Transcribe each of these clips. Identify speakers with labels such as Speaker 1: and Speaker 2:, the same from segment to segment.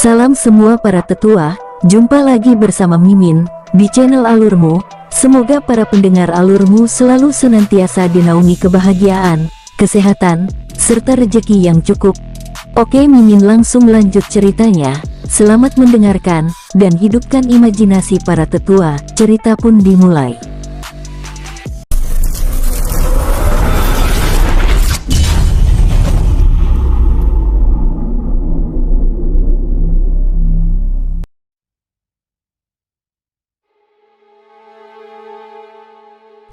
Speaker 1: Salam semua para tetua, jumpa lagi bersama Mimin di channel Alurmu. Semoga para pendengar Alurmu selalu senantiasa dinaungi kebahagiaan, kesehatan, serta rezeki yang cukup. Oke, Mimin langsung lanjut ceritanya. Selamat mendengarkan, dan hidupkan imajinasi para tetua. Cerita pun dimulai.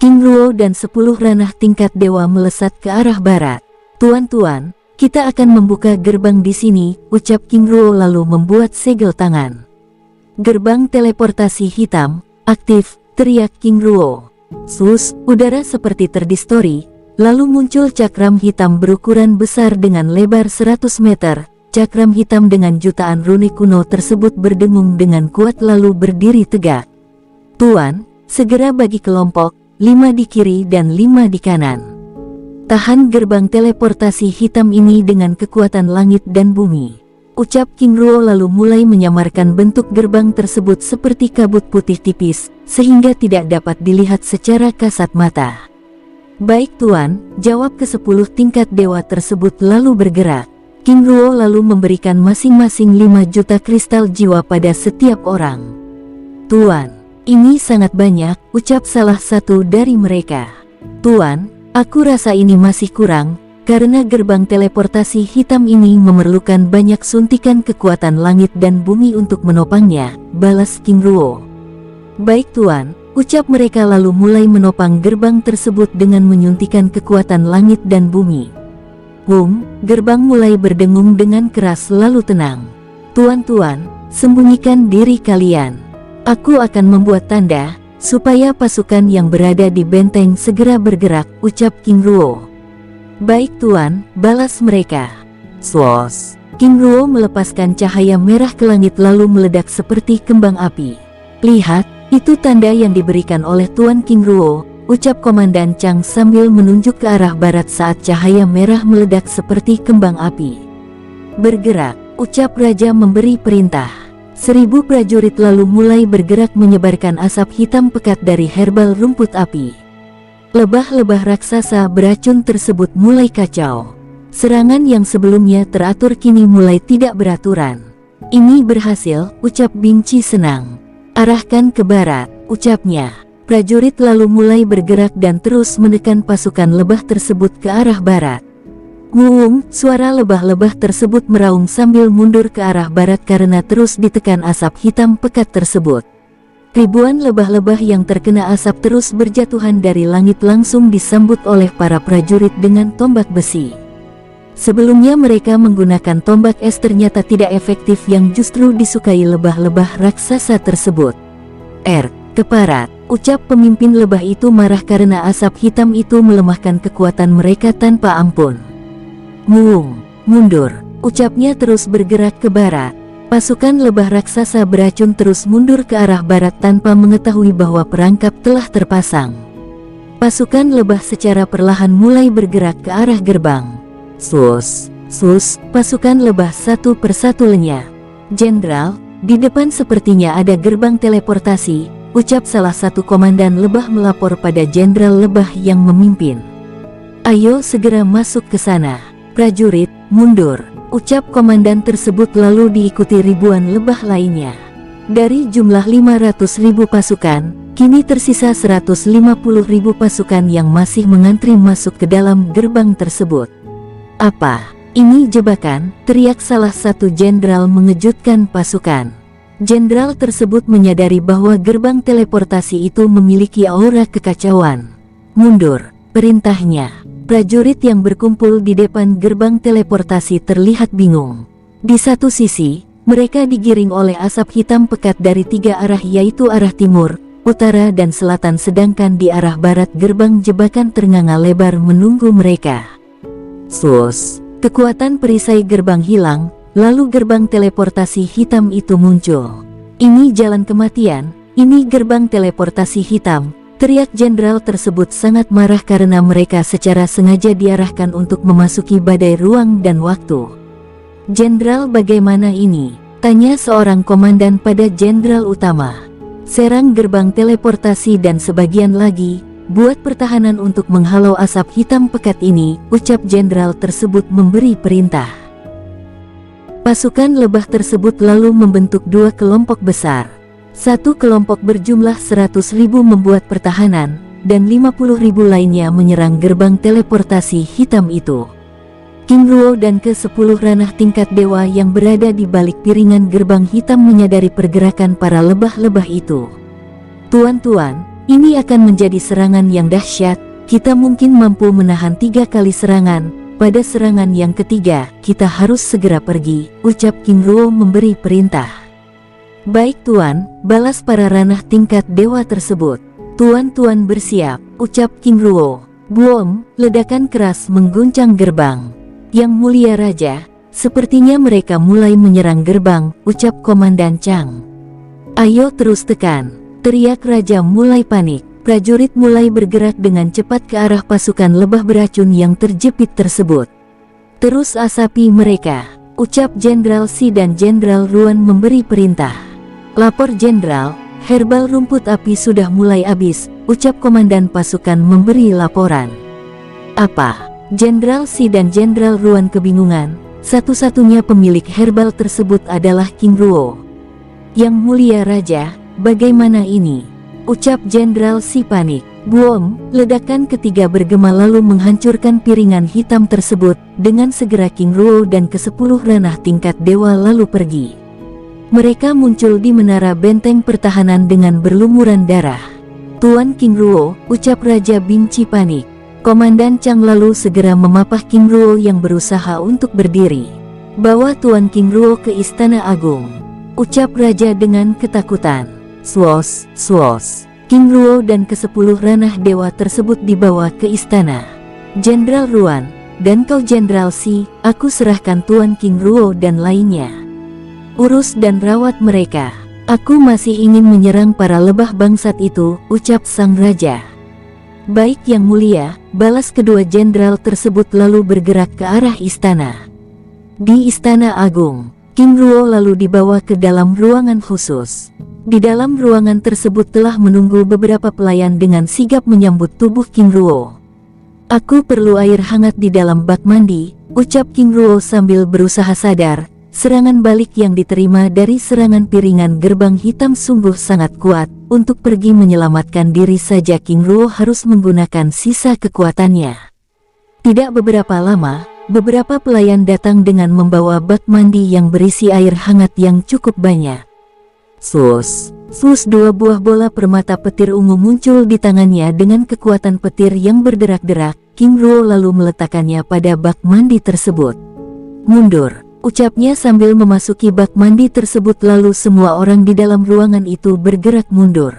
Speaker 1: King Ruo dan 10 ranah tingkat dewa melesat ke arah barat. "Tuan-tuan, kita akan membuka gerbang di sini," ucap King Ruo lalu membuat segel tangan. "Gerbang teleportasi hitam, aktif," teriak King Ruo. Sus, udara seperti terdistori, lalu muncul cakram hitam berukuran besar dengan lebar 100 meter. Cakram hitam dengan jutaan rune kuno tersebut berdengung dengan kuat lalu berdiri tegak. "Tuan, segera bagi kelompok, 5 di kiri dan 5 di kanan. Tahan gerbang teleportasi hitam ini dengan kekuatan langit dan bumi," ucap King Ruo lalu mulai menyamarkan bentuk gerbang tersebut seperti kabut putih tipis, sehingga tidak dapat dilihat secara kasat mata. "Baik tuan," jawab ke-10 tingkat dewa tersebut lalu bergerak. King Ruo lalu memberikan masing-masing 5 juta kristal jiwa pada setiap orang. "Tuan, ini sangat banyak," ucap salah satu dari mereka. "Tuan, aku rasa ini masih kurang, karena gerbang teleportasi hitam ini memerlukan banyak suntikan kekuatan langit dan bumi untuk menopangnya," balas King Ruo. "Baik tuan," ucap mereka lalu mulai menopang gerbang tersebut dengan menyuntikkan kekuatan langit dan bumi. Gerbang mulai berdengung dengan keras lalu tenang. "Tuan-tuan, sembunyikan diri kalian. Aku akan membuat tanda, supaya pasukan yang berada di benteng segera bergerak," ucap King Ruo. "Baik tuan," balas mereka. Swos, King Ruo melepaskan cahaya merah ke langit lalu meledak seperti kembang api. "Lihat, itu tanda yang diberikan oleh Tuan King Ruo," ucap Komandan Chang sambil menunjuk ke arah barat saat cahaya merah meledak seperti kembang api. "Bergerak," ucap Raja memberi perintah. 1000 prajurit lalu mulai bergerak menyebarkan asap hitam pekat dari herbal rumput api. Lebah-lebah raksasa beracun tersebut mulai kacau. Serangan yang sebelumnya teratur kini mulai tidak beraturan. "Ini berhasil," ucap Bingci senang. "Arahkan ke barat," ucapnya. Prajurit lalu mulai bergerak dan terus menekan pasukan lebah tersebut ke arah barat. Suara lebah-lebah tersebut meraung sambil mundur ke arah barat karena terus ditekan asap hitam pekat tersebut. Ribuan lebah-lebah yang terkena asap terus berjatuhan dari langit langsung disambut oleh para prajurit dengan tombak besi. Sebelumnya mereka menggunakan tombak es ternyata tidak efektif yang justru disukai lebah-lebah raksasa tersebut. "Keparat," ucap pemimpin lebah itu marah karena asap hitam itu melemahkan kekuatan mereka tanpa ampun. Mundur," ucapnya terus bergerak ke barat. Pasukan lebah raksasa beracun terus mundur ke arah barat tanpa mengetahui bahwa perangkap telah terpasang. Pasukan lebah secara perlahan mulai bergerak ke arah gerbang. Sus, pasukan lebah satu persatu lenyap. "Jenderal, di depan sepertinya ada gerbang teleportasi," ucap salah satu komandan lebah melapor pada jenderal lebah yang memimpin. "Ayo segera masuk ke sana." "Prajurit, mundur," ucap komandan tersebut lalu diikuti ribuan lebah lainnya. Dari jumlah 500.000 pasukan, kini tersisa 150.000 pasukan yang masih mengantri masuk ke dalam gerbang tersebut. "Apa? Ini jebakan?" teriak salah satu jenderal mengejutkan pasukan. Jenderal tersebut menyadari bahwa gerbang teleportasi itu memiliki aura kekacauan. "Mundur," perintahnya. Prajurit yang berkumpul di depan gerbang teleportasi terlihat bingung. Di satu sisi, mereka digiring oleh asap hitam pekat dari 3 arah yaitu arah timur, utara dan selatan, sedangkan di arah barat gerbang jebakan ternganga lebar menunggu mereka. Kekuatan perisai gerbang hilang, lalu gerbang teleportasi hitam itu muncul. "Ini jalan kematian, ini gerbang teleportasi hitam," teriak jenderal tersebut sangat marah karena mereka secara sengaja diarahkan untuk memasuki badai ruang dan waktu. "Jenderal, bagaimana ini?" Tanya seorang komandan pada jenderal utama. Serang gerbang teleportasi dan sebagian lagi, buat pertahanan untuk menghalau asap hitam pekat ini, ucap jenderal tersebut memberi perintah. Pasukan lebah tersebut lalu membentuk dua kelompok besar. Satu kelompok berjumlah 100.000 membuat pertahanan, dan 50.000 lainnya menyerang gerbang teleportasi hitam itu. King Ruo dan ke-10 ranah tingkat dewa yang berada di balik piringan gerbang hitam menyadari pergerakan para lebah-lebah itu. Tuan-tuan, ini akan menjadi serangan yang dahsyat, kita mungkin mampu menahan 3 kali serangan, pada serangan yang ketiga, kita harus segera pergi, ucap King Ruo memberi perintah. Baik tuan, balas para ranah tingkat dewa tersebut. Tuan-tuan bersiap, ucap King Ruo. Boom, ledakan keras mengguncang gerbang. Yang mulia raja, sepertinya mereka mulai menyerang gerbang, ucap Komandan Chang. Ayo terus tekan, teriak raja mulai panik. Prajurit mulai bergerak dengan cepat ke arah pasukan lebah beracun yang terjepit tersebut. Terus asapi mereka, ucap Jenderal Si dan Jenderal Ruan memberi perintah. Lapor Jenderal, herbal rumput api sudah mulai habis, ucap komandan pasukan memberi laporan. Apa? Jenderal Si dan Jenderal Ruan kebingungan, satu-satunya pemilik herbal tersebut adalah King Ruo. Yang mulia raja, bagaimana ini? Ucap Jenderal Si panik. Boom, ledakan ketiga bergema lalu menghancurkan piringan hitam tersebut, dengan segera King Ruo dan ke-10 ranah tingkat dewa lalu pergi. Mereka muncul di menara benteng pertahanan dengan berlumuran darah. Tuan King Ruo, ucap Raja Binci panik. Komandan Chang lalu segera memapah King Ruo yang berusaha untuk berdiri. Bawa Tuan King Ruo ke Istana Agung, ucap Raja dengan ketakutan. Swos, swos. King Ruo dan ke-10 ranah dewa tersebut dibawa ke istana. Jenderal Ruan, dan kau Jenderal Si, aku serahkan Tuan King Ruo dan lainnya. Urus dan rawat mereka. Aku masih ingin menyerang para lebah bangsat itu, ucap sang raja. Baik yang mulia, balas kedua jenderal tersebut lalu bergerak ke arah istana. Di Istana Agung, King Ruo lalu dibawa ke dalam ruangan khusus. Di dalam ruangan tersebut telah menunggu beberapa pelayan dengan sigap menyambut tubuh King Ruo. Aku perlu air hangat di dalam bak mandi, ucap King Ruo sambil berusaha sadar. Serangan balik yang diterima dari serangan piringan gerbang hitam sungguh sangat kuat. Untuk pergi menyelamatkan diri saja King Ruo harus menggunakan sisa kekuatannya. Tidak beberapa lama, beberapa pelayan datang dengan membawa bak mandi yang berisi air hangat yang cukup banyak. Sus, dua buah bola permata petir ungu muncul di tangannya dengan kekuatan petir yang berderak-derak. King Ruo lalu meletakkannya pada bak mandi tersebut. Mundur, ucapnya sambil memasuki bak mandi tersebut lalu semua orang di dalam ruangan itu bergerak mundur.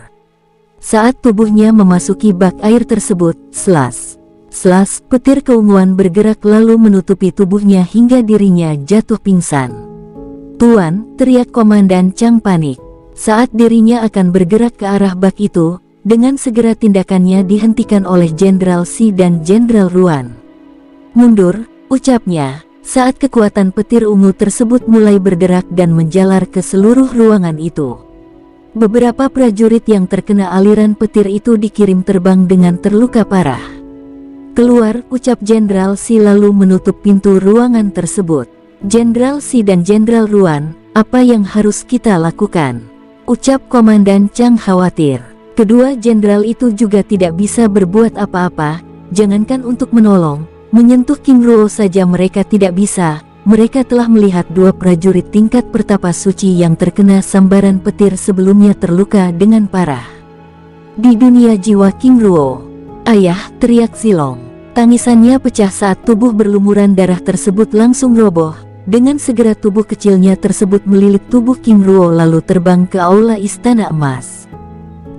Speaker 1: Saat tubuhnya memasuki bak air tersebut, slas, petir keunguan bergerak lalu menutupi tubuhnya hingga dirinya jatuh pingsan. Tuan, teriak Komandan Chang panik. Saat dirinya akan bergerak ke arah bak itu, dengan segera tindakannya dihentikan oleh Jenderal Si dan Jenderal Ruan. Mundur, ucapnya. Saat kekuatan petir ungu tersebut mulai bergerak dan menjalar ke seluruh ruangan itu. Beberapa prajurit yang terkena aliran petir itu dikirim terbang dengan terluka parah. Keluar, ucap Jenderal Si lalu menutup pintu ruangan tersebut. Jenderal Si dan Jenderal Ruan, apa yang harus kita lakukan? Ucap Komandan Chang khawatir. Kedua jenderal itu juga tidak bisa berbuat apa-apa, jangankan untuk menolong. Menyentuh King Ruo saja mereka tidak bisa. Mereka telah melihat dua prajurit tingkat pertapa suci yang terkena sambaran petir sebelumnya terluka dengan parah. Di dunia jiwa King Ruo, ayah, teriak Zilong. Tangisannya pecah saat tubuh berlumuran darah tersebut langsung roboh. Dengan segera tubuh kecilnya tersebut melilit tubuh King Ruo lalu terbang ke aula Istana Emas.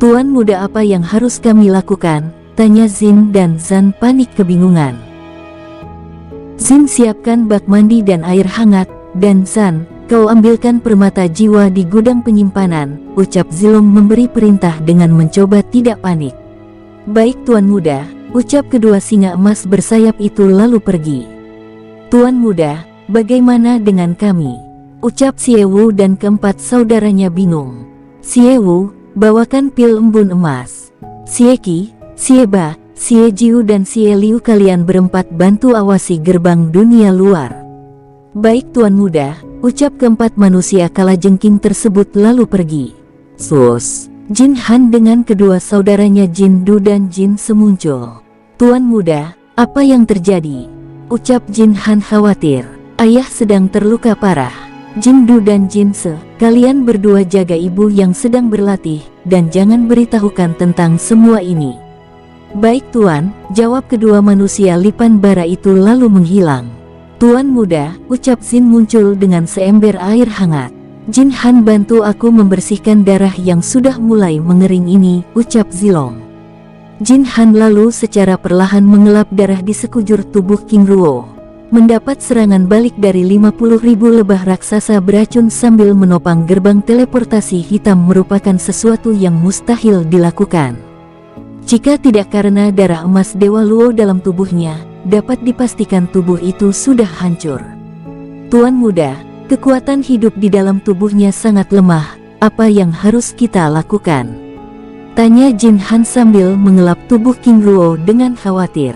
Speaker 1: Tuan muda, apa yang harus kami lakukan? Tanya Zin dan Zan panik kebingungan. Zin, siapkan bak mandi dan air hangat, dan Zan, kau ambilkan permata jiwa di gudang penyimpanan, ucap Zilong memberi perintah dengan mencoba tidak panik. Baik tuan muda, ucap kedua singa emas bersayap itu lalu pergi. Tuan muda, bagaimana dengan kami? ucap Xiewu dan keempat saudaranya bingung. Xiewu, bawakan pil embun emas. Xieki, Xieba, Xiejiu dan Xieliu, kalian berempat bantu awasi gerbang dunia luar. Baik Tuan Muda, ucap keempat manusia kalajengking tersebut lalu pergi. Sus, Jin Han dengan kedua saudaranya Jin Du dan Jin Se muncul. Tuan Muda, apa yang terjadi? Ucap Jin Han khawatir. Ayah sedang terluka parah. Jin Du dan Jin Se, kalian berdua jaga ibu yang sedang berlatih, dan jangan beritahukan tentang semua ini. Baik Tuan, jawab kedua manusia lipan bara itu lalu menghilang. Tuan Muda, ucap Jin muncul dengan seember air hangat. Jin Han, bantu aku membersihkan darah yang sudah mulai mengering ini, ucap Zilong. Jin Han lalu secara perlahan mengelap darah di sekujur tubuh King Ruo. Mendapat serangan balik dari 50.000 lebah raksasa beracun sambil menopang gerbang teleportasi hitam merupakan sesuatu yang mustahil dilakukan. Jika tidak karena darah emas Dewa Luo dalam tubuhnya, dapat dipastikan tubuh itu sudah hancur. Tuan Muda, kekuatan hidup di dalam tubuhnya sangat lemah, apa yang harus kita lakukan? Tanya Jin Han sambil mengelap tubuh King Ruo dengan khawatir.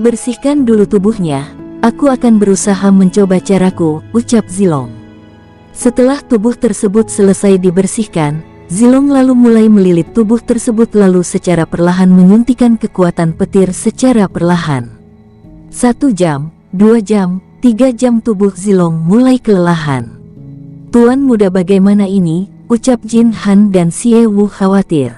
Speaker 1: Bersihkan dulu tubuhnya. Aku akan berusaha mencoba caraku, ucap Zilong. Setelah tubuh tersebut selesai dibersihkan, Zilong lalu mulai melilit tubuh tersebut lalu secara perlahan menyuntikkan kekuatan petir secara perlahan. 1 jam, 2 jam, 3 jam tubuh Zilong mulai kelelahan. Tuan Muda, bagaimana ini? Ucap Jin Han dan Xiewu khawatir.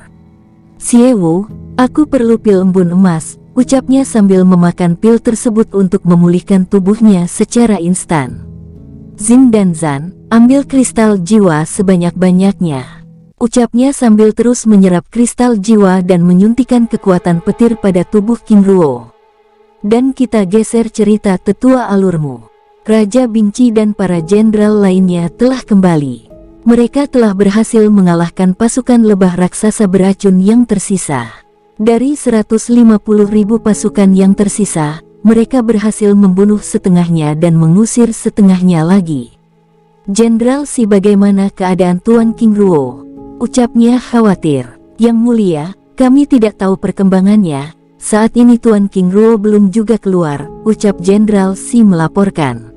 Speaker 1: Xiewu, aku perlu pil embun emas, ucapnya sambil memakan pil tersebut untuk memulihkan tubuhnya secara instan. Jin dan Zan, ambil kristal jiwa sebanyak-banyaknya, ucapnya sambil terus menyerap kristal jiwa dan menyuntikkan kekuatan petir pada tubuh King Ruo. Dan kita geser cerita tetua alurmu. Raja Bingci dan para jenderal lainnya telah kembali. Mereka telah berhasil mengalahkan pasukan lebah raksasa beracun yang tersisa. Dari 150.000 pasukan yang tersisa, mereka berhasil membunuh setengahnya dan mengusir setengahnya lagi. Jenderal Si, bagaimana keadaan Tuan King Ruo? Ucapnya khawatir. Yang mulia, kami tidak tahu perkembangannya. Saat ini Tuan King Ruo belum juga keluar, ucap Jenderal Si melaporkan.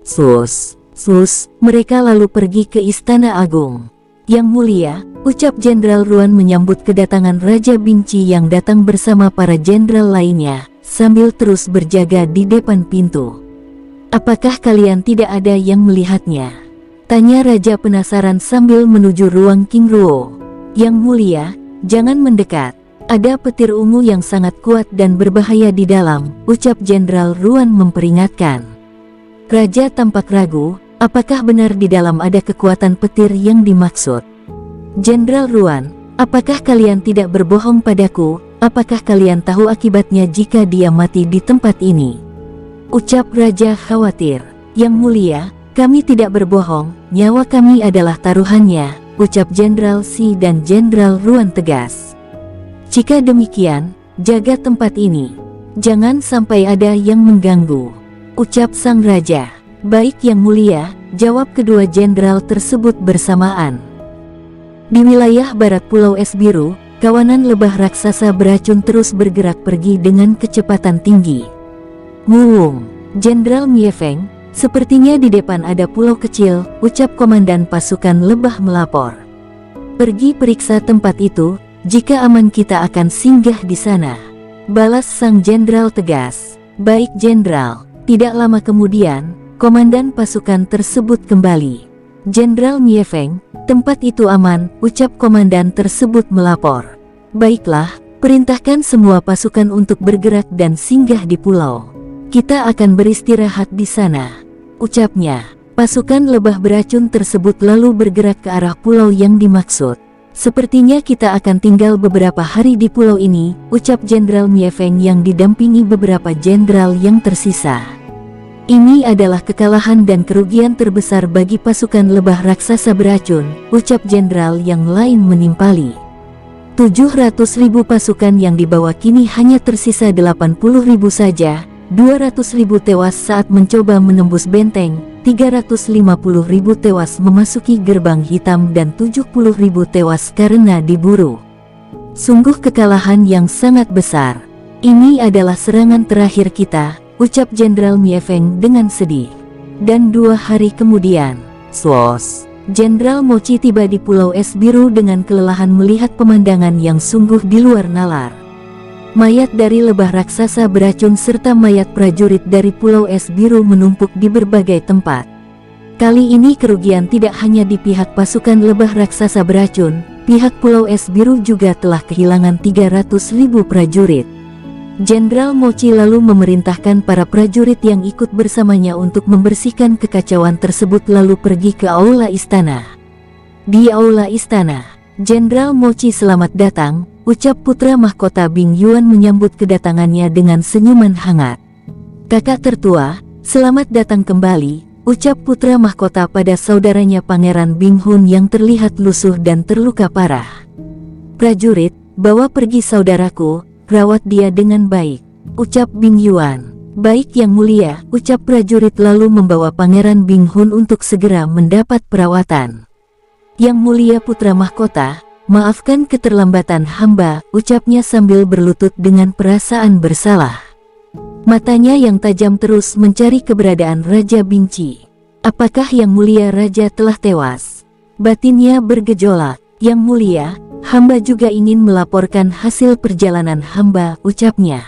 Speaker 1: Sus, mereka lalu pergi ke Istana Agung. Yang mulia, ucap Jenderal Ruan menyambut kedatangan Raja Bingci yang datang bersama para jenderal lainnya, sambil terus berjaga di depan pintu. Apakah kalian tidak ada yang melihatnya? Tanya Raja penasaran sambil menuju ruang King Ruo. Yang mulia, jangan mendekat. Ada petir ungu yang sangat kuat dan berbahaya di dalam, ucap Jenderal Ruan memperingatkan. Raja tampak ragu. Apakah benar di dalam ada kekuatan petir yang dimaksud? Jenderal Ruan, apakah kalian tidak berbohong padaku? Apakah kalian tahu akibatnya jika dia mati di tempat ini? Ucap Raja khawatir. Yang mulia, kami tidak berbohong, nyawa kami adalah taruhannya, ucap Jenderal Si dan Jenderal Ruan tegas. Jika demikian, jaga tempat ini. Jangan sampai ada yang mengganggu, ucap sang raja. Baik Yang Mulia, jawab kedua jenderal tersebut bersamaan. Di wilayah barat Pulau Es Biru, kawanan lebah raksasa beracun terus bergerak pergi dengan kecepatan tinggi. Nguwung, Jenderal Miefeng, sepertinya di depan ada pulau kecil, ucap komandan pasukan lebah melapor. Pergi periksa tempat itu, jika aman kita akan singgah di sana, balas sang jenderal tegas. Baik Jenderal. Tidak lama kemudian, komandan pasukan tersebut kembali. Jenderal Miefeng, tempat itu aman, ucap komandan tersebut melapor. Baiklah, perintahkan semua pasukan untuk bergerak dan singgah di pulau. Kita akan beristirahat di sana, ucapnya. Pasukan lebah beracun tersebut lalu bergerak ke arah pulau yang dimaksud. Sepertinya kita akan tinggal beberapa hari di pulau ini, ucap Jenderal Miefeng yang didampingi beberapa jenderal yang tersisa. Ini adalah kekalahan dan kerugian terbesar bagi pasukan lebah raksasa beracun, ucap jenderal yang lain menimpali. 700.000 pasukan yang dibawa kini hanya tersisa 80.000 saja, 200.000 tewas saat mencoba menembus benteng, 350.000 tewas memasuki gerbang hitam dan 70.000 tewas karena diburu. Sungguh kekalahan yang sangat besar. Ini adalah serangan terakhir kita, ucap Jenderal Miefeng dengan sedih. Dan 2 hari kemudian, Jenderal Mochi tiba di Pulau Es Biru dengan kelelahan melihat pemandangan yang sungguh di luar nalar. Mayat dari lebah raksasa beracun serta mayat prajurit dari Pulau Es Biru menumpuk di berbagai tempat. Kali ini kerugian tidak hanya di pihak pasukan lebah raksasa beracun, pihak Pulau Es Biru juga telah kehilangan 300.000 prajurit. Jenderal Mochi lalu memerintahkan para prajurit yang ikut bersamanya untuk membersihkan kekacauan tersebut lalu pergi ke aula istana. Di aula istana, Jenderal Mochi selamat datang, ucap putra mahkota Bing Yuan menyambut kedatangannya dengan senyuman hangat. Kakak tertua, selamat datang kembali, ucap putra mahkota pada saudaranya Pangeran Bing Hun yang terlihat lusuh dan terluka parah. Prajurit, bawa pergi saudaraku, rawat dia dengan baik, ucap Bing Yuan. Baik yang mulia, ucap prajurit lalu membawa Pangeran Bing Hun untuk segera mendapat perawatan. Yang mulia putra mahkota, maafkan keterlambatan hamba, ucapnya sambil berlutut dengan perasaan bersalah. Matanya yang tajam terus mencari keberadaan Raja Bingci. Apakah yang mulia raja telah tewas? Batinnya bergejolak. Yang mulia, hamba juga ingin melaporkan hasil perjalanan hamba, ucapnya.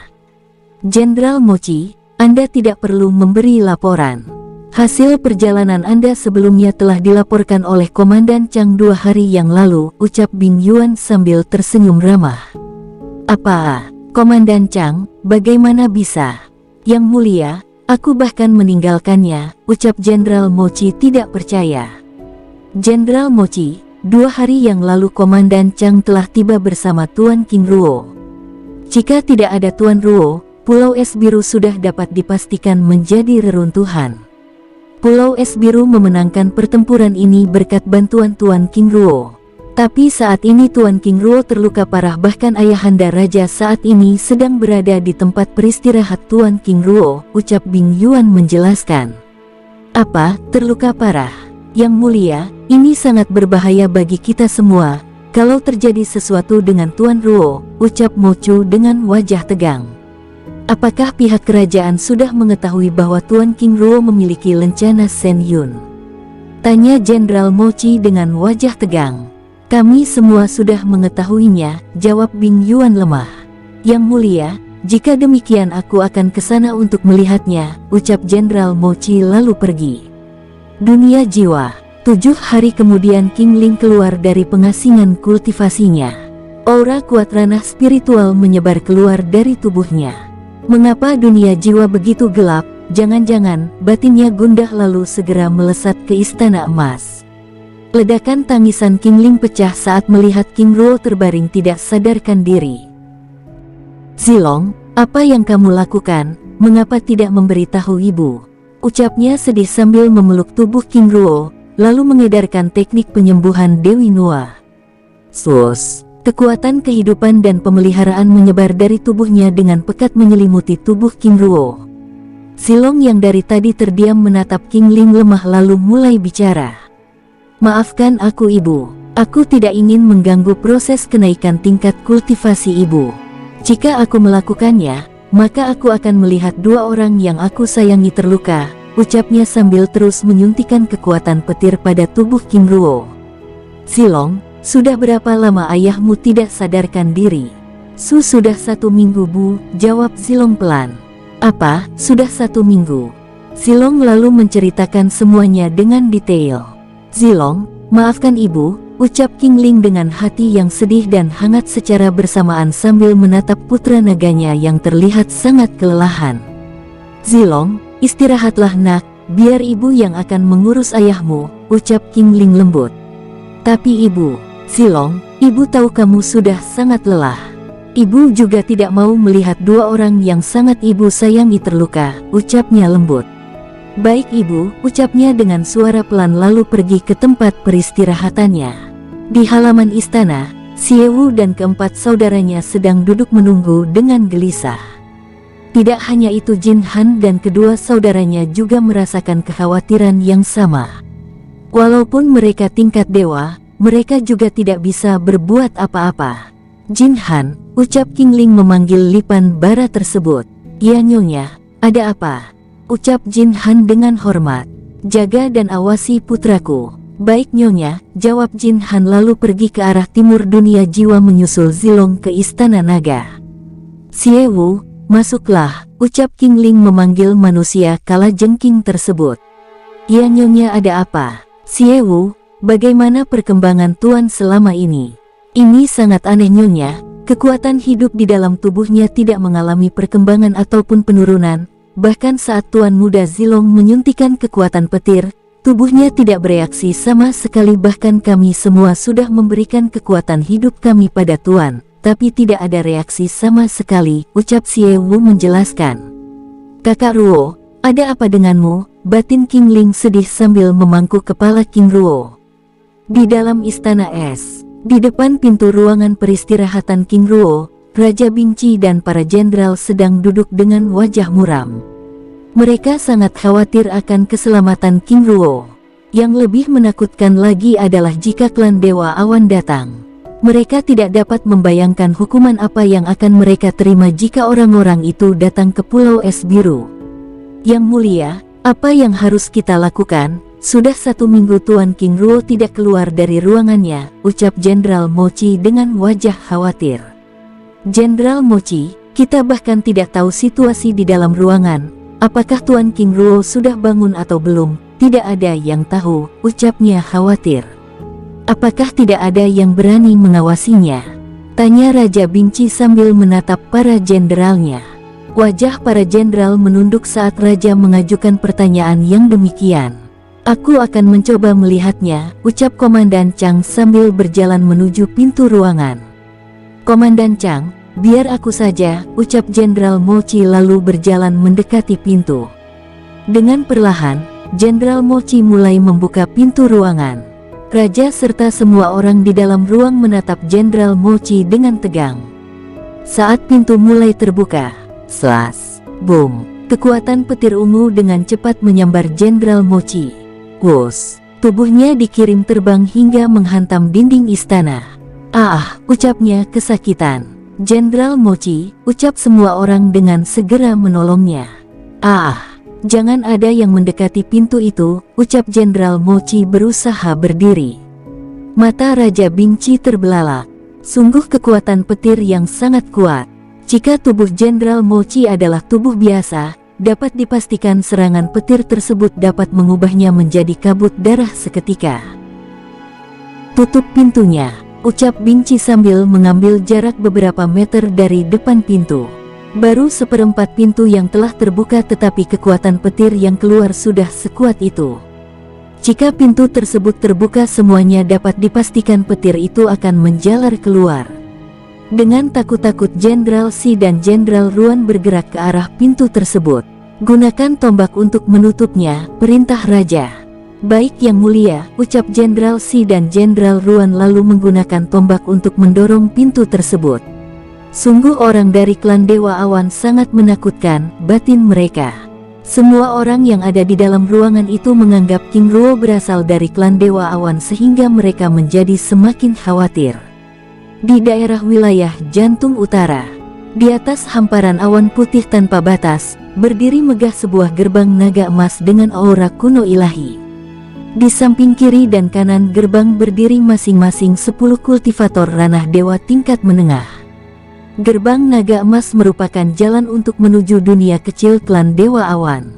Speaker 1: Jenderal Mochi, Anda tidak perlu memberi laporan. Hasil perjalanan Anda sebelumnya telah dilaporkan oleh Komandan Chang 2 hari yang lalu, ucap Bing Yuan sambil tersenyum ramah. Apa? Komandan Chang, bagaimana bisa? Yang mulia, aku bahkan meninggalkannya, ucap Jenderal Mochi tidak percaya. Jenderal Mochi, 2 hari yang lalu Komandan Chang telah tiba bersama Tuan King Ruo. Jika tidak ada Tuan Ruo, Pulau Es Biru sudah dapat dipastikan menjadi reruntuhan. Pulau Es Biru memenangkan pertempuran ini berkat bantuan Tuan King Ruo. Tapi saat ini Tuan King Ruo terluka parah, bahkan ayahanda raja saat ini sedang berada di tempat peristirahat Tuan King Ruo, ucap Bing Yuan menjelaskan. Apa, terluka parah? Yang mulia, ini sangat berbahaya bagi kita semua, kalau terjadi sesuatu dengan Tuan Ruo, ucap Mochu dengan wajah tegang. Apakah pihak kerajaan sudah mengetahui bahwa Tuan King Ruo memiliki lencana Shen Yun? Tanya Jenderal Mochi dengan wajah tegang. Kami semua sudah mengetahuinya, jawab Bing Yuan lemah. Yang mulia, jika demikian aku akan ke sana untuk melihatnya, ucap Jenderal Mochi lalu pergi. Dunia jiwa. 7 hari kemudian King Ling keluar dari pengasingan kultivasinya. Aura kuat ranah spiritual menyebar keluar dari tubuhnya. Mengapa dunia jiwa begitu gelap? Jangan-jangan batinnya gundah lalu segera melesat ke istana emas. Ledakan tangisan King Ling pecah saat melihat King Ruo terbaring tidak sadarkan diri. Zilong, apa yang kamu lakukan? Mengapa tidak memberitahu ibu? Ucapnya sedih sambil memeluk tubuh King Ruo, lalu mengedarkan teknik penyembuhan Dewi Nuwa. Kekuatan kehidupan dan pemeliharaan menyebar dari tubuhnya dengan pekat menyelimuti tubuh King Ruo. Zilong yang dari tadi terdiam menatap King Ling lemah lalu mulai bicara. Maafkan aku ibu, aku tidak ingin mengganggu proses kenaikan tingkat kultivasi ibu. Jika aku melakukannya, maka aku akan melihat 2 orang yang aku sayangi terluka, ucapnya sambil terus menyuntikkan kekuatan petir pada tubuh King Ruo. Zilong, sudah berapa lama ayahmu tidak sadarkan diri? Sudah 1 minggu bu, jawab Zilong pelan. Apa, sudah 1 minggu? Zilong lalu menceritakan semuanya dengan detail. Zilong, maafkan ibu, ucap King Ling dengan hati yang sedih dan hangat secara bersamaan sambil menatap putra naganya yang terlihat sangat kelelahan. Zilong, istirahatlah nak, biar ibu yang akan mengurus ayahmu, ucap King Ling lembut. Tapi ibu, Zilong, ibu tahu kamu sudah sangat lelah. Ibu juga tidak mau melihat 2 orang yang sangat ibu sayangi terluka, ucapnya lembut. Baik ibu, ucapnya dengan suara pelan lalu pergi ke tempat peristirahatannya. Di halaman istana, Xie Wu dan keempat saudaranya sedang duduk menunggu dengan gelisah. Tidak hanya itu, Jin Han dan kedua saudaranya juga merasakan kekhawatiran yang sama. Walaupun mereka tingkat dewa, mereka juga tidak bisa berbuat apa-apa. Jin Han, ucap King Ling memanggil lipan bara tersebut. Ya Nyonya, ada apa? Ucap Jin Han dengan hormat. Jaga dan awasi putraku. Baik Nyonya, jawab Jin Han lalu pergi ke arah timur dunia jiwa menyusul Zilong ke Istana Naga. Xie Wu, masuklah, ucap King Ling memanggil manusia kalajengking tersebut. Ya Nyonya, ada apa? Xie Wu, bagaimana perkembangan Tuan selama ini? Ini sangat aneh Nyonya, kekuatan hidup di dalam tubuhnya tidak mengalami perkembangan ataupun penurunan. Bahkan saat Tuan Muda Zilong menyuntikkan kekuatan petir, tubuhnya tidak bereaksi sama sekali. Bahkan kami semua sudah memberikan kekuatan hidup kami pada Tuan, tapi tidak ada reaksi sama sekali, ucap Xie Wu menjelaskan. Kakak Ruo, ada apa denganmu? Batin King Ling sedih sambil memangku kepala King Ruo. Di dalam istana es, di depan pintu ruangan peristirahatan King Ruo, Raja Bingci dan para jenderal sedang duduk dengan wajah muram. Mereka sangat khawatir akan keselamatan King Ruo. Yang lebih menakutkan lagi adalah jika klan Dewa Awan datang. Mereka tidak dapat membayangkan hukuman apa yang akan mereka terima jika orang-orang itu datang ke Pulau Es Biru. Yang mulia, apa yang harus kita lakukan? Sudah 1 minggu Tuan King Ruo tidak keluar dari ruangannya, ucap Jenderal Mochi dengan wajah khawatir. Jenderal Mochi, kita bahkan tidak tahu situasi di dalam ruangan. Apakah Tuan King Ruo sudah bangun atau belum? Tidak ada yang tahu, ucapnya khawatir. Apakah tidak ada yang berani mengawasinya? Tanya Raja Bingci sambil menatap para jenderalnya. Wajah para jenderal menunduk saat Raja mengajukan pertanyaan yang demikian. Aku akan mencoba melihatnya, ucap Komandan Chang sambil berjalan menuju pintu ruangan. Komandan Chang, biar aku saja, ucap Jenderal Mochi lalu berjalan mendekati pintu. Dengan perlahan, Jenderal Mochi mulai membuka pintu ruangan. Raja serta semua orang di dalam ruang menatap Jenderal Mochi dengan tegang. Saat pintu mulai terbuka, slas, boom, kekuatan petir ungu dengan cepat menyambar Jenderal Mochi. Wus, tubuhnya dikirim terbang hingga menghantam dinding istana. Ah, ucapnya kesakitan. Jenderal Mochi, ucap semua orang dengan segera menolongnya. Ah, jangan ada yang mendekati pintu itu, ucap Jenderal Mochi berusaha berdiri. Mata Raja Bingci terbelalak. Sungguh kekuatan petir yang sangat kuat. Jika tubuh Jenderal Mochi adalah tubuh biasa, dapat dipastikan serangan petir tersebut dapat mengubahnya menjadi kabut darah seketika. Tutup pintunya, ucap Bingci sambil mengambil jarak beberapa meter dari depan pintu. Baru 1/4 pintu yang telah terbuka tetapi kekuatan petir yang keluar sudah sekuat itu. Jika pintu tersebut terbuka semuanya dapat dipastikan petir itu akan menjalar keluar. Dengan takut-takut Jenderal Si dan Jenderal Ruan bergerak ke arah pintu tersebut. Gunakan tombak untuk menutupnya, perintah Raja. Baik Yang Mulia, ucap Jenderal Si dan Jenderal Ruan lalu menggunakan tombak untuk mendorong pintu tersebut. Sungguh orang dari klan Dewa Awan sangat menakutkan, batin mereka. Semua orang yang ada di dalam ruangan itu menganggap King Ruo berasal dari klan Dewa Awan sehingga mereka menjadi semakin khawatir. Di daerah wilayah jantung utara, di atas hamparan awan putih tanpa batas, berdiri megah sebuah gerbang naga emas dengan aura kuno ilahi. Di samping kiri dan kanan gerbang berdiri masing-masing 10 kultivator ranah dewa tingkat menengah. Gerbang naga emas merupakan jalan untuk menuju dunia kecil klan Dewa Awan.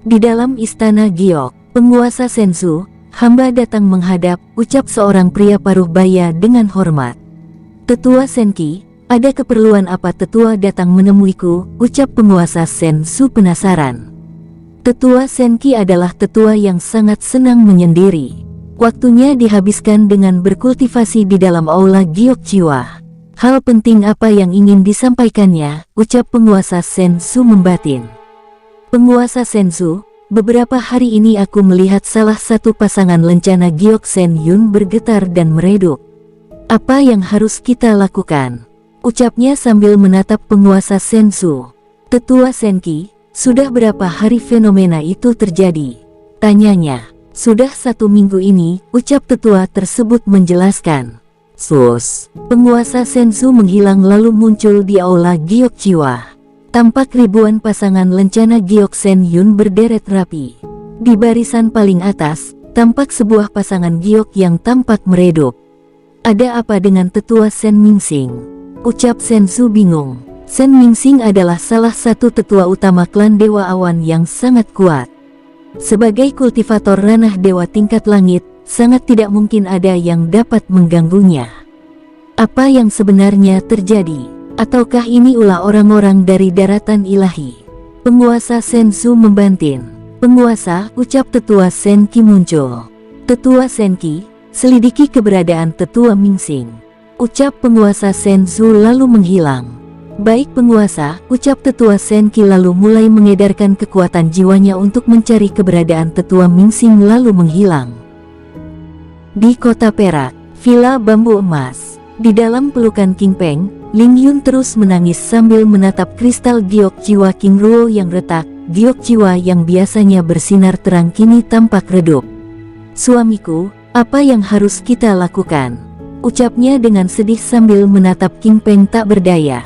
Speaker 1: Di dalam istana Giok, penguasa Senzu, hamba datang menghadap, ucap seorang pria paruh baya dengan hormat. Tetua Senki, ada keperluan apa Tetua datang menemuiku, ucap penguasa Senzu penasaran. Tetua Senki adalah tetua yang sangat senang menyendiri. Waktunya dihabiskan dengan berkultivasi di dalam aula Giok Jiwa. Hal penting apa yang ingin disampaikannya, ucap penguasa Senzu membatin. Penguasa Senzu, beberapa hari ini aku melihat salah satu pasangan lencana Giok Sen Yun bergetar dan meredup. Apa yang harus kita lakukan? Ucapnya sambil menatap penguasa Senzu. Tetua Senki, sudah berapa hari fenomena itu terjadi? Tanyanya. Sudah 1 minggu ini, ucap tetua tersebut menjelaskan. Sus, penguasa Senzu menghilang lalu muncul di aula Gyokjiwa. Tampak ribuan pasangan lencana Gyoksen Yun berderet rapi. Di barisan paling atas, tampak sebuah pasangan giok yang tampak meredup. Ada apa dengan tetua Sen Mingsing? Ucap Senzu bingung. Sen Mingsing adalah salah satu tetua utama klan Dewa Awan yang sangat kuat. Sebagai kultivator ranah dewa tingkat langit, sangat tidak mungkin ada yang dapat mengganggunya. Apa yang sebenarnya terjadi? Ataukah ini ulah orang-orang dari daratan ilahi? Penguasa Senzu membantin. Penguasa, ucap tetua Senki muncul. Tetua Senki, selidiki keberadaan tetua Mingsing. Ucap penguasa Senzu lalu menghilang. Baik penguasa, ucap tetua Senki lalu mulai mengedarkan kekuatan jiwanya untuk mencari keberadaan tetua Mingsing lalu menghilang. Di kota perak, villa bambu emas. Di dalam pelukan King Peng, Ling Yun terus menangis sambil menatap kristal giok jiwa King Ruo yang retak. Giok jiwa yang biasanya bersinar terang kini tampak redup. Suamiku, apa yang harus kita lakukan? Ucapnya dengan sedih sambil menatap King Peng tak berdaya.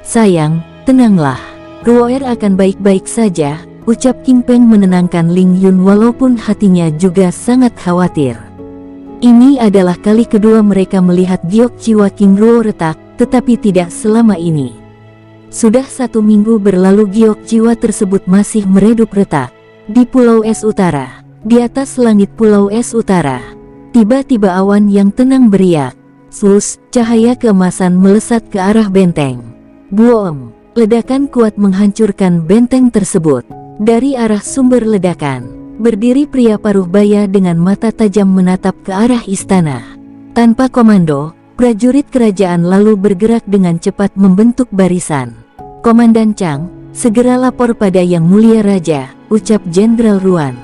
Speaker 1: Sayang, tenanglah. Ruoer akan baik-baik saja, ucap King Peng menenangkan Ling Yun walaupun hatinya juga sangat khawatir. Ini adalah kali kedua mereka melihat giok jiwa King Ruo retak, tetapi tidak selama ini. Sudah 1 minggu berlalu giok jiwa tersebut masih meredup retak. Di Pulau Es Utara, di atas langit Pulau Es Utara, tiba-tiba awan yang tenang beriak. Sus, cahaya keemasan melesat ke arah benteng. Boom! Ledakan kuat menghancurkan benteng tersebut. Dari arah sumber ledakan, berdiri pria paruh baya dengan mata tajam menatap ke arah istana. Tanpa komando, prajurit kerajaan lalu bergerak dengan cepat membentuk barisan. Komandan Chang, segera lapor pada Yang Mulia Raja, ucap Jenderal Ruan.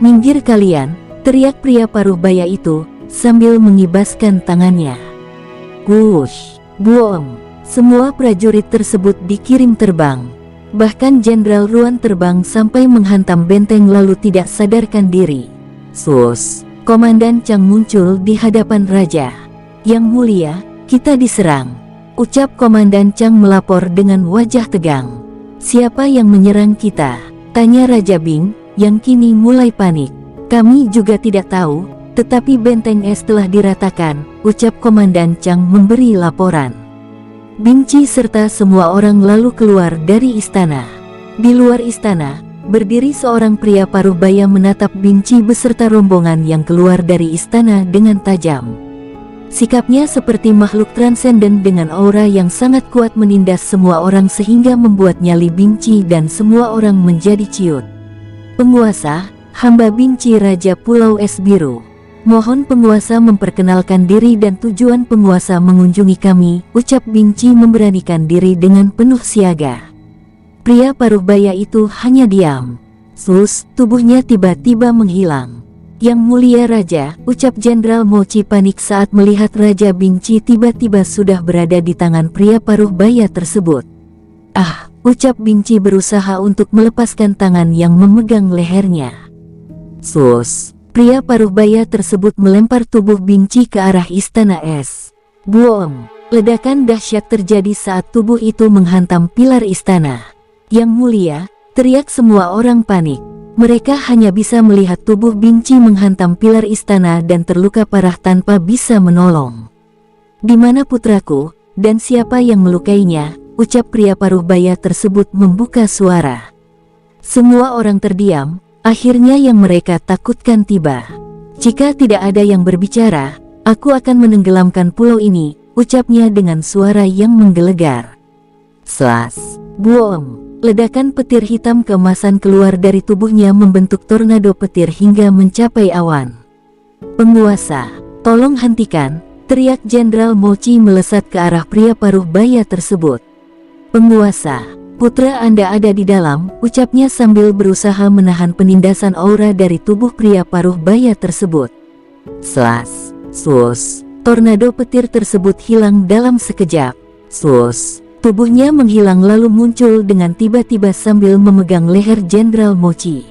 Speaker 1: Minggir kalian, teriak pria paruh baya itu, sambil mengibaskan tangannya. Wush! Boom! Semua prajurit tersebut dikirim terbang. Bahkan Jenderal Ruan terbang sampai menghantam benteng lalu tidak sadarkan diri. Sus, Komandan Chang muncul di hadapan Raja. Yang Mulia, kita diserang. Ucap Komandan Chang melapor dengan wajah tegang. Siapa yang menyerang kita? Tanya Raja Bing, yang kini mulai panik. Kami juga tidak tahu, tetapi benteng es telah diratakan, ucap Komandan Chang memberi laporan. Bingci serta semua orang lalu keluar dari istana. Di luar istana, berdiri seorang pria paruh baya menatap Bingci beserta rombongan yang keluar dari istana dengan tajam. Sikapnya seperti makhluk transenden dengan aura yang sangat kuat menindas semua orang sehingga membuat nyali Bingci dan semua orang menjadi ciut. Penguasa, hamba Bingci Raja Pulau Es Biru. Mohon penguasa memperkenalkan diri dan tujuan penguasa mengunjungi kami, ucap Bingci memberanikan diri dengan penuh siaga. Pria paruh baya itu hanya diam. Sus, tubuhnya tiba-tiba menghilang. Yang Mulia Raja, ucap Jenderal Mochi panik saat melihat Raja Bingci tiba-tiba sudah berada di tangan pria paruh baya tersebut. Ah, ucap Bingci berusaha untuk melepaskan tangan yang memegang lehernya. Sus. Pria paruh baya tersebut melempar tubuh Bingci ke arah istana es. Boom! Ledakan dahsyat terjadi saat tubuh itu menghantam pilar istana. Yang Mulia, teriak semua orang panik. Mereka hanya bisa melihat tubuh Bingci menghantam pilar istana dan terluka parah tanpa bisa menolong. Di mana putraku, dan siapa yang melukainya? Ucap pria paruh baya tersebut membuka suara. Semua orang terdiam. Akhirnya yang mereka takutkan tiba. Jika tidak ada yang berbicara, aku akan menenggelamkan pulau ini, ucapnya dengan suara yang menggelegar. Slas! Boom! Ledakan petir hitam keemasan keluar dari tubuhnya membentuk tornado petir hingga mencapai awan. Penguasa, tolong hentikan, teriak Jenderal Mochi melesat ke arah pria paruh baya tersebut. Penguasa, putra Anda ada di dalam, ucapnya sambil berusaha menahan penindasan aura dari tubuh pria paruh baya tersebut. Slas! Sus! Tornado petir tersebut hilang dalam sekejap. Sus! Tubuhnya menghilang lalu muncul dengan tiba-tiba sambil memegang leher Jenderal Mochi.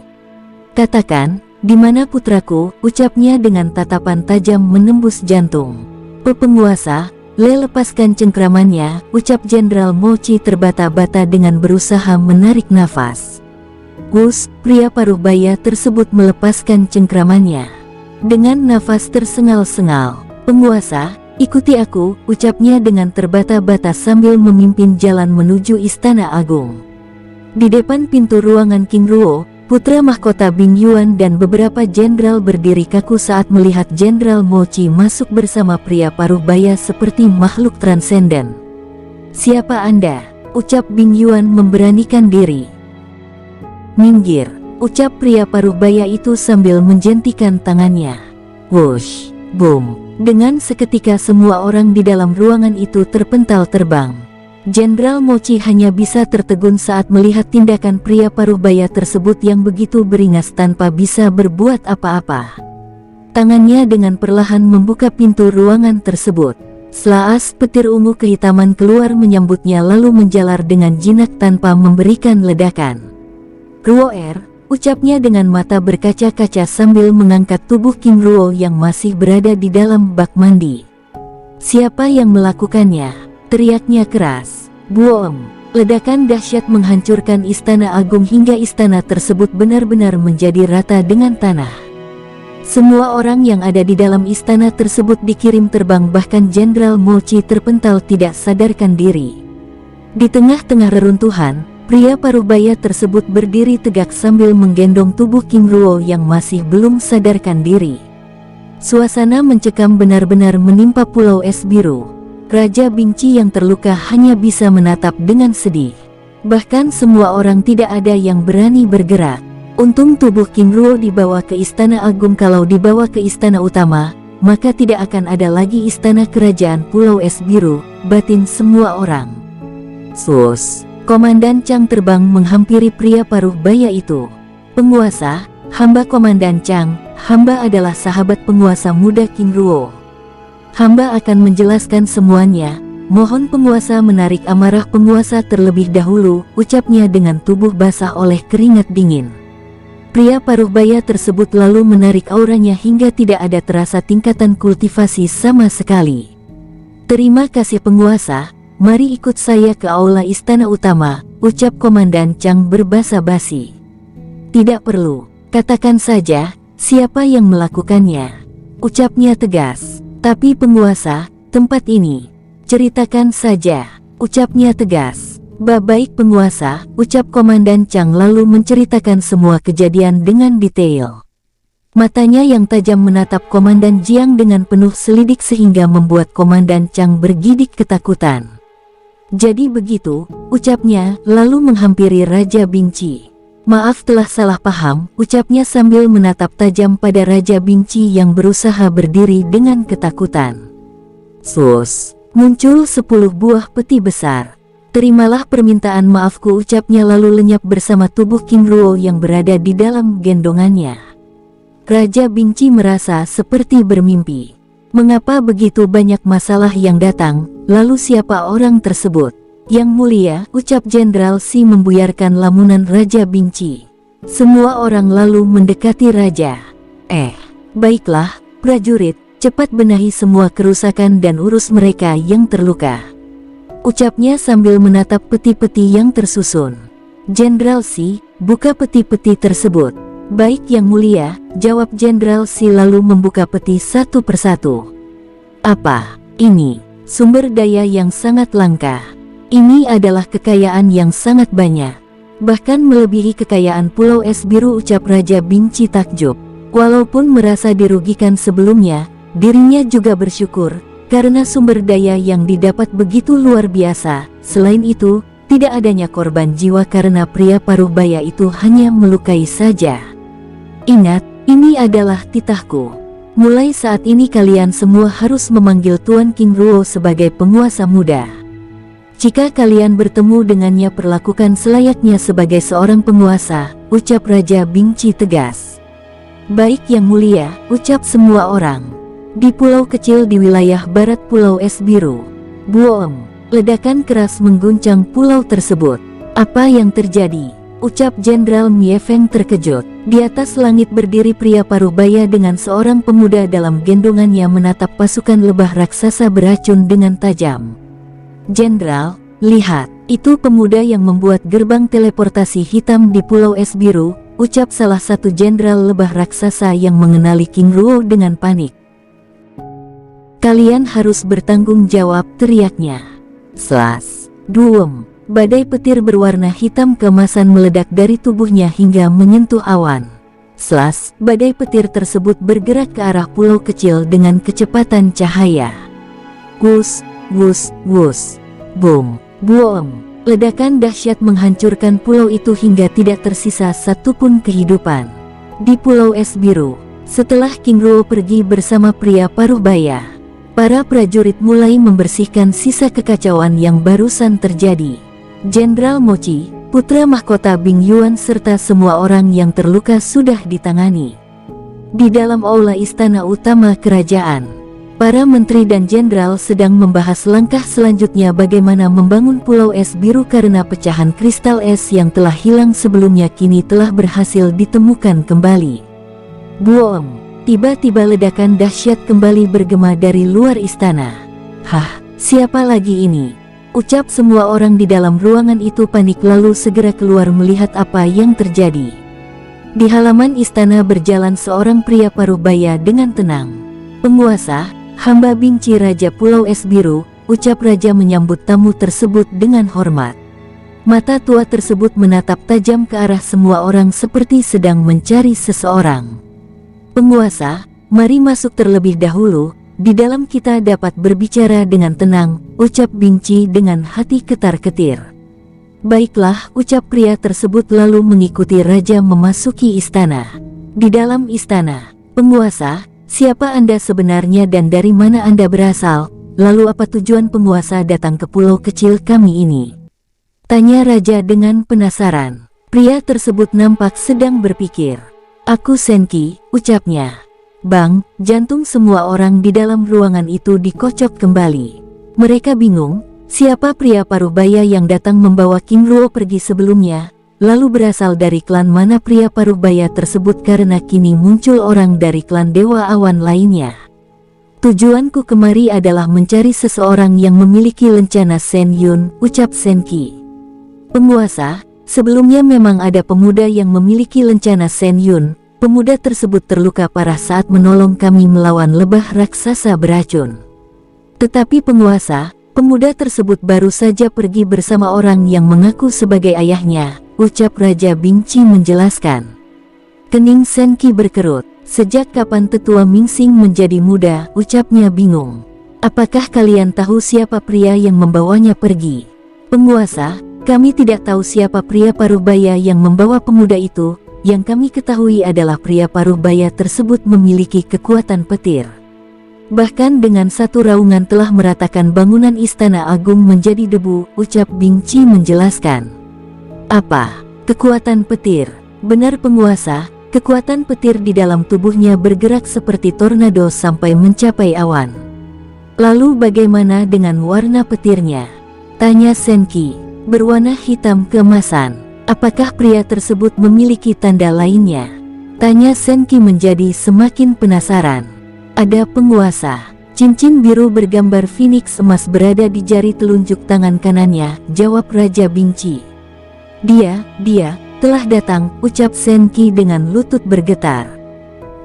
Speaker 1: "Katakan, di mana putraku?" ucapnya dengan tatapan tajam menembus jantung. "Penguasa, lepaskan cengkramannya," ucap Jenderal Mochi terbata-bata dengan berusaha menarik nafas. Wus, pria paruh baya tersebut melepaskan cengkramannya. Dengan nafas tersengal-sengal, "Penguasa, ikuti aku," ucapnya dengan terbata-bata sambil memimpin jalan menuju Istana Agung. Di depan pintu ruangan King Ruo, putra mahkota Bing Yuan dan beberapa jenderal berdiri kaku saat melihat Jenderal Mochi masuk bersama pria paruh baya seperti makhluk transenden. "Siapa Anda?" ucap Bing Yuan memberanikan diri. "Minggir," ucap pria paruh baya itu sambil menjentikan tangannya. Wush, boom. Dengan seketika semua orang di dalam ruangan itu terpental terbang. Jenderal Mochi hanya bisa tertegun saat melihat tindakan pria paruh baya tersebut yang begitu beringas tanpa bisa berbuat apa-apa. Tangannya dengan perlahan membuka pintu ruangan tersebut. Selaas petir ungu kehitaman keluar menyambutnya lalu menjalar dengan jinak tanpa memberikan ledakan. "Ruo ucapnya dengan mata berkaca-kaca sambil mengangkat tubuh King Ruo yang masih berada di dalam bak mandi. "Siapa yang melakukannya?" teriaknya keras. Boom! Ledakan dahsyat menghancurkan Istana Agung hingga istana tersebut benar-benar menjadi rata dengan tanah. Semua orang yang ada di dalam istana tersebut dikirim terbang, bahkan Jenderal Mochi terpental tidak sadarkan diri. Di tengah-tengah reruntuhan, pria paruh baya tersebut berdiri tegak sambil menggendong tubuh King Ruo yang masih belum sadarkan diri. Suasana mencekam benar-benar menimpa Pulau Es Biru. Raja Bingci yang terluka hanya bisa menatap dengan sedih. Bahkan semua orang tidak ada yang berani bergerak. Untung tubuh King Ruo dibawa ke Istana Agung. Kalau dibawa ke istana utama, maka tidak akan ada lagi istana kerajaan Pulau Es Biru, batin semua orang. Sus. Komandan Chang terbang menghampiri pria paruh baya itu. "Penguasa, hamba Komandan Chang, hamba adalah sahabat penguasa muda King Ruo. Hamba akan menjelaskan semuanya, mohon penguasa menarik amarah penguasa terlebih dahulu," ucapnya dengan tubuh basah oleh keringat dingin. Pria paruh baya tersebut lalu menarik auranya hingga tidak ada terasa tingkatan kultivasi sama sekali. "Terima kasih penguasa. Mari ikut saya ke aula istana utama," ucap Komandan Chang berbasa basi. "Tidak perlu, katakan saja, siapa yang melakukannya," ucapnya tegas. "Tapi penguasa, tempat ini, ceritakan saja," ucapnya tegas. Baik penguasa," ucap Komandan Chang lalu menceritakan semua kejadian dengan detail. Matanya yang tajam menatap Komandan Jiang dengan penuh selidik sehingga membuat Komandan Chang bergidik ketakutan. "Jadi begitu," ucapnya, lalu menghampiri Raja Bingci. "Maaf telah salah paham," ucapnya sambil menatap tajam pada Raja Bingci yang berusaha berdiri dengan ketakutan. Sus, muncul 10 buah peti besar. "Terimalah permintaan maafku," ucapnya lalu lenyap bersama tubuh King Ruo yang berada di dalam gendongannya. Raja Bingci merasa seperti bermimpi. Mengapa begitu banyak masalah yang datang? Lalu siapa orang tersebut? "Yang mulia," ucap Jenderal Si membuyarkan lamunan Raja Bingci. Semua orang lalu mendekati raja. Baiklah, prajurit, cepat benahi semua kerusakan dan urus mereka yang terluka," ucapnya sambil menatap peti-peti yang tersusun. Jenderal Si, buka peti-peti tersebut. "Baik yang mulia," jawab Jenderal Si lalu membuka peti satu persatu. "Apa ini?" "Sumber daya yang sangat langka. Ini adalah kekayaan yang sangat banyak. Bahkan melebihi kekayaan Pulau Es Biru," ucap Raja Bingci takjub. Walaupun merasa dirugikan sebelumnya, dirinya juga bersyukur karena sumber daya yang didapat begitu luar biasa. Selain itu, tidak adanya korban jiwa karena pria paruh baya itu hanya melukai saja. "Ingat, ini adalah titahku. Mulai saat ini kalian semua harus memanggil Tuan King Ruo sebagai penguasa muda. Jika kalian bertemu dengannya perlakukan selayaknya sebagai seorang penguasa," ucap Raja Bingci tegas. "Baik yang mulia," ucap semua orang. Di pulau kecil di wilayah barat Pulau Es Biru. Boom! Ledakan keras mengguncang pulau tersebut. "Apa yang terjadi?" ucap Jenderal Miefeng terkejut. Di atas langit berdiri pria paruh baya dengan seorang pemuda dalam gendongannya menatap pasukan lebah raksasa beracun dengan tajam. "Jenderal, lihat, itu pemuda yang membuat gerbang teleportasi hitam di Pulau Es Biru," ucap salah satu jenderal lebah raksasa yang mengenali King Ruo dengan panik. "Kalian harus bertanggung jawab," teriaknya. Slas. Duem. Badai petir berwarna hitam keemasan meledak dari tubuhnya hingga menyentuh awan. Slas. Badai petir tersebut bergerak ke arah pulau kecil dengan kecepatan cahaya. Wus, wus, wus. Boom. Boom. Ledakan dahsyat menghancurkan pulau itu hingga tidak tersisa satupun kehidupan. Di Pulau Es Biru, setelah King Ruo pergi bersama pria paruh baya, para prajurit mulai membersihkan sisa kekacauan yang barusan terjadi. Jenderal Mochi, putra mahkota Bing Yuan serta semua orang yang terluka sudah ditangani. Di dalam aula istana utama kerajaan, para menteri dan jenderal sedang membahas langkah selanjutnya bagaimana membangun Pulau Es Biru karena pecahan kristal es yang telah hilang sebelumnya kini telah berhasil ditemukan kembali. Boom! Tiba-tiba ledakan dahsyat kembali bergema dari luar istana. "Hah, siapa lagi ini?" ucap semua orang di dalam ruangan itu panik lalu segera keluar melihat apa yang terjadi. Di halaman istana berjalan seorang pria paruh baya dengan tenang. "Penguasa, hamba Bingci Raja Pulau Es Biru," ucap raja menyambut tamu tersebut dengan hormat. Mata tua tersebut menatap tajam ke arah semua orang seperti sedang mencari seseorang. "Penguasa, mari masuk terlebih dahulu, di dalam kita dapat berbicara dengan tenang," ucap Bingci dengan hati ketar-ketir. "Baiklah," ucap pria tersebut lalu mengikuti raja memasuki istana. Di dalam istana, "Penguasa, siapa Anda sebenarnya dan dari mana Anda berasal? Lalu apa tujuan penguasa datang ke pulau kecil kami ini?" tanya raja dengan penasaran. Pria tersebut nampak sedang berpikir. "Aku Senki," ucapnya. Bang, jantung semua orang di dalam ruangan itu dikocok kembali. Mereka bingung, siapa pria paruh baya yang datang membawa King Ruo pergi sebelumnya, lalu berasal dari klan mana pria paruh baya tersebut karena kini muncul orang dari klan Dewa Awan lainnya. "Tujuanku kemari adalah mencari seseorang yang memiliki lencana Sen Yun," ucap Senki. "Penguasa, sebelumnya memang ada pemuda yang memiliki lencana Sen Yun. Pemuda tersebut terluka parah saat menolong kami melawan lebah raksasa beracun. Tetapi penguasa, pemuda tersebut baru saja pergi bersama orang yang mengaku sebagai ayahnya," ucap Raja Bingci menjelaskan. Kening Senki berkerut. "Sejak kapan tetua Mingsing menjadi muda?" ucapnya bingung. "Apakah kalian tahu siapa pria yang membawanya pergi?" "Penguasa, kami tidak tahu siapa pria paruh baya yang membawa pemuda itu. Yang kami ketahui adalah pria paruh baya tersebut memiliki kekuatan petir. Bahkan dengan satu raungan telah meratakan bangunan istana agung menjadi debu," ucap Bingci menjelaskan. "Apa? Kekuatan petir?" "Benar penguasa, kekuatan petir di dalam tubuhnya bergerak seperti tornado sampai mencapai awan." "Lalu bagaimana dengan warna petirnya?" tanya Senki. "Berwarna hitam keemasan." "Apakah pria tersebut memiliki tanda lainnya?" tanya Senki menjadi semakin penasaran. "Ada penguasa." "Cincin biru bergambar Phoenix emas berada di jari telunjuk tangan kanannya," jawab Raja Bingci. Dia telah datang," ucap Senki dengan lutut bergetar.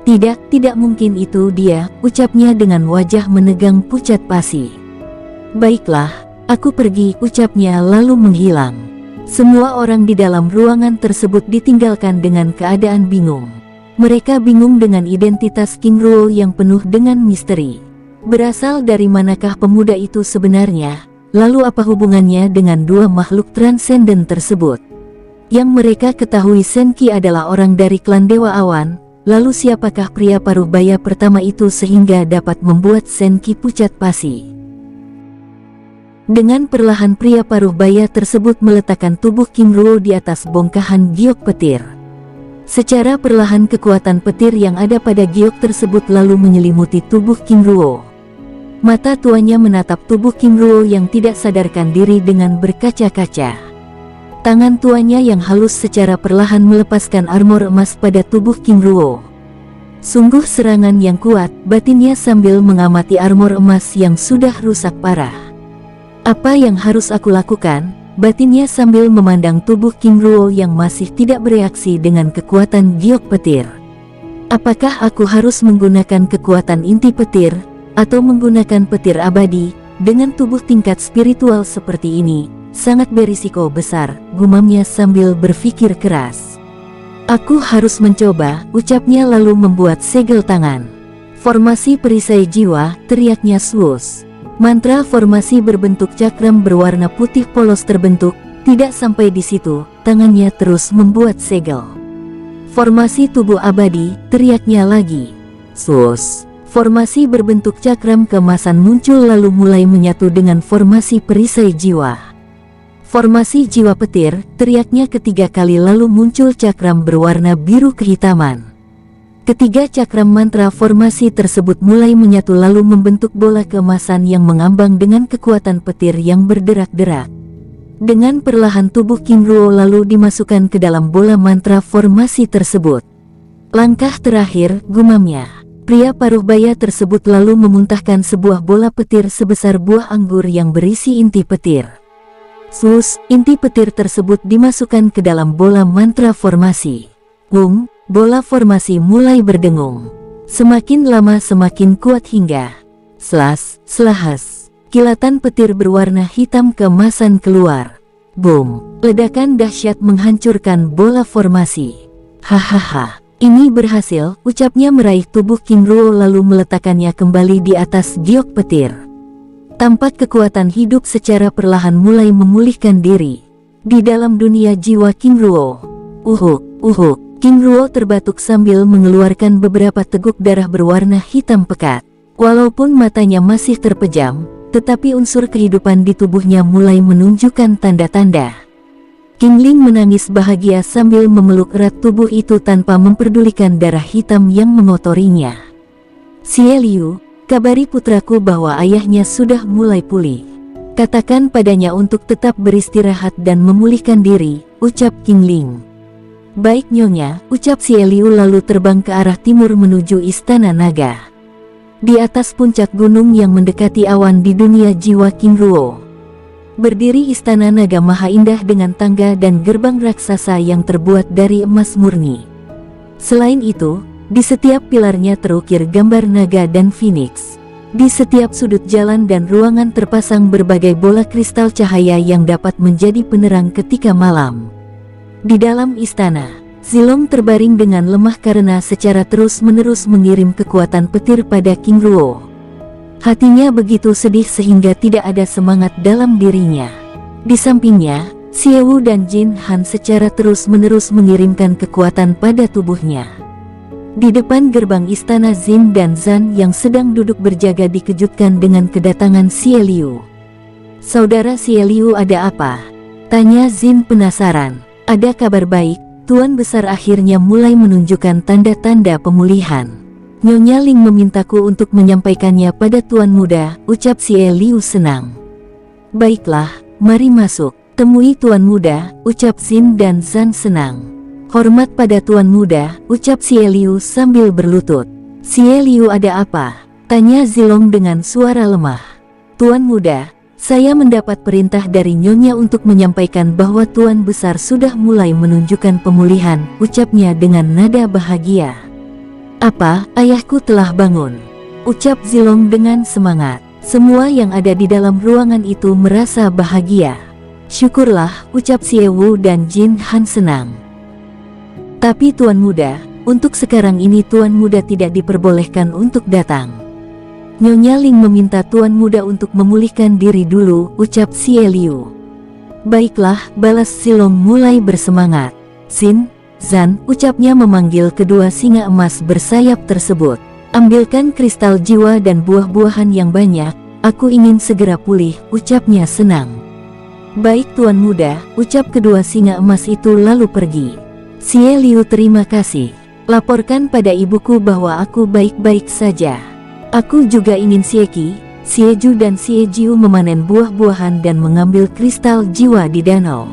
Speaker 1: Tidak mungkin itu dia," ucapnya dengan wajah menegang pucat pasi. "Baiklah, aku pergi," ucapnya lalu menghilang. Semua orang di dalam ruangan tersebut ditinggalkan dengan keadaan bingung. Mereka bingung dengan identitas King Ruo yang penuh dengan misteri. Berasal dari manakah pemuda itu sebenarnya? Lalu apa hubungannya dengan dua makhluk transenden tersebut? Yang mereka ketahui Senki adalah orang dari klan Dewa Awan. Lalu siapakah pria paruh baya pertama itu sehingga dapat membuat Senki pucat pasi? Dengan perlahan pria paruh baya tersebut meletakkan tubuh King Ruo di atas bongkahan giok petir. Secara perlahan kekuatan petir yang ada pada giok tersebut lalu menyelimuti tubuh King Ruo. Mata tuannya menatap tubuh King Ruo yang tidak sadarkan diri dengan berkaca-kaca. Tangan tuannya yang halus secara perlahan melepaskan armor emas pada tubuh King Ruo. Sungguh serangan yang kuat, batinnya sambil mengamati armor emas yang sudah rusak parah. Apa yang harus aku lakukan? Batinnya sambil memandang tubuh King Ruo yang masih tidak bereaksi dengan kekuatan giok petir. Apakah aku harus menggunakan kekuatan inti petir, atau menggunakan petir abadi? Dengan tubuh tingkat spiritual seperti ini, sangat berisiko besar, gumamnya sambil berpikir keras. Aku harus mencoba, ucapnya lalu membuat segel tangan. Formasi perisai jiwa, teriaknya swoosh. Mantra formasi berbentuk cakram berwarna putih polos terbentuk. Tidak sampai di situ, tangannya terus membuat segel. Formasi tubuh abadi, teriaknya lagi. Swoosh. Formasi berbentuk cakram keemasan muncul lalu mulai menyatu dengan formasi perisai jiwa. Formasi jiwa petir, teriaknya ketiga kali lalu muncul cakram berwarna biru kehitaman. Ketiga cakram mantra formasi tersebut mulai menyatu lalu membentuk bola keemasan yang mengambang dengan kekuatan petir yang berderak-derak. Dengan perlahan tubuh King Ruo lalu dimasukkan ke dalam bola mantra formasi tersebut. Langkah terakhir, gumamnya. Pria paruh baya tersebut lalu memuntahkan sebuah bola petir sebesar buah anggur yang berisi inti petir. Swoosh, inti petir tersebut dimasukkan ke dalam bola mantra formasi. Bola formasi mulai berdengung. Semakin lama semakin kuat hingga selahas. Kilatan petir berwarna hitam keemasan keluar. Boom, ledakan dahsyat menghancurkan bola formasi. Hahaha, ini berhasil, ucapnya meraih tubuh King Ruo lalu meletakkannya kembali di atas giok petir. Tampak kekuatan hidup secara perlahan mulai memulihkan diri. Di dalam dunia jiwa King Ruo. King Ruo terbatuk sambil mengeluarkan beberapa teguk darah berwarna hitam pekat. Walaupun matanya masih terpejam, tetapi unsur kehidupan di tubuhnya mulai menunjukkan tanda-tanda. King Ling menangis bahagia sambil memeluk erat tubuh itu tanpa memperdulikan darah hitam yang mengotorinya. Xie Liu, kabari putraku bahwa ayahnya sudah mulai pulih. Katakan padanya untuk tetap beristirahat dan memulihkan diri, ucap King Ling. Baik nyonya, ucap Xie Liu lalu terbang ke arah timur menuju Istana Naga. Di atas puncak gunung yang mendekati awan di dunia jiwa King Ruo, berdiri Istana Naga Maha Indah dengan tangga dan gerbang raksasa yang terbuat dari emas murni. Selain itu, di setiap pilarnya terukir gambar naga dan phoenix. Di setiap sudut jalan dan ruangan terpasang berbagai bola kristal cahaya yang dapat menjadi penerang ketika malam. Di dalam istana, Zilong terbaring dengan lemah karena secara terus-menerus mengirim kekuatan petir pada King Ruo. Hatinya begitu sedih sehingga tidak ada semangat dalam dirinya. Di sampingnya, Xie Wu dan Jin Han secara terus-menerus mengirimkan kekuatan pada tubuhnya. Di depan gerbang istana, Zin dan Zan yang sedang duduk berjaga dikejutkan dengan kedatangan Xie Liu. "Saudara Xie Liu, ada apa?" tanya Zin penasaran. "Ada kabar baik, Tuan Besar akhirnya mulai menunjukkan tanda-tanda pemulihan. Nyonya Ling memintaku untuk menyampaikannya pada Tuan Muda," ucap Xie Liu senang. "Baiklah, mari masuk, temui Tuan Muda," ucap Zin dan Zan senang. "Hormat pada Tuan Muda," ucap Xie Liu sambil berlutut. "Xie Liu, ada apa?" tanya Zilong dengan suara lemah. "Tuan Muda, saya mendapat perintah dari Nyonya untuk menyampaikan bahwa Tuan Besar sudah mulai menunjukkan pemulihan," ucapnya dengan nada bahagia. "Apa, ayahku telah bangun?" ucap Zilong dengan semangat. Semua yang ada di dalam ruangan itu merasa bahagia. "Syukurlah," ucap Xie Wu dan Jin Han senang. "Tapi Tuan Muda, untuk sekarang ini Tuan Muda tidak diperbolehkan untuk datang. Nyonya Ling meminta Tuan Muda untuk memulihkan diri dulu," ucap Xie Liu. "Baiklah," balas Zilong mulai bersemangat. "Zin, Zan," ucapnya memanggil kedua singa emas bersayap tersebut. "Ambilkan kristal jiwa dan buah-buahan yang banyak, aku ingin segera pulih," ucapnya senang. "Baik Tuan Muda," ucap kedua singa emas itu lalu pergi. "Xie Liu, terima kasih. Laporkan pada ibuku bahwa aku baik-baik saja. Aku juga ingin Xie Qi, Sieju dan Siejiu memanen buah-buahan dan mengambil kristal jiwa di danau.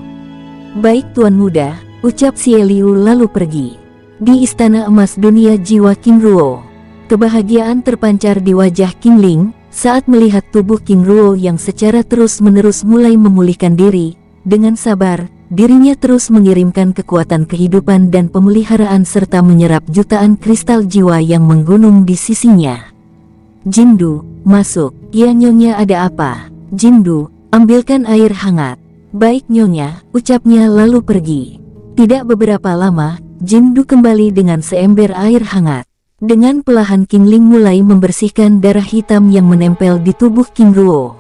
Speaker 1: Baik Tuan Muda, ucap Xie Liu lalu pergi. Di istana emas dunia jiwa King Ruo, kebahagiaan terpancar di wajah King Ling saat melihat tubuh King Ruo yang secara terus-menerus mulai memulihkan diri. Dengan sabar, dirinya terus mengirimkan kekuatan kehidupan dan pemeliharaan serta menyerap jutaan kristal jiwa yang menggunung di sisinya. Jindu, masuk. Ya Nyonya, ada apa? Jindu, ambilkan air hangat. Baik Nyonya, ucapnya lalu pergi. Tidak beberapa lama, Jindu kembali dengan seember air hangat. Dengan perlahan King Ling mulai membersihkan darah hitam yang menempel di tubuh King Ruo.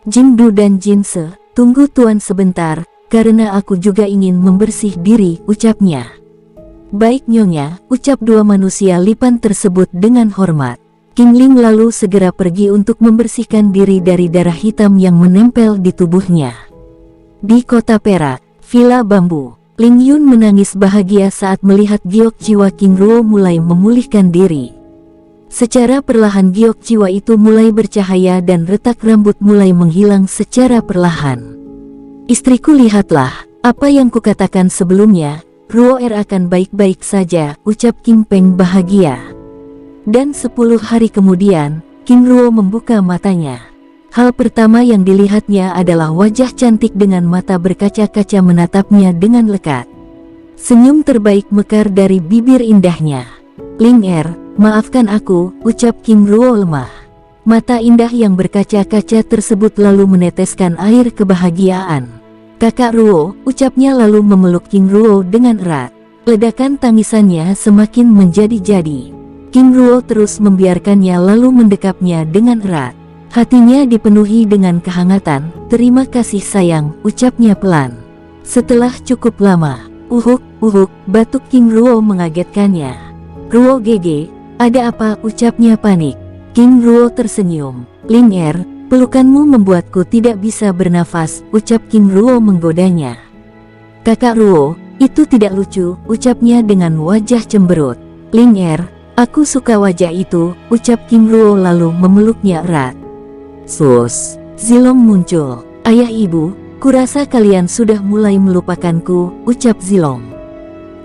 Speaker 1: Jindu dan Jinse, tunggu Tuan sebentar, karena aku juga ingin membersih diri, ucapnya. Baik Nyonya, ucap dua manusia lipan tersebut dengan hormat. King Ling lalu segera pergi untuk membersihkan diri dari darah hitam yang menempel di tubuhnya. Di kota perak, Villa Bambu, Ling Yun menangis bahagia saat melihat giok jiwa King Ruo mulai memulihkan diri. Secara perlahan giok jiwa itu mulai bercahaya dan retak rambut mulai menghilang secara perlahan. Istriku, lihatlah, apa yang kukatakan sebelumnya, Ruo akan baik-baik saja, ucap King Peng bahagia. Dan 10 hari kemudian, King Ruo membuka matanya. Hal pertama yang dilihatnya adalah wajah cantik dengan mata berkaca-kaca menatapnya dengan lekat. Senyum terbaik mekar dari bibir indahnya. Ling maafkan aku, ucap King Ruo lemah. Mata indah yang berkaca-kaca tersebut lalu meneteskan air kebahagiaan. Kakak Ruo, ucapnya lalu memeluk King Ruo dengan erat. Ledakan tangisannya semakin menjadi-jadi. King Ruo terus membiarkannya lalu mendekapnya dengan erat. Hatinya dipenuhi dengan kehangatan. Terima kasih sayang, ucapnya pelan. Setelah cukup lama, uhuk, batuk King Ruo mengagetkannya. Ruo Gege, ada apa, ucapnya panik. King Ruo tersenyum. Ling pelukanmu membuatku tidak bisa bernafas, ucap King Ruo menggodanya. Kakak Ruo, itu tidak lucu, ucapnya dengan wajah cemberut. Ling aku suka wajah itu, ucap King Ruo lalu memeluknya erat. Sus, Zilong muncul. Ayah ibu, kurasa kalian sudah mulai melupakanku, ucap Zilong.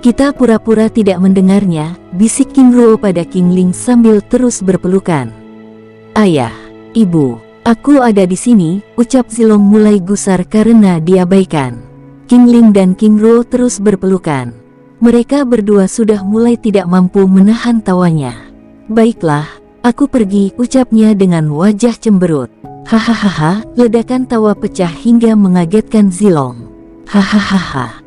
Speaker 1: Kita pura-pura tidak mendengarnya, bisik King Ruo pada King Ling sambil terus berpelukan. Ayah, ibu, aku ada di sini, ucap Zilong mulai gusar karena diabaikan. King Ling dan King Ruo terus berpelukan. Mereka berdua sudah mulai tidak mampu menahan tawanya. Baiklah, aku pergi, ucapnya dengan wajah cemberut. Hahaha, ledakan tawa pecah hingga mengagetkan Zilong. Hahaha,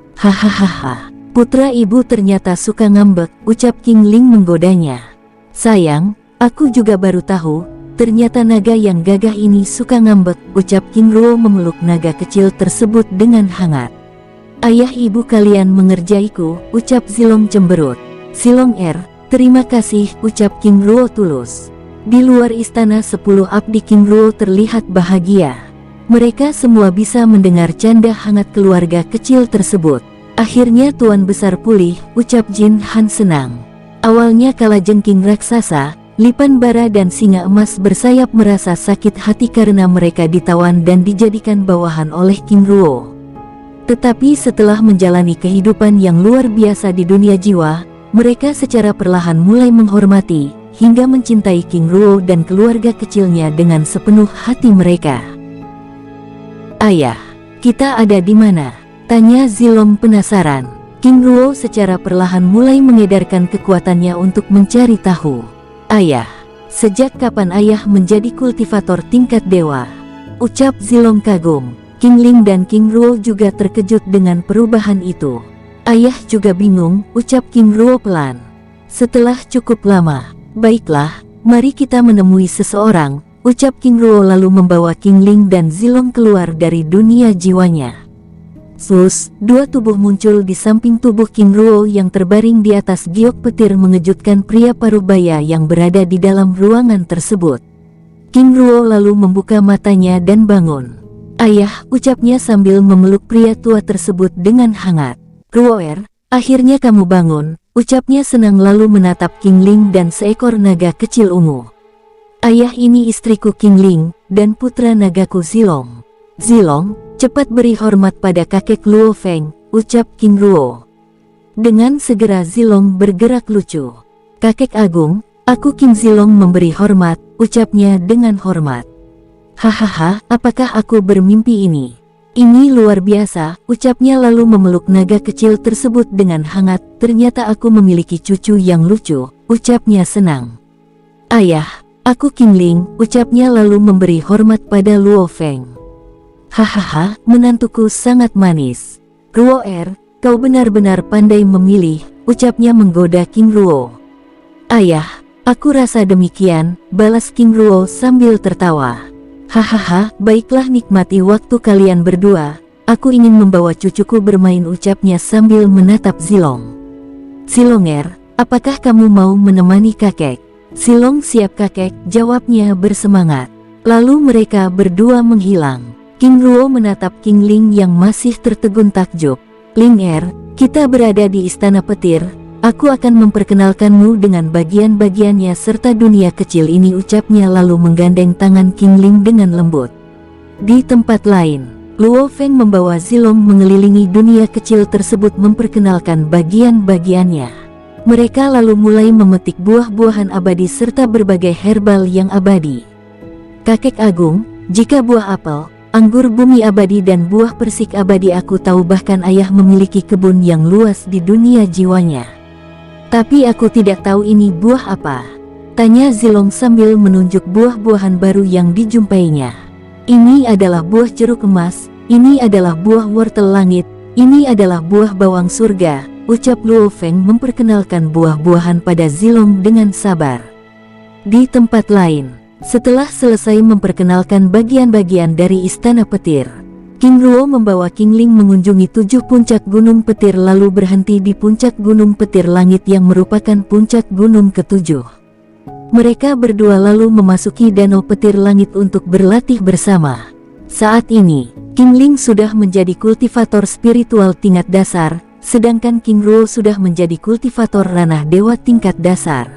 Speaker 1: putra ibu ternyata suka ngambek, ucap King Ling menggodanya. Sayang, aku juga baru tahu, ternyata naga yang gagah ini suka ngambek, ucap King Ruo memeluk naga kecil tersebut dengan hangat. Ayah ibu kalian mengerjaiku, ucap Zilong cemberut. Zilong terima kasih, ucap King Ruo tulus. Di luar istana 10 abdi King Ruo terlihat bahagia. Mereka semua bisa mendengar canda hangat keluarga kecil tersebut. Akhirnya Tuan Besar pulih, ucap Jin Han senang. Awalnya kalajengking raksasa, lipan bara dan singa emas bersayap merasa sakit hati karena mereka ditawan dan dijadikan bawahan oleh King Ruo. Tetapi setelah menjalani kehidupan yang luar biasa di dunia jiwa, mereka secara perlahan mulai menghormati, hingga mencintai King Ruo dan keluarga kecilnya dengan sepenuh hati mereka. Ayah, kita ada di mana? Tanya Zilong penasaran. King Ruo secara perlahan mulai mengedarkan kekuatannya untuk mencari tahu. Ayah, sejak kapan ayah menjadi kultivator tingkat dewa? Ucap Zilong kagum. King Ling dan King Ruo juga terkejut dengan perubahan itu. Ayah juga bingung, ucap King Ruo pelan. Setelah cukup lama, baiklah, mari kita menemui seseorang, ucap King Ruo lalu membawa King Ling dan Zilong keluar dari dunia jiwanya. Dua tubuh muncul di samping tubuh King Ruo yang terbaring di atas giok petir mengejutkan pria parubaya yang berada di dalam ruangan tersebut. King Ruo lalu membuka matanya dan bangun. Ayah, ucapnya sambil memeluk pria tua tersebut dengan hangat. Ruo akhirnya kamu bangun, ucapnya senang lalu menatap King Ling dan seekor naga kecil ungu. Ayah, ini istriku Qingling, dan putra nagaku Zilong. Zilong, cepat beri hormat pada kakek Luo Feng, ucap King Ruo. Dengan segera Zilong bergerak lucu. Kakek Agung, aku King Zilong memberi hormat, ucapnya dengan hormat. Hahaha, apakah aku bermimpi ini? Ini luar biasa, ucapnya lalu memeluk naga kecil tersebut dengan hangat. Ternyata aku memiliki cucu yang lucu, ucapnya senang. Ayah, aku Qingling, ucapnya lalu memberi hormat pada Luo Feng. Hahaha, menantuku sangat manis. Ruo kau benar-benar pandai memilih, ucapnya menggoda King Ruo. Ayah, aku rasa demikian, balas King Ruo sambil tertawa. Hahaha, baiklah, nikmati waktu kalian berdua, aku ingin membawa cucuku bermain, ucapnya sambil menatap Zilong. Zilong, apakah kamu mau menemani kakek? Zilong, siap kakek, jawabnya bersemangat. Lalu mereka berdua menghilang. King Ruo menatap Qingling yang masih tertegun takjub. Ling, kita berada di istana petir. Aku akan memperkenalkanmu dengan bagian-bagiannya serta dunia kecil ini, ucapnya lalu menggandeng tangan Qingling dengan lembut. Di tempat lain, Luo Feng membawa Zilong mengelilingi dunia kecil tersebut memperkenalkan bagian-bagiannya. Mereka lalu mulai memetik buah-buahan abadi serta berbagai herbal yang abadi. Kakek Agung, jika buah apel, anggur bumi abadi dan buah persik abadi aku tahu, bahkan ayah memiliki kebun yang luas di dunia jiwanya. Tapi aku tidak tahu ini buah apa? Tanya Zilong sambil menunjuk buah-buahan baru yang dijumpainya. Ini adalah buah jeruk emas, ini adalah buah wortel langit, ini adalah buah bawang surga, ucap Luo Feng memperkenalkan buah-buahan pada Zilong dengan sabar. Di tempat lain, setelah selesai memperkenalkan bagian-bagian dari istana petir, King Ruo membawa Qingling mengunjungi 7 puncak gunung petir lalu berhenti di puncak gunung petir langit yang merupakan puncak gunung ke-7. Mereka berdua lalu memasuki danau petir langit untuk berlatih bersama. Saat ini, Qingling sudah menjadi kultivator spiritual tingkat dasar, sedangkan King Ruo sudah menjadi kultivator ranah dewa tingkat dasar.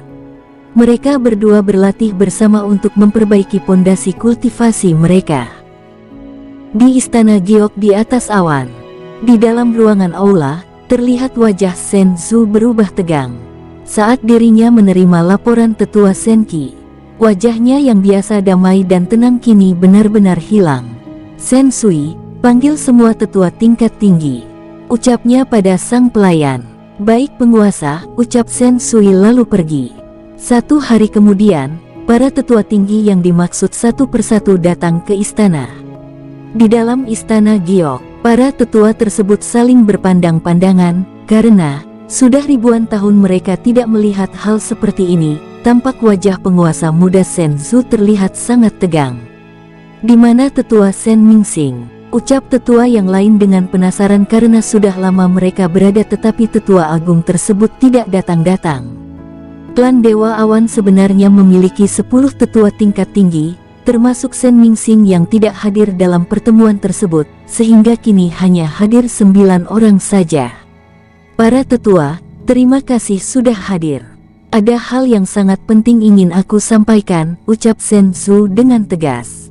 Speaker 1: Mereka berdua berlatih bersama untuk memperbaiki pondasi kultivasi mereka. Di istana giok di atas awan, di dalam ruangan aula, terlihat wajah Sen Zhu berubah tegang. Saat dirinya menerima laporan tetua Senki, wajahnya yang biasa damai dan tenang kini benar-benar hilang. Sen Sui, panggil semua tetua tingkat tinggi, ucapnya pada sang pelayan. Baik penguasa, ucap Sen Sui lalu pergi. 1 hari kemudian, para tetua tinggi yang dimaksud satu persatu datang ke istana. Di dalam istana giok, para tetua tersebut saling berpandang-pandangan, karena sudah ribuan tahun mereka tidak melihat hal seperti ini. Tampak wajah penguasa muda Sen Zhu terlihat sangat tegang. Di mana tetua Sen Mingxing? Ucap tetua yang lain dengan penasaran karena sudah lama mereka berada tetapi tetua agung tersebut tidak datang-datang. Klan Dewa Awan sebenarnya memiliki 10 tetua tingkat tinggi, termasuk Sen Mingxing yang tidak hadir dalam pertemuan tersebut, sehingga kini hanya hadir 9 orang saja. Para tetua, terima kasih sudah hadir. Ada hal yang sangat penting ingin aku sampaikan, ucap Sen Zhu dengan tegas.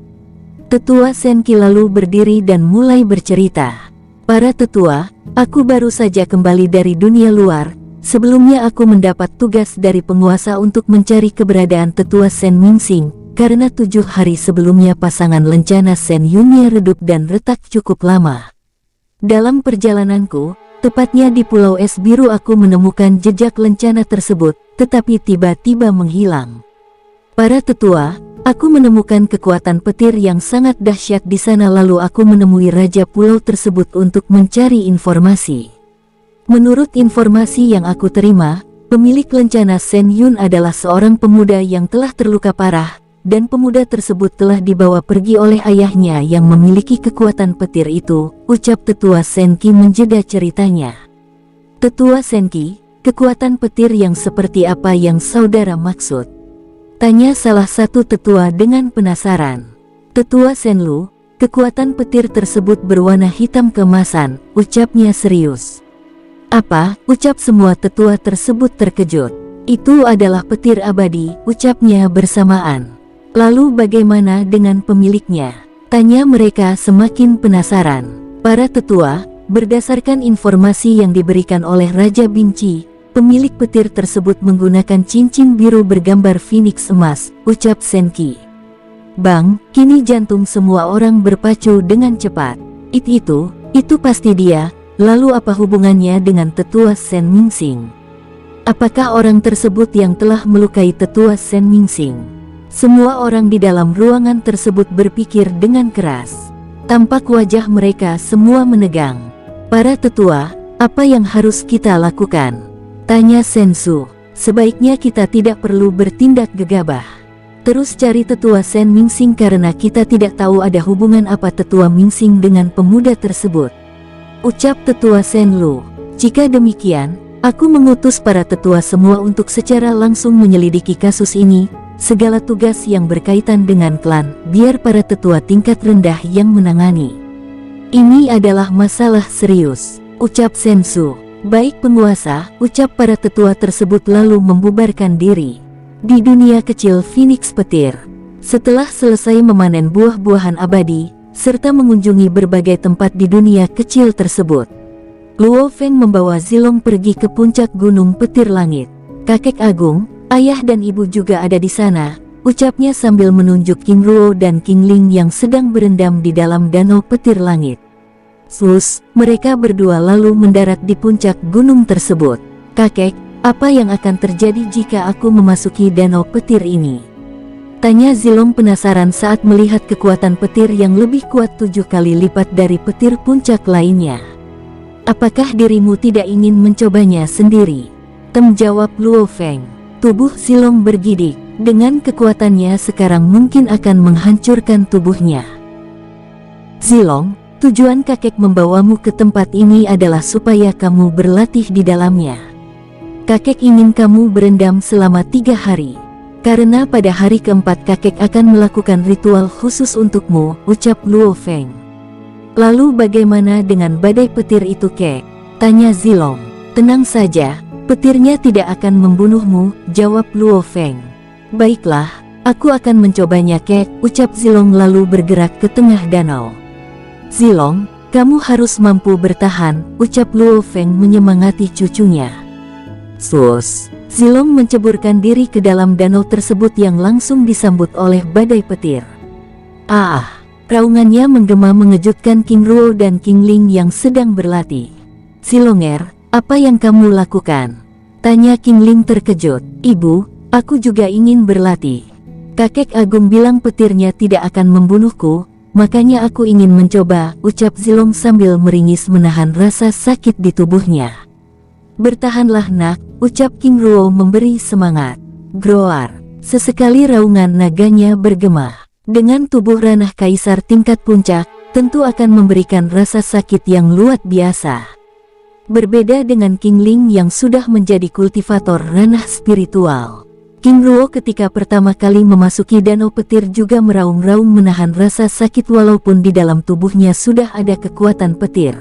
Speaker 1: Tetua Senki lalu berdiri dan mulai bercerita. Para tetua, aku baru saja kembali dari dunia luar. Sebelumnya aku mendapat tugas dari penguasa untuk mencari keberadaan tetua Sen Mingxing. Karena 7 hari sebelumnya pasangan lencana Sen Yunye redup dan retak cukup lama. Dalam perjalananku, tepatnya di Pulau Es Biru aku menemukan jejak lencana tersebut, tetapi tiba-tiba menghilang. Para tetua, aku menemukan kekuatan petir yang sangat dahsyat di sana lalu aku menemui Raja Pulau tersebut untuk mencari informasi. Menurut informasi yang aku terima, pemilik lencana Sen Yun adalah seorang pemuda yang telah terluka parah, dan pemuda tersebut telah dibawa pergi oleh ayahnya yang memiliki kekuatan petir itu, ucap tetua Senki menjeda ceritanya. Tetua Senki, kekuatan petir yang seperti apa yang saudara maksud? Tanya salah satu tetua dengan penasaran. Tetua Senlu, kekuatan petir tersebut berwarna hitam keemasan, ucapnya serius. Apa? Ucap semua tetua tersebut terkejut. Itu adalah petir abadi, ucapnya bersamaan. Lalu bagaimana dengan pemiliknya? Tanya mereka semakin penasaran. Para tetua, berdasarkan informasi yang diberikan oleh Raja Binci, pemilik petir tersebut menggunakan cincin biru bergambar Phoenix emas, ucap Senki. Bang, kini jantung semua orang berpacu dengan cepat. Itu pasti dia. Lalu apa hubungannya dengan tetua Sen Mingsing? Apakah orang tersebut yang telah melukai tetua Sen Mingsing? Semua orang di dalam ruangan tersebut berpikir dengan keras. Tampak wajah mereka semua menegang. Para tetua, apa yang harus kita lakukan? Tanya Sensu. Sebaiknya kita tidak perlu bertindak gegabah. Terus cari tetua Sen Mingsing karena kita tidak tahu ada hubungan apa tetua Mingsing dengan pemuda tersebut. Ucap tetua Sen Lu. Jika demikian, aku mengutus para tetua semua untuk secara langsung menyelidiki kasus ini, segala tugas yang berkaitan dengan klan, biar para tetua tingkat rendah yang menangani. Ini adalah masalah serius, ucap Sensu. Baik penguasa, ucap para tetua tersebut lalu membubarkan diri. Di dunia kecil Phoenix Petir, setelah selesai memanen buah-buahan abadi, serta mengunjungi berbagai tempat di dunia kecil tersebut, Luo Feng membawa Zilong pergi ke puncak gunung petir langit. Kakek Agung, ayah dan ibu juga ada di sana, ucapnya sambil menunjuk King Ruo dan King Ling yang sedang berendam di dalam danau petir langit. Mereka berdua lalu mendarat di puncak gunung tersebut. Kakek, apa yang akan terjadi jika aku memasuki danau petir ini? Tanya Zilong penasaran saat melihat kekuatan petir yang lebih kuat 7 kali lipat dari petir puncak lainnya. Apakah dirimu tidak ingin mencobanya sendiri? Jawab Luo Feng. Tubuh Zilong bergidik. Dengan kekuatannya sekarang mungkin akan menghancurkan tubuhnya. Zilong, tujuan kakek membawamu ke tempat ini adalah supaya kamu berlatih di dalamnya. Kakek ingin kamu berendam selama 3 hari. Karena pada hari keempat kakek akan melakukan ritual khusus untukmu, ucap Luo Feng. Lalu bagaimana dengan badai petir itu, kek? Tanya Zilong. Tenang saja, petirnya tidak akan membunuhmu, jawab Luo Feng. Baiklah, aku akan mencobanya, kek, ucap Zilong lalu bergerak ke tengah danau. Zilong, kamu harus mampu bertahan, ucap Luo Feng menyemangati cucunya. Zilong menceburkan diri ke dalam danau tersebut yang langsung disambut oleh badai petir. Raungannya menggema mengejutkan King Ruo dan King Ling yang sedang berlatih. Zilonger, apa yang kamu lakukan? Tanya King Ling terkejut. Ibu, aku juga ingin berlatih. Kakek Agung bilang petirnya tidak akan membunuhku, makanya aku ingin mencoba, ucap Zilong sambil meringis menahan rasa sakit di tubuhnya. Bertahanlah nak, ucap King Ruo memberi semangat. Groar. Sesekali raungan naganya bergema. Dengan tubuh ranah kaisar tingkat puncak, tentu akan memberikan rasa sakit yang luar biasa. Berbeda dengan King Ling yang sudah menjadi kultivator ranah spiritual. King Ruo ketika pertama kali memasuki danau petir juga meraung-raung menahan rasa sakit walaupun di dalam tubuhnya sudah ada kekuatan petir.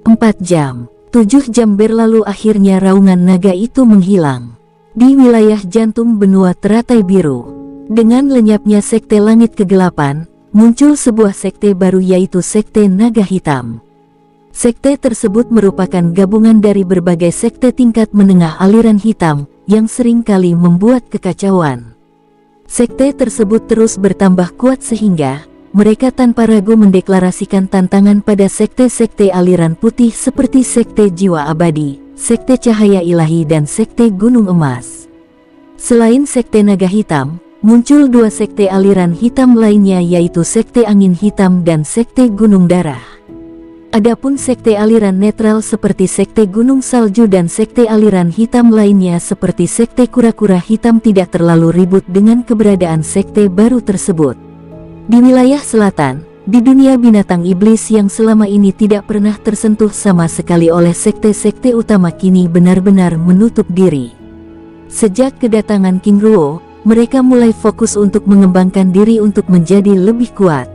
Speaker 1: 4 jam. 7 jam berlalu akhirnya raungan naga itu menghilang. Di wilayah jantung benua teratai biru, dengan lenyapnya sekte langit kegelapan, muncul sebuah sekte baru yaitu sekte naga hitam. Sekte tersebut merupakan gabungan dari berbagai sekte tingkat menengah aliran hitam, yang sering kali membuat kekacauan. Sekte tersebut terus bertambah kuat sehingga mereka tanpa ragu mendeklarasikan tantangan pada sekte-sekte aliran putih seperti sekte jiwa abadi, sekte cahaya ilahi dan sekte gunung emas. Selain sekte naga hitam, muncul 2 sekte aliran hitam lainnya yaitu sekte angin hitam dan sekte gunung darah. Adapun sekte aliran netral seperti sekte gunung salju dan sekte aliran hitam lainnya seperti sekte kura-kura hitam tidak terlalu ribut dengan keberadaan sekte baru tersebut. Di wilayah selatan, di dunia binatang iblis yang selama ini tidak pernah tersentuh sama sekali oleh sekte-sekte utama kini benar-benar menutup diri. Sejak kedatangan King Ruo, mereka mulai fokus untuk mengembangkan diri untuk menjadi lebih kuat.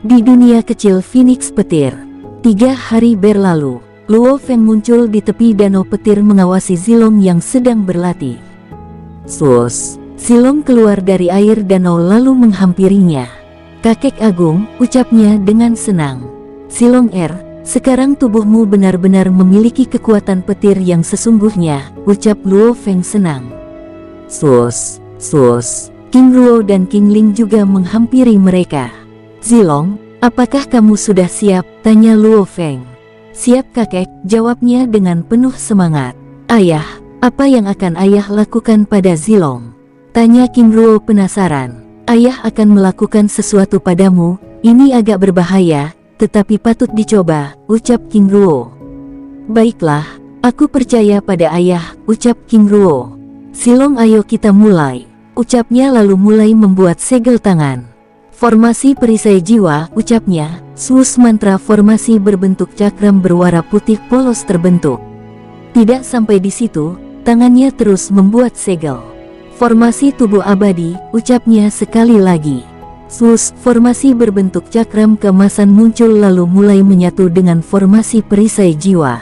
Speaker 1: Di dunia kecil Phoenix Petir, 3 hari berlalu, Luo Feng muncul di tepi danau petir mengawasi Zilong yang sedang berlatih. Zilong keluar dari air danau lalu menghampirinya. Kakek Agung, ucapnya dengan senang. Zilong sekarang tubuhmu benar-benar memiliki kekuatan petir yang sesungguhnya, ucap Luo Feng senang. Sus. King Ruo dan King Ling juga menghampiri mereka. Zilong, apakah kamu sudah siap? Tanya Luo Feng. Siap kakek, jawabnya dengan penuh semangat. Ayah, apa yang akan ayah lakukan pada Zilong? Tanya King Ruo penasaran. Ayah akan melakukan sesuatu padamu, ini agak berbahaya, tetapi patut dicoba, ucap King Ruo. Baiklah, aku percaya pada ayah, ucap King Ruo. Zilong ayo kita mulai, ucapnya lalu mulai membuat segel tangan. Formasi perisai jiwa, ucapnya, sus mantra formasi berbentuk cakram berwarna putih polos terbentuk. Tidak sampai di situ, tangannya terus membuat segel. Formasi tubuh abadi, ucapnya sekali lagi. Sus, formasi berbentuk cakram keemasan muncul lalu mulai menyatu dengan formasi perisai jiwa.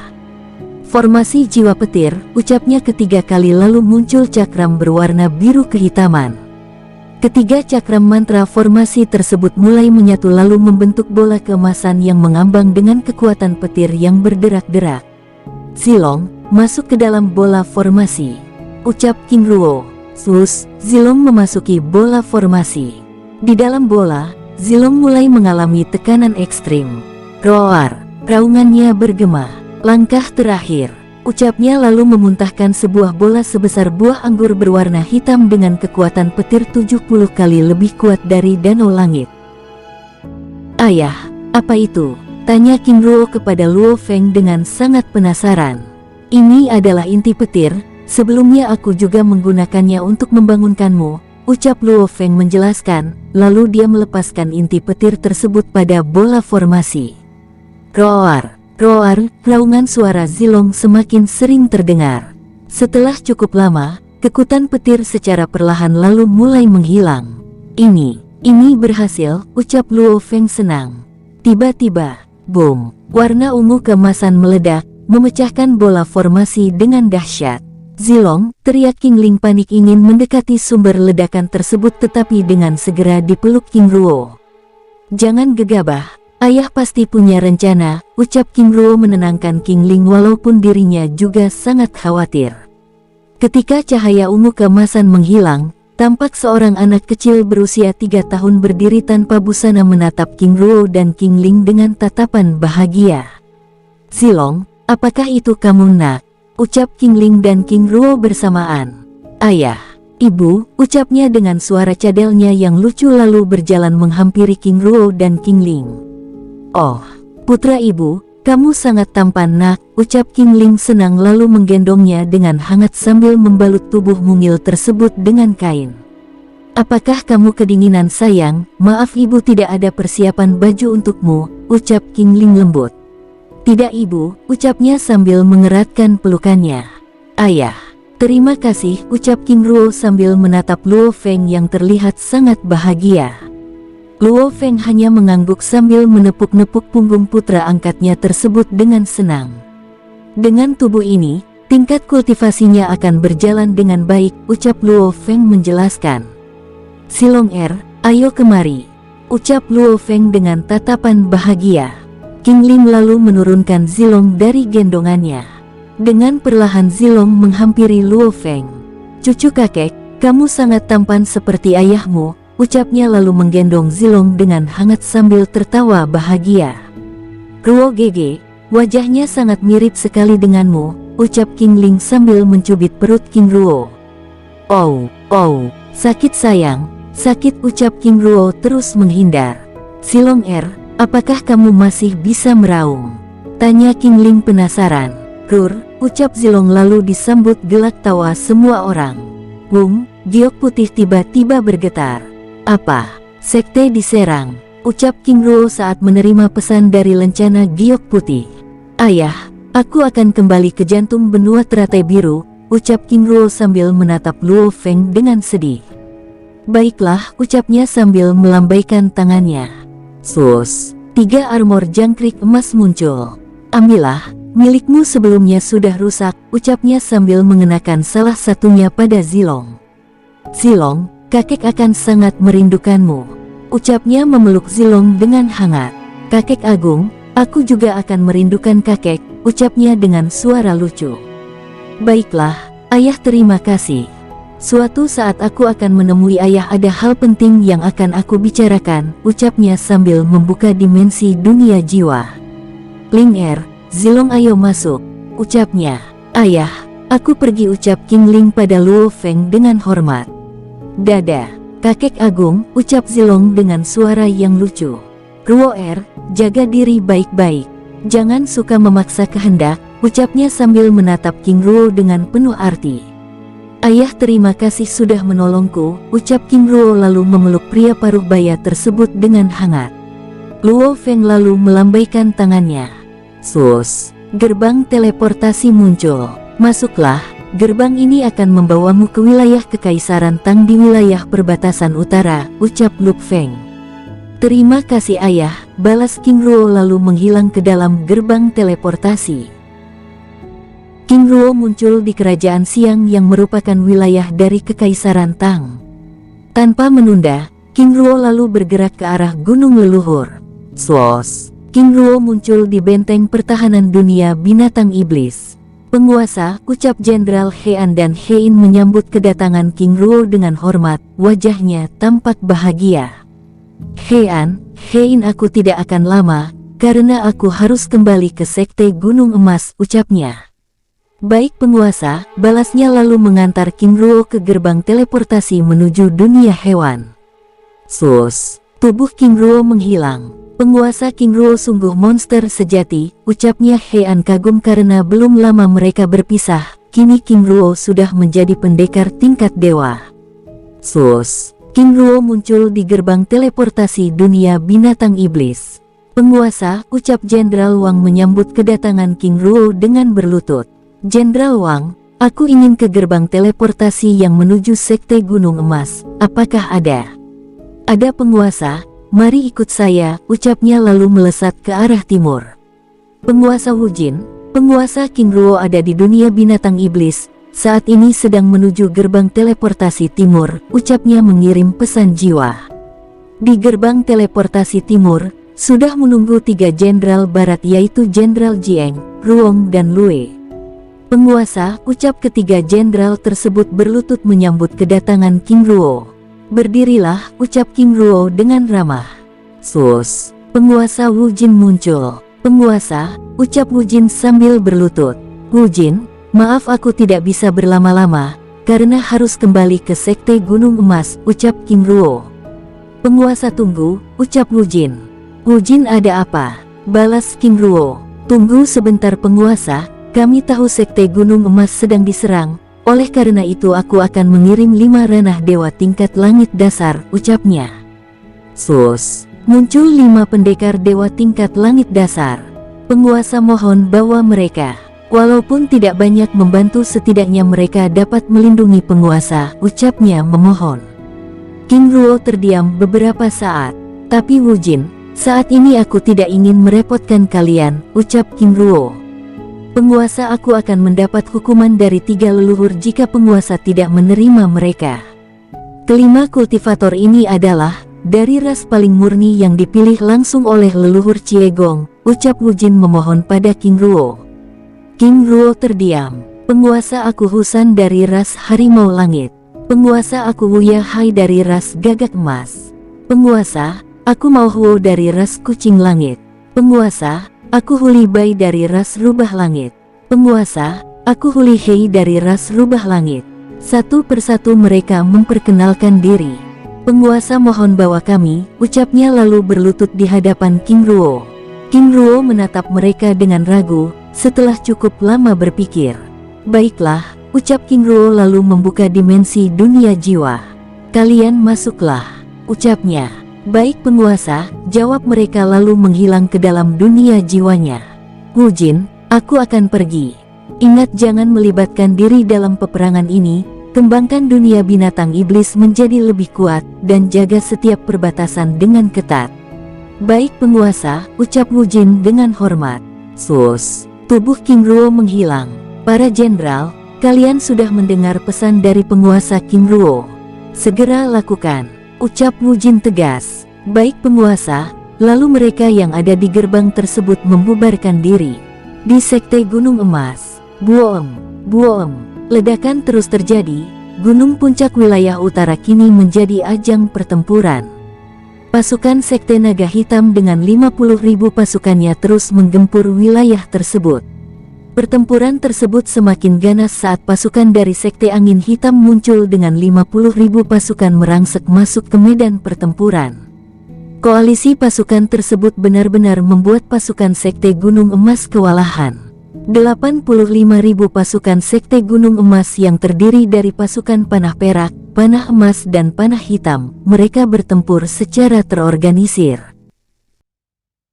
Speaker 1: Formasi jiwa petir, ucapnya ketiga kali lalu muncul cakram berwarna biru kehitaman. Ketiga cakram mantra formasi tersebut mulai menyatu lalu membentuk bola keemasan yang mengambang dengan kekuatan petir yang berderak-derak. Zilong, masuk ke dalam bola formasi, ucap King Ruo. Sus, Zilong memasuki bola formasi. Di dalam bola, Zilong mulai mengalami tekanan ekstrim. Roar, raungannya bergema. Langkah terakhir, ucapnya lalu memuntahkan sebuah bola sebesar buah anggur berwarna hitam dengan kekuatan petir 70 kali lebih kuat dari danau langit. Ayah, apa itu? Tanya King Ruo kepada Luo Feng dengan sangat penasaran. Ini adalah inti petir. Sebelumnya aku juga menggunakannya untuk membangunkanmu, ucap Luo Feng menjelaskan, lalu dia melepaskan inti petir tersebut pada bola formasi. Roar, raungan suara Zilong semakin sering terdengar. Setelah cukup lama, kekuatan petir secara perlahan lalu mulai menghilang. Ini berhasil, ucap Luo Feng senang. Tiba-tiba, boom, warna ungu keemasan meledak, memecahkan bola formasi dengan dahsyat. Zilong, teriak King Ling panik ingin mendekati sumber ledakan tersebut tetapi dengan segera dipeluk King Ruo. Jangan gegabah, ayah pasti punya rencana, ucap King Ruo menenangkan King Ling walaupun dirinya juga sangat khawatir. Ketika cahaya ungu keemasan menghilang, tampak seorang anak kecil berusia 3 tahun berdiri tanpa busana menatap King Ruo dan King Ling dengan tatapan bahagia. Zilong, apakah itu kamu nak? Ucap King Ling dan King Ruo bersamaan. Ayah, ibu, ucapnya dengan suara cadelnya yang lucu lalu berjalan menghampiri King Ruo dan King Ling. Oh, putra ibu, kamu sangat tampan nak, ucap King Ling senang lalu menggendongnya dengan hangat sambil membalut tubuh mungil tersebut dengan kain. Apakah kamu kedinginan sayang? Maaf ibu tidak ada persiapan baju untukmu, ucap King Ling lembut. Tidak ibu, ucapnya sambil mengeratkan pelukannya. Ayah, terima kasih, ucap King Ruo sambil menatap Luo Feng yang terlihat sangat bahagia. Luo Feng hanya mengangguk sambil menepuk-nepuk punggung putra angkatnya tersebut dengan senang. Dengan tubuh ini, tingkat kultivasinya akan berjalan dengan baik, ucap Luo Feng menjelaskan. Zilong ayo kemari, ucap Luo Feng dengan tatapan bahagia. King Ling lalu menurunkan Zilong dari gendongannya. Dengan perlahan Zilong menghampiri Luo Feng. Cucu kakek, kamu sangat tampan seperti ayahmu, ucapnya lalu menggendong Zilong dengan hangat sambil tertawa bahagia. Ruo Gege, wajahnya sangat mirip sekali denganmu, ucap King Ling sambil mencubit perut King Ruo. Oh, sakit sayang, sakit, ucap King Ruo terus menghindar. Zilong apakah kamu masih bisa meraung? Tanya King Ling penasaran. Rur, ucap Zilong lalu disambut gelak tawa semua orang. Giok putih tiba-tiba bergetar. Apa? Sekte diserang, ucap King Ruo saat menerima pesan dari lencana giok putih. Ayah, aku akan kembali ke jantung benua teratai biru, ucap King Ruo sambil menatap Luo Feng dengan sedih. Baiklah, ucapnya sambil melambaikan tangannya. Sus, 3 armor jangkrik emas muncul. Ambillah, milikmu sebelumnya sudah rusak, ucapnya sambil mengenakan salah satunya pada Zilong. Zilong, kakek akan sangat merindukanmu. Ucapnya memeluk Zilong dengan hangat. Kakek Agung, aku juga akan merindukan kakek, ucapnya dengan suara lucu. Baiklah, ayah, terima kasih. Suatu saat aku akan menemui ayah, ada hal penting yang akan aku bicarakan, ucapnya sambil membuka dimensi dunia jiwa. Ling Er, Zilong ayo masuk, ucapnya. Ayah, aku pergi, ucap King Ling pada Luo Feng dengan hormat. Dada, kakek Agung, ucap Zilong dengan suara yang lucu. Luo Er, jaga diri baik-baik. Jangan suka memaksa kehendak, ucapnya sambil menatap King Luo dengan penuh arti. Ayah, terima kasih sudah menolongku, ucap King Luo lalu memeluk pria paruh baya tersebut dengan hangat. Luo Feng lalu melambaikan tangannya. Sus, gerbang teleportasi muncul. Masuklah, gerbang ini akan membawamu ke wilayah Kekaisaran Tang di wilayah perbatasan utara, ucap Luo Feng. Terima kasih ayah, balas King Luo lalu menghilang ke dalam gerbang teleportasi. King Luo muncul di kerajaan Siang yang merupakan wilayah dari Kekaisaran Tang. Tanpa menunda, King Luo lalu bergerak ke arah gunung leluhur. Sos, King Luo muncul di benteng pertahanan dunia binatang iblis. Penguasa, ucap Jenderal Hean, dan Hein menyambut kedatangan King Luo dengan hormat, wajahnya tampak bahagia. Hein, aku tidak akan lama, karena aku harus kembali ke Sekte Gunung Emas, ucapnya. Baik penguasa, balasnya lalu mengantar King Luo ke gerbang teleportasi menuju dunia hewan. Sus, tubuh King Luo menghilang. Penguasa King Luo sungguh monster sejati, ucapnya. Heian kagum karena belum lama mereka berpisah, kini King Luo sudah menjadi pendekar tingkat dewa. Sus, King Luo muncul di gerbang teleportasi dunia binatang iblis. Penguasa, ucap Jenderal Wang menyambut kedatangan King Luo dengan berlutut. Jenderal Wang, aku ingin ke gerbang teleportasi yang menuju Sekte Gunung Emas, apakah ada? Ada penguasa, mari ikut saya, ucapnya lalu melesat ke arah timur. Penguasa Wu Jin, penguasa King Luo ada di dunia binatang iblis, saat ini sedang menuju gerbang teleportasi timur, ucapnya mengirim pesan jiwa. Di gerbang teleportasi timur, sudah menunggu 3 jenderal barat yaitu Jenderal Jiang, Ruong dan Lue. Penguasa, ucap ketiga jenderal tersebut berlutut menyambut kedatangan King Luo. Berdirilah, ucap King Luo dengan ramah. Sus, penguasa Wu Jin muncul. Penguasa, ucap Wu Jin sambil berlutut. Wu Jin, maaf aku tidak bisa berlama-lama, karena harus kembali ke Sekte Gunung Emas, ucap King Luo. Penguasa tunggu, ucap Wu Jin. Wu Jin ada apa? Balas King Luo. Tunggu sebentar penguasa, kami tahu Sekte Gunung Emas sedang diserang, oleh karena itu aku akan mengirim 5 ranah dewa tingkat langit dasar, ucapnya. Sus, muncul 5 pendekar dewa tingkat langit dasar. Penguasa mohon bawa mereka. Walaupun tidak banyak membantu setidaknya mereka dapat melindungi penguasa, ucapnya memohon. King Luo terdiam beberapa saat. Tapi Wu Jin, saat ini aku tidak ingin merepotkan kalian, ucap King Luo. Penguasa aku akan mendapat hukuman dari 3 leluhur jika penguasa tidak menerima mereka. Kelima kultivator ini adalah dari ras paling murni yang dipilih langsung oleh leluhur Ciegong, ucap Wu Jin memohon pada King Luo. King Luo terdiam. Penguasa aku Husan dari ras Harimau Langit. Penguasa aku Wuya Hai dari ras Gagak Emas. Penguasa, aku Mao Huo dari ras Kucing Langit. Penguasa, aku Huli Bai dari ras Rubah Langit. Penguasa, aku Huli Hei dari ras Rubah Langit. Satu persatu mereka memperkenalkan diri. Penguasa mohon bawa kami, ucapnya lalu berlutut di hadapan King Luo. King Luo menatap mereka dengan ragu. Setelah cukup lama berpikir, baiklah, ucap King Luo lalu membuka dimensi dunia jiwa. Kalian masuklah, ucapnya. Baik penguasa, jawab mereka lalu menghilang ke dalam dunia jiwanya. Wu Jin, aku akan pergi. Ingat jangan melibatkan diri dalam peperangan ini, kembangkan dunia binatang iblis menjadi lebih kuat, dan jaga setiap perbatasan dengan ketat. Baik penguasa, ucap Wu Jin dengan hormat. Sus. Tubuh King Luo menghilang. Para jenderal, kalian sudah mendengar pesan dari penguasa King Luo. Segera lakukan, ucap Wu Jin tegas. Baik penguasa. Lalu mereka yang ada di gerbang tersebut membubarkan diri. Di Sekte Gunung Emas, buom, buom, ledakan terus terjadi. Gunung puncak wilayah utara kini menjadi ajang pertempuran. Pasukan Sekte Naga Hitam dengan 50.000 pasukannya terus menggempur wilayah tersebut. Pertempuran tersebut semakin ganas saat pasukan dari Sekte Angin Hitam muncul dengan 50.000 pasukan merangsek masuk ke medan pertempuran. Koalisi pasukan tersebut benar-benar membuat pasukan Sekte Gunung Emas kewalahan. 85.000 pasukan Sekte Gunung Emas yang terdiri dari pasukan panah perak, panah emas dan panah hitam, mereka bertempur secara terorganisir.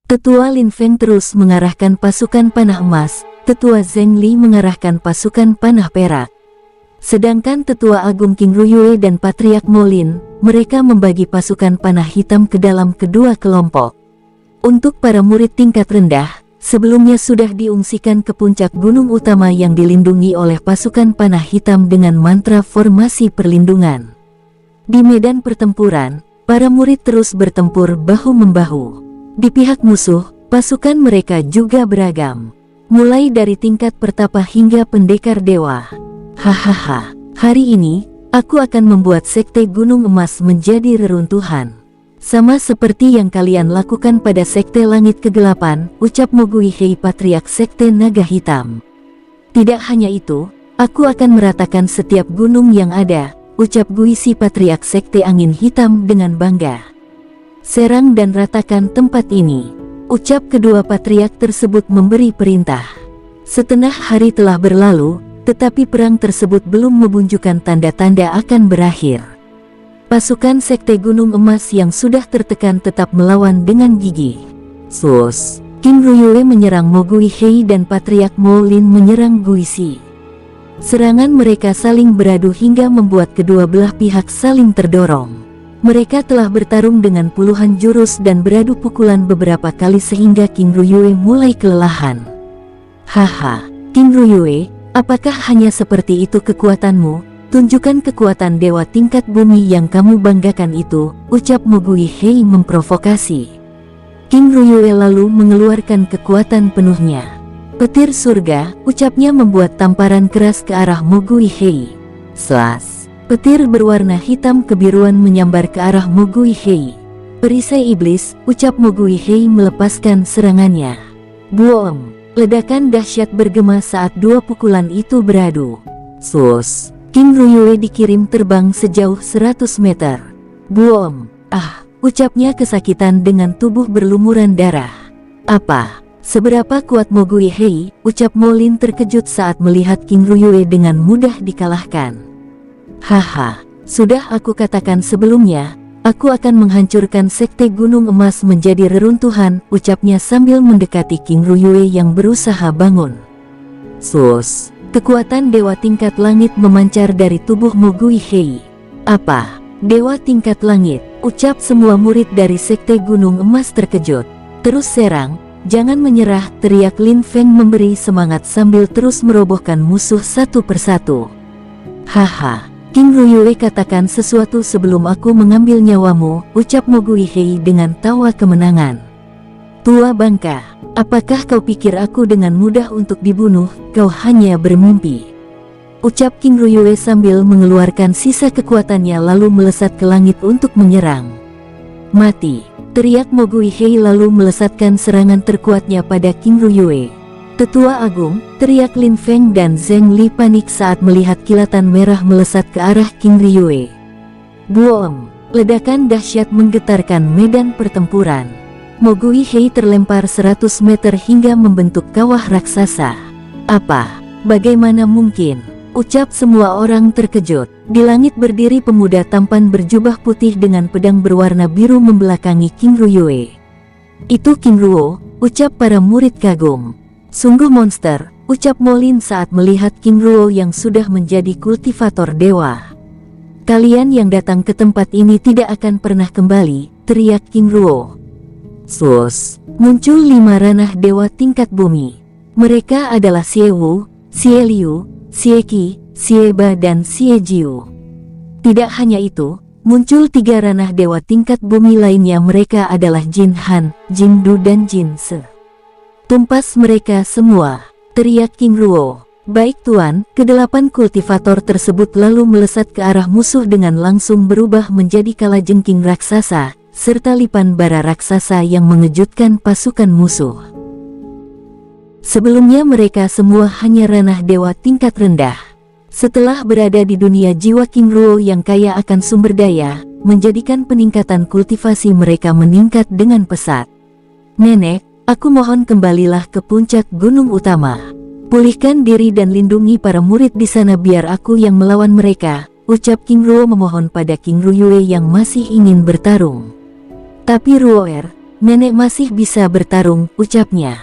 Speaker 1: Tetua Lin Feng terus mengarahkan pasukan panah emas, Tetua Zheng Li mengarahkan pasukan panah perak. Sedangkan Tetua Agung King Ruyue dan Patriark Molin, mereka membagi pasukan panah hitam ke dalam kedua kelompok. Untuk para murid tingkat rendah, sebelumnya sudah diungsikan ke puncak gunung utama yang dilindungi oleh pasukan panah hitam dengan mantra formasi perlindungan. Di medan pertempuran, para murid terus bertempur bahu-membahu. Di pihak musuh, pasukan mereka juga beragam. Mulai dari tingkat pertapa hingga pendekar dewa. Hahaha, hari ini, aku akan membuat Sekte Gunung Emas menjadi reruntuhan. Sama seperti yang kalian lakukan pada Sekte Langit Kegelapan, ucap Mogui Hei Patriark Sekte Naga Hitam. Tidak hanya itu, aku akan meratakan setiap gunung yang ada, ucap Guisi Patriark Sekte Angin Hitam dengan bangga. Serang dan ratakan tempat ini, ucap kedua patriark tersebut memberi perintah. Setengah hari telah berlalu, tetapi perang tersebut belum menunjukkan tanda-tanda akan berakhir. Pasukan Sekte Gunung Emas yang sudah tertekan tetap melawan dengan gigih. Sus, King Ruyue menyerang Mogui Hei dan Patriark Molin menyerang Guisi. Serangan mereka saling beradu hingga membuat kedua belah pihak saling terdorong. Mereka telah bertarung dengan puluhan jurus dan beradu pukulan beberapa kali sehingga King Ruyue mulai kelelahan. Haha, King Ruyue, apakah hanya seperti itu kekuatanmu? Tunjukkan kekuatan dewa tingkat bumi yang kamu banggakan itu, ucap Mogui Hei memprovokasi. King Ruyue lalu mengeluarkan kekuatan penuhnya. Petir surga, ucapnya membuat tamparan keras ke arah Mogui Hei. Slas, petir berwarna hitam kebiruan menyambar ke arah Mogui Hei. Perisai iblis, ucap Mogui Hei melepaskan serangannya. Boom! Ledakan dahsyat bergema saat dua pukulan itu beradu. Sus, King Ruyue dikirim terbang sejauh 100 meter. Boom! Ah, ucapnya kesakitan dengan tubuh berlumuran darah. Apa? Seberapa kuat Mogui Hei? Ucap Molin terkejut saat melihat King Ruyue dengan mudah dikalahkan. Haha, sudah aku katakan sebelumnya, aku akan menghancurkan Sekte Gunung Emas menjadi reruntuhan, ucapnya sambil mendekati King Ruyue yang berusaha bangun. Sus, kekuatan dewa tingkat langit memancar dari tubuh Mogui Hei. Apa? Dewa tingkat langit, ucap semua murid dari Sekte Gunung Emas terkejut. Terus serang, jangan menyerah, teriak Lin Feng memberi semangat sambil terus merobohkan musuh satu persatu. Haha. King Ruyue katakan sesuatu sebelum aku mengambil nyawamu, ucap Mogui Hei dengan tawa kemenangan. Tua bangka, apakah kau pikir aku dengan mudah untuk dibunuh? Kau hanya bermimpi, ucap King Ruyue sambil mengeluarkan sisa kekuatannya lalu melesat ke langit untuk menyerang. Mati, teriak Mogui Hei lalu melesatkan serangan terkuatnya pada King Ruyue. Tetua Agung, teriak Lin Feng dan Zheng Li panik saat melihat kilatan merah melesat ke arah King Ruyue. Boom! Ledakan dahsyat menggetarkan medan pertempuran. Mogui Hei terlempar 100 meter hingga membentuk kawah raksasa. Apa? Bagaimana mungkin? Ucap semua orang terkejut. Di langit berdiri pemuda tampan berjubah putih dengan pedang berwarna biru membelakangi King Ruyue. Itu King Ruo, ucap para murid kagum. Sungguh monster, ucap Molin saat melihat King Ruo yang sudah menjadi kultivator dewa. Kalian yang datang ke tempat ini tidak akan pernah kembali, teriak King Ruo. Sus, muncul 5 ranah dewa tingkat bumi. Mereka adalah Xie Wu, Xie Liu, Xie Qi, Xie Ba dan Xie Jiu. Tidak hanya itu, muncul 3 ranah dewa tingkat bumi lainnya. Mereka adalah Jin Han, Jin Du dan Jin Se. Tumpas mereka semua, teriak King Ruo. Baik Tuan, ke-8 kultivator tersebut lalu melesat ke arah musuh dengan langsung berubah menjadi kalajengking raksasa, serta lipan bara raksasa yang mengejutkan pasukan musuh. Sebelumnya mereka semua hanya ranah dewa tingkat rendah. Setelah berada di dunia jiwa, King Ruo yang kaya akan sumber daya, menjadikan peningkatan kultivasi mereka meningkat dengan pesat. Nenek, aku mohon kembalilah ke puncak gunung utama. Pulihkan diri dan lindungi para murid di sana biar aku yang melawan mereka, ucap King Ruo memohon pada King Ruyue yang masih ingin bertarung. Tapi Ruoer, nenek masih bisa bertarung, ucapnya.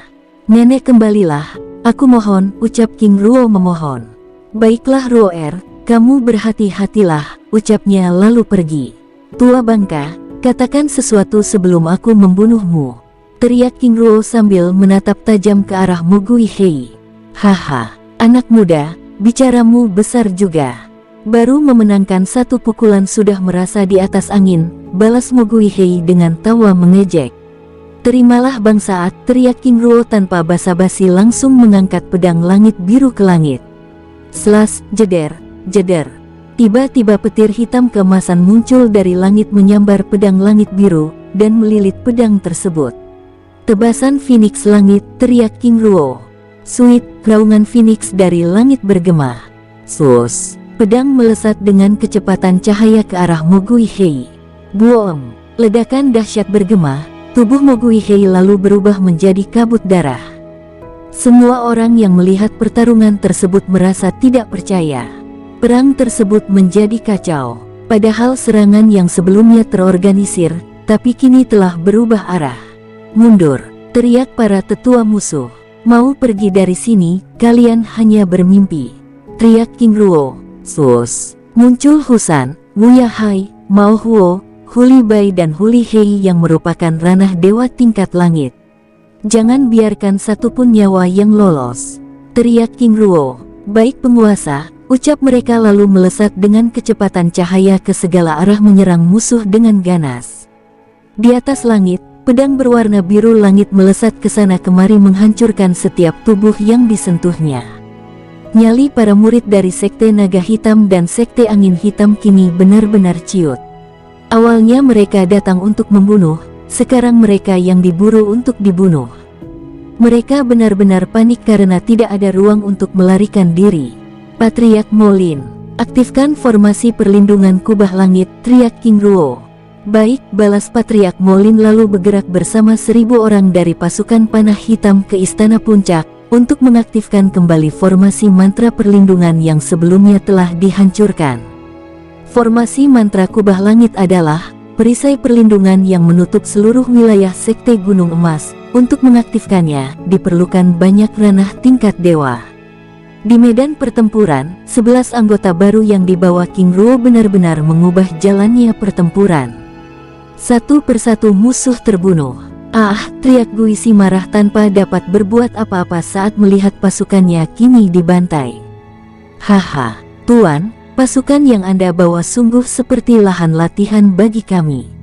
Speaker 1: Nenek kembalilah, aku mohon, ucap King Ruo memohon. Baiklah Ruoer, kamu berhati-hatilah, ucapnya lalu pergi. Tua bangka, katakan sesuatu sebelum aku membunuhmu, teriak King Ruo sambil menatap tajam ke arah Mo Guihei. Haha, anak muda, bicaramu besar juga. Baru memenangkan 1 pukulan sudah merasa di atas angin, balas Mo Guihei dengan tawa mengejek. Terimalah bangsaat, teriak King Ruo tanpa basa-basi langsung mengangkat pedang langit biru ke langit. Slas, jeder, jeder. Tiba-tiba petir hitam keemasan muncul dari langit menyambar pedang langit biru, dan melilit pedang tersebut. Tebasan Phoenix langit, teriak King Ruo. Suit, raungan Phoenix dari langit bergema. Sus, pedang melesat dengan kecepatan cahaya ke arah Mo Guihei. Buom, ledakan dahsyat bergema, tubuh Mo Guihei lalu berubah menjadi kabut darah. Semua orang yang melihat pertarungan tersebut merasa tidak percaya. Perang tersebut menjadi kacau, padahal serangan yang sebelumnya terorganisir, tapi kini telah berubah arah. Mundur, teriak para tetua musuh. Mau pergi dari sini, kalian hanya bermimpi, teriak King Ruo. Sus, muncul Husan, Wuyahai, Mao Huo, Huli Bai dan Huli Hei yang merupakan ranah dewa tingkat langit. Jangan biarkan satupun nyawa yang lolos, teriak King Ruo. Baik penguasa, ucap mereka lalu melesat dengan kecepatan cahaya ke segala arah menyerang musuh dengan ganas. Di atas langit, pedang berwarna biru langit melesat ke sana kemari menghancurkan setiap tubuh yang disentuhnya. Nyali para murid dari Sekte Naga Hitam dan Sekte Angin Hitam kini benar-benar ciut. Awalnya mereka datang untuk membunuh, sekarang mereka yang diburu untuk dibunuh. Mereka benar-benar panik karena tidak ada ruang untuk melarikan diri. Patriark Molin, aktifkan formasi perlindungan kubah langit, teriak King Ruo. Baik, balas Patriark Molin lalu bergerak bersama 1000 orang dari pasukan panah hitam ke Istana Puncak, untuk mengaktifkan kembali formasi mantra perlindungan yang sebelumnya telah dihancurkan. Formasi mantra kubah langit adalah perisai perlindungan yang menutup seluruh wilayah Sekte Gunung Emas. Untuk mengaktifkannya, diperlukan banyak ranah tingkat dewa. Di medan pertempuran, 11 anggota baru yang dibawa King Ruo benar-benar mengubah jalannya pertempuran. Satu persatu musuh terbunuh. Ah, teriak Guisi marah tanpa dapat berbuat apa-apa saat melihat pasukannya kini dibantai. Haha, Tuan, pasukan yang Anda bawa sungguh seperti lahan latihan bagi kami.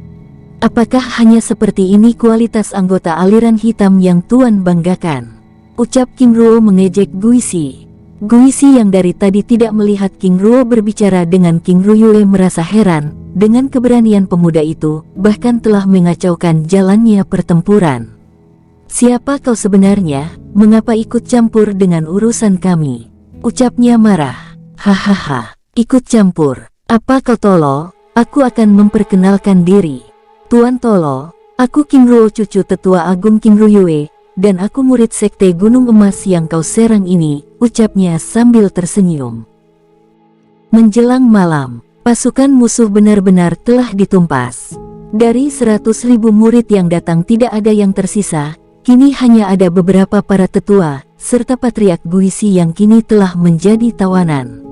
Speaker 1: Apakah hanya seperti ini kualitas anggota aliran hitam yang Tuan banggakan? Ucap King Ruo mengejek Guisi. Guisi yang dari tadi tidak melihat King Ruo berbicara dengan King Ruyue merasa heran. Dengan keberanian pemuda itu, bahkan telah mengacaukan jalannya pertempuran. Siapa kau sebenarnya? Mengapa ikut campur dengan urusan kami? Ucapnya marah. Hahaha, ikut campur. Apa kau tolol? Aku akan memperkenalkan diri. Tuan Tolol, aku King Ruo cucu tetua agung King Ruyue, dan aku murid Sekte Gunung Emas yang kau serang ini, ucapnya sambil tersenyum. Menjelang malam, pasukan musuh benar-benar telah ditumpas. Dari 100.000 murid yang datang tidak ada yang tersisa, kini hanya ada beberapa para tetua, serta Patriark Guisi yang kini telah menjadi tawanan.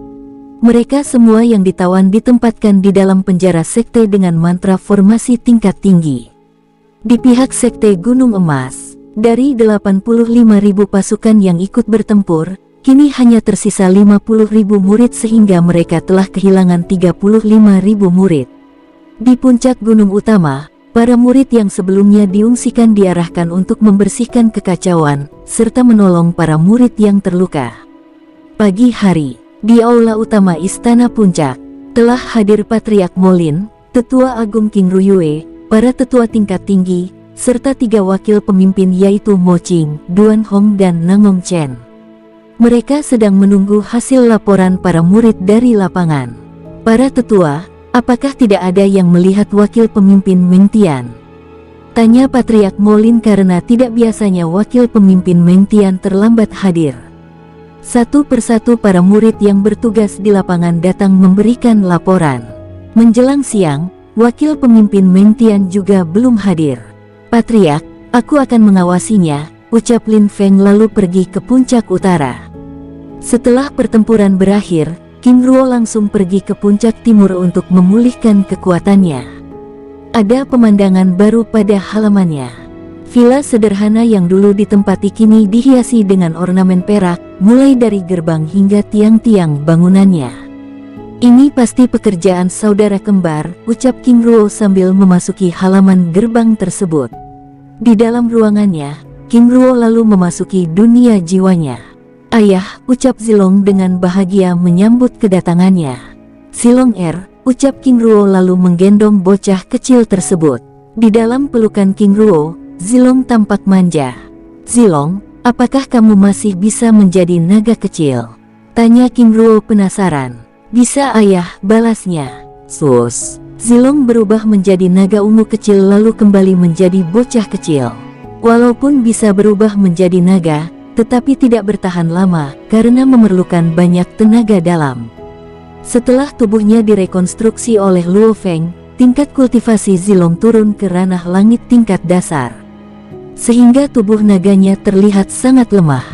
Speaker 1: Mereka semua yang ditawan ditempatkan di dalam penjara sekte dengan mantra formasi tingkat tinggi. Di pihak Sekte Gunung Emas, dari 85.000 pasukan yang ikut bertempur, kini hanya tersisa 50.000 murid sehingga mereka telah kehilangan 35.000 murid. Di puncak gunung utama, para murid yang sebelumnya diungsikan diarahkan untuk membersihkan kekacauan, serta menolong para murid yang terluka. Pagi hari, di aula utama Istana Puncak, telah hadir Patriark Molin, Tetua Agung King Ruyue, para tetua tingkat tinggi, serta 3 wakil pemimpin yaitu Mo Qing, Duan Hong dan Nangong Chen. Mereka sedang menunggu hasil laporan para murid dari lapangan. Para tetua, apakah tidak ada yang melihat wakil pemimpin Meng Tian? Tanya Patriark Molin karena tidak biasanya wakil pemimpin Meng Tian terlambat hadir. Satu persatu para murid yang bertugas di lapangan datang memberikan laporan. Menjelang siang, wakil pemimpin Meng Tian juga belum hadir. Patriark, aku akan mengawasinya, ucap Lin Feng lalu pergi ke puncak utara. Setelah pertempuran berakhir, King Ruo langsung pergi ke puncak timur untuk memulihkan kekuatannya. Ada pemandangan baru pada halamannya. Villa sederhana yang dulu ditempati kini dihiasi dengan ornamen perak, mulai dari gerbang hingga tiang-tiang bangunannya. Ini pasti pekerjaan saudara kembar, ucap King Ruo sambil memasuki halaman gerbang tersebut. Di dalam ruangannya, King Ruo lalu memasuki dunia jiwanya. Ayah, ucap Zilong dengan bahagia menyambut kedatangannya. Zilong ucap King Ruo lalu menggendong bocah kecil tersebut. Di dalam pelukan King Ruo, Zilong tampak manja. Zilong, apakah kamu masih bisa menjadi naga kecil? Tanya King Ruo penasaran. Bisa ayah, balasnya. Sus. Zilong berubah menjadi naga ungu kecil lalu kembali menjadi bocah kecil. Walaupun bisa berubah menjadi naga, tetapi tidak bertahan lama karena memerlukan banyak tenaga dalam. Setelah tubuhnya direkonstruksi oleh Luo Feng, tingkat kultivasi Zilong turun ke ranah langit tingkat dasar. Sehingga tubuh naganya terlihat sangat lemah.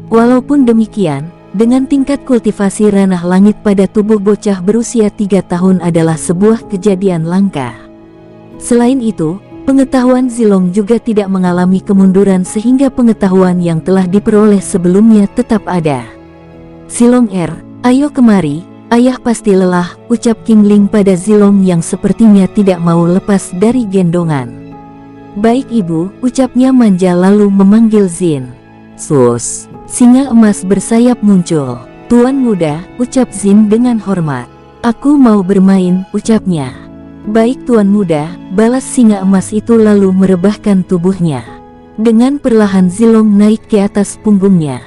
Speaker 1: Walaupun demikian, dengan tingkat kultivasi ranah langit pada tubuh bocah berusia 3 tahun adalah sebuah kejadian langka. Selain itu, pengetahuan Zilong juga tidak mengalami kemunduran sehingga pengetahuan yang telah diperoleh sebelumnya tetap ada. Zilong ayo kemari, ayah pasti lelah, ucap King Ling pada Zilong yang sepertinya tidak mau lepas dari gendongan. Baik ibu, ucapnya manja lalu memanggil Zin. Sus. Singa emas bersayap muncul. Tuan muda, ucap Zin dengan hormat. Aku mau bermain, ucapnya. Baik tuan muda, balas singa emas itu lalu merebahkan tubuhnya. Dengan perlahan Zilong naik ke atas punggungnya.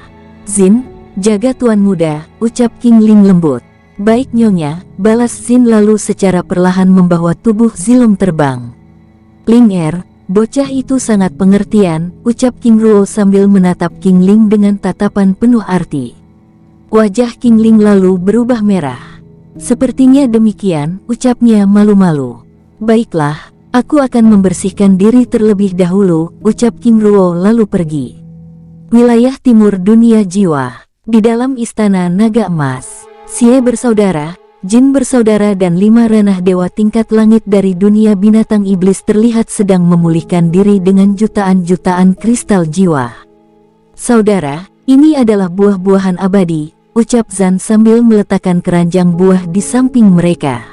Speaker 1: Zin, jaga tuan muda, ucap King Ling lembut. Baik nyonya, balas Zin lalu secara perlahan membawa tubuh Zilong terbang. Ling bocah itu sangat pengertian, ucap King Ruo sambil menatap King Ling dengan tatapan penuh arti. Wajah King Ling lalu berubah merah. Sepertinya demikian, ucapnya malu-malu. Baiklah, aku akan membersihkan diri terlebih dahulu, ucap King Ruo lalu pergi. Wilayah timur dunia jiwa. Di dalam istana naga emas, Xie bersaudara, Jin bersaudara dan 5 ranah dewa tingkat langit dari dunia binatang iblis terlihat sedang memulihkan diri dengan jutaan-jutaan kristal jiwa. Saudara, ini adalah buah-buahan abadi, ucap Zan sambil meletakkan keranjang buah di samping mereka.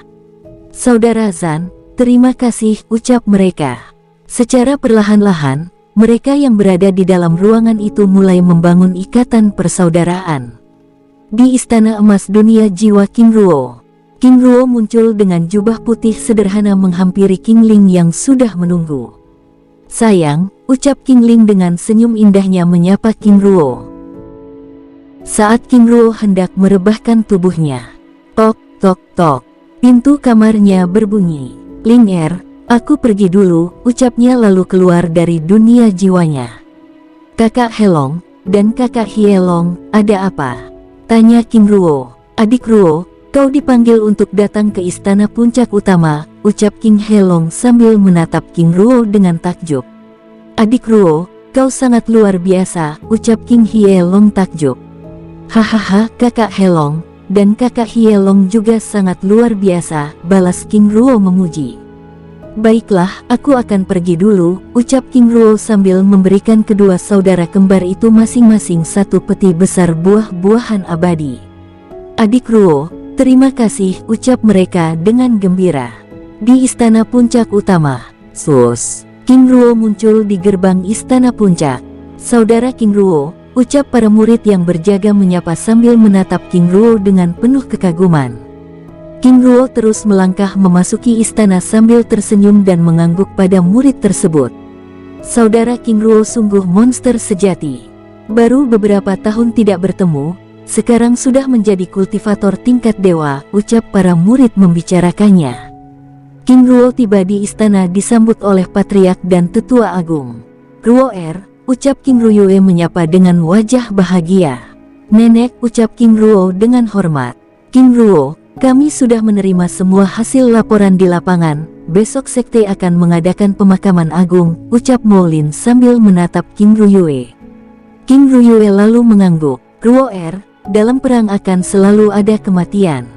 Speaker 1: Saudara Zan, terima kasih, ucap mereka. Secara perlahan-lahan, mereka yang berada di dalam ruangan itu mulai membangun ikatan persaudaraan. Di istana emas dunia jiwa King Ruo, King Ruo muncul dengan jubah putih sederhana menghampiri King Ling yang sudah menunggu. Sayang, ucap King Ling dengan senyum indahnya menyapa King Ruo. Saat King Ruo hendak merebahkan tubuhnya, tok, tok, tok, pintu kamarnya berbunyi. Ling aku pergi dulu, ucapnya lalu keluar dari dunia jiwanya. Kakak Helong dan kakak Hielong, ada apa? Tanya King Ruo. Adik Ruo, kau dipanggil untuk datang ke istana puncak utama, ucap King Helong sambil menatap King Ruo dengan takjub. Adik Ruo, kau sangat luar biasa, ucap King Hielong takjub. Hahaha, kakak Helong dan kakak Hielong juga sangat luar biasa, balas King Ruo memuji. Baiklah, aku akan pergi dulu, ucap King Ruo sambil memberikan kedua saudara kembar itu masing-masing satu peti besar buah-buahan abadi. Adik Ruo, terima kasih, ucap mereka dengan gembira. Di istana puncak utama, King Ruo muncul di gerbang istana puncak. Saudara King Ruo, ucap para murid yang berjaga menyapa sambil menatap King Ruo dengan penuh kekaguman. King Ruo terus melangkah memasuki istana sambil tersenyum dan mengangguk pada murid tersebut. Saudara King Ruo sungguh monster sejati. Baru beberapa tahun tidak bertemu, sekarang sudah menjadi kultivator tingkat dewa, ucap para murid membicarakannya. King Ruo tiba di istana disambut oleh patriark dan tetua agung. Ruo ucap King Ruyue menyapa dengan wajah bahagia. Nenek, ucap King Ruo dengan hormat. King Ruo, kami sudah menerima semua hasil laporan di lapangan. Besok sekte akan mengadakan pemakaman agung, ucap Moulin sambil menatap King Ruyue. King Ruyue lalu mengangguk. Ruo, dalam perang akan selalu ada kematian.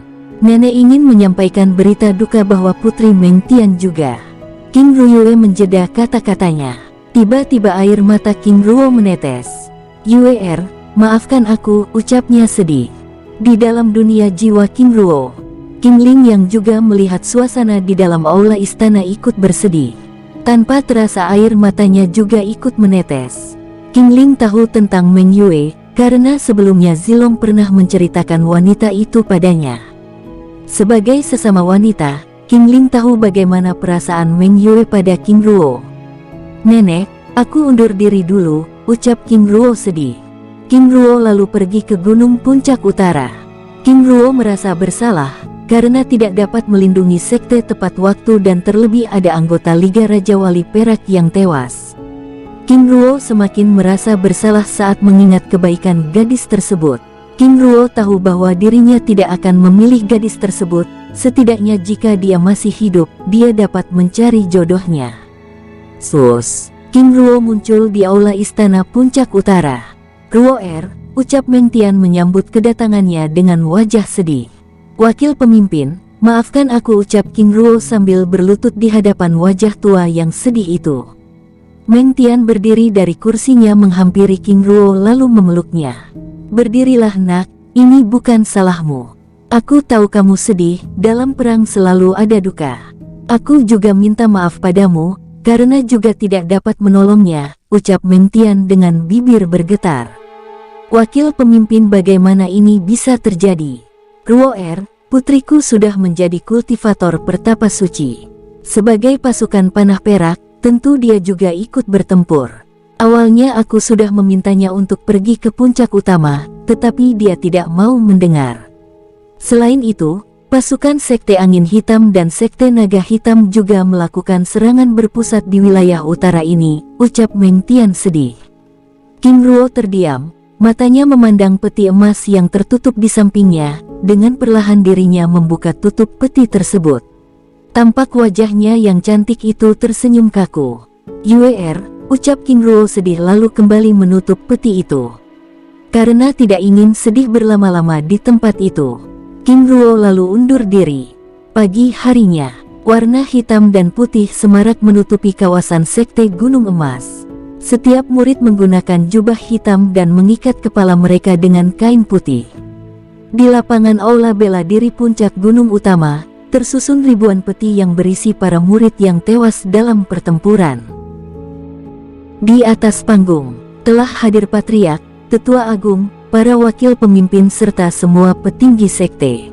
Speaker 1: Nenek ingin menyampaikan berita duka bahwa Putri Meng Tian juga. King Ruyue menjeda kata-katanya. Tiba-tiba air mata King Ruo menetes. Yue, maafkan aku, ucapnya sedih. Di dalam dunia jiwa King Ruo, King Ling yang juga melihat suasana di dalam aula istana ikut bersedih. Tanpa terasa air matanya juga ikut menetes. King Ling tahu tentang Meng Yue, karena sebelumnya Zilong pernah menceritakan wanita itu padanya. Sebagai sesama wanita, King Ling tahu bagaimana perasaan Meng Yue pada King Ruo. Nenek, aku undur diri dulu, ucap King Ruo sedih. King Ruo lalu pergi ke gunung puncak utara. King Ruo merasa bersalah karena tidak dapat melindungi sekte tepat waktu dan terlebih ada anggota Liga Raja Wali Perak yang tewas. King Ruo semakin merasa bersalah saat mengingat kebaikan gadis tersebut. King Ruo tahu bahwa dirinya tidak akan memilih gadis tersebut, setidaknya jika dia masih hidup, dia dapat mencari jodohnya. King Ruo muncul di aula istana puncak utara. Ruo, ucap Meng Tian menyambut kedatangannya dengan wajah sedih. Wakil pemimpin, maafkan aku, ucap King Ruo sambil berlutut di hadapan wajah tua yang sedih itu. Meng Tian berdiri dari kursinya menghampiri King Ruo lalu memeluknya. Berdirilah nak, ini bukan salahmu. Aku tahu kamu sedih, dalam perang selalu ada duka. Aku juga minta maaf padamu, karena juga tidak dapat menolongnya, ucap Meng Tian dengan bibir bergetar. Wakil pemimpin, bagaimana ini bisa terjadi? Ruo, putriku sudah menjadi kultivator pertapa suci. Sebagai pasukan panah perak, tentu dia juga ikut bertempur. Awalnya aku sudah memintanya untuk pergi ke puncak utama, tetapi dia tidak mau mendengar. Selain itu, pasukan Sekte Angin Hitam dan Sekte Naga Hitam juga melakukan serangan berpusat di wilayah utara ini, ucap Meng Tian sedih. King Ruo terdiam. Matanya memandang peti emas yang tertutup di sampingnya, dengan perlahan dirinya membuka tutup peti tersebut. Tampak wajahnya yang cantik itu tersenyum kaku. Yue, ucap King Ruo sedih lalu kembali menutup peti itu. Karena tidak ingin sedih berlama-lama di tempat itu, King Ruo lalu undur diri. Pagi harinya, warna hitam dan putih semarak menutupi kawasan Sekte Gunung Emas. Setiap murid menggunakan jubah hitam dan mengikat kepala mereka dengan kain putih. Di lapangan aula bela diri puncak gunung utama, tersusun ribuan peti yang berisi para murid yang tewas dalam pertempuran. Di atas panggung, telah hadir patriark, tetua agung, para wakil pemimpin serta semua petinggi sekte.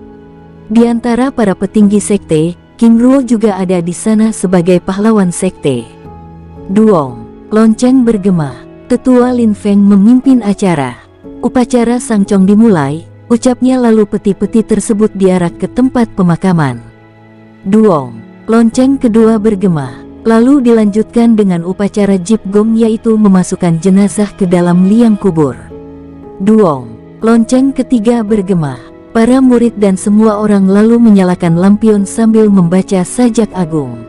Speaker 1: Di antara para petinggi sekte, King Ruo juga ada di sana sebagai pahlawan sekte. Duong. Lonceng bergema. Tetua Lin Feng memimpin acara. Upacara Sangcong dimulai, ucapnya lalu peti-peti tersebut diarak ke tempat pemakaman. Duong. Lonceng kedua bergema. Lalu dilanjutkan dengan upacara Jip Gong, yaitu memasukkan jenazah ke dalam liang kubur. Duong. Lonceng ketiga bergema. Para murid dan semua orang lalu menyalakan lampion sambil membaca sajak agung.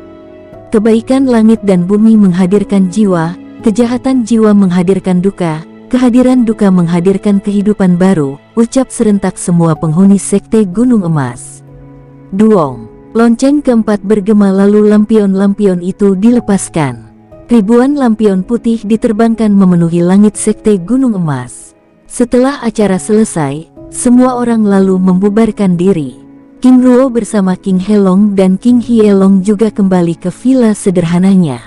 Speaker 1: Kebaikan langit dan bumi menghadirkan jiwa, kejahatan jiwa menghadirkan duka, kehadiran duka menghadirkan kehidupan baru, ucap serentak semua penghuni Sekte Gunung Emas. Duong. Lonceng keempat bergema lalu lampion-lampion itu dilepaskan. Ribuan lampion putih diterbangkan memenuhi langit sekte Gunung Emas. Setelah acara selesai, semua orang lalu membubarkan diri. King Ruo bersama King Helong dan King Hielong juga kembali ke villa sederhananya.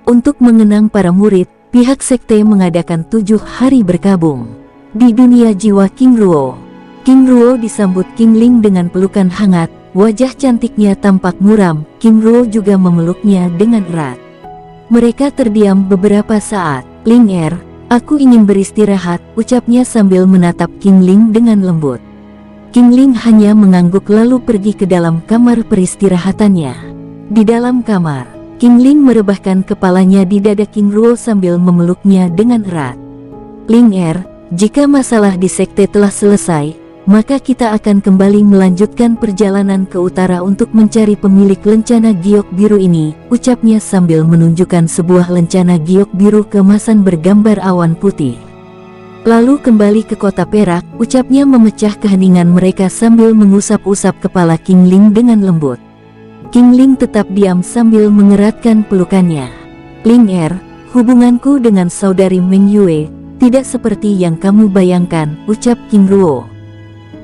Speaker 1: Untuk mengenang para murid, pihak sekte mengadakan 7 hari berkabung di dunia jiwa King Ruo. King Ruo disambut King Ling dengan pelukan hangat. Wajah cantiknya tampak muram. King Ruo juga memeluknya dengan erat. Mereka terdiam beberapa saat. "Ling aku ingin beristirahat," ucapnya sambil menatap King Ling dengan lembut. King Ling hanya mengangguk lalu pergi ke dalam kamar peristirahatannya. Di dalam kamar, King Ling merebahkan kepalanya di dada King Ruo sambil memeluknya dengan erat. "Ling jika masalah di sekte telah selesai, maka kita akan kembali melanjutkan perjalanan ke utara untuk mencari pemilik lencana giok biru ini," ucapnya sambil menunjukkan sebuah lencana giok biru keemasan bergambar awan putih. "Lalu kembali ke kota perak," ucapnya memecah keheningan mereka sambil mengusap-usap kepala King Ling dengan lembut. King Ling tetap diam sambil mengeratkan pelukannya. "Ling hubunganku dengan saudari Meng Yue tidak seperti yang kamu bayangkan," ucap King Ruo.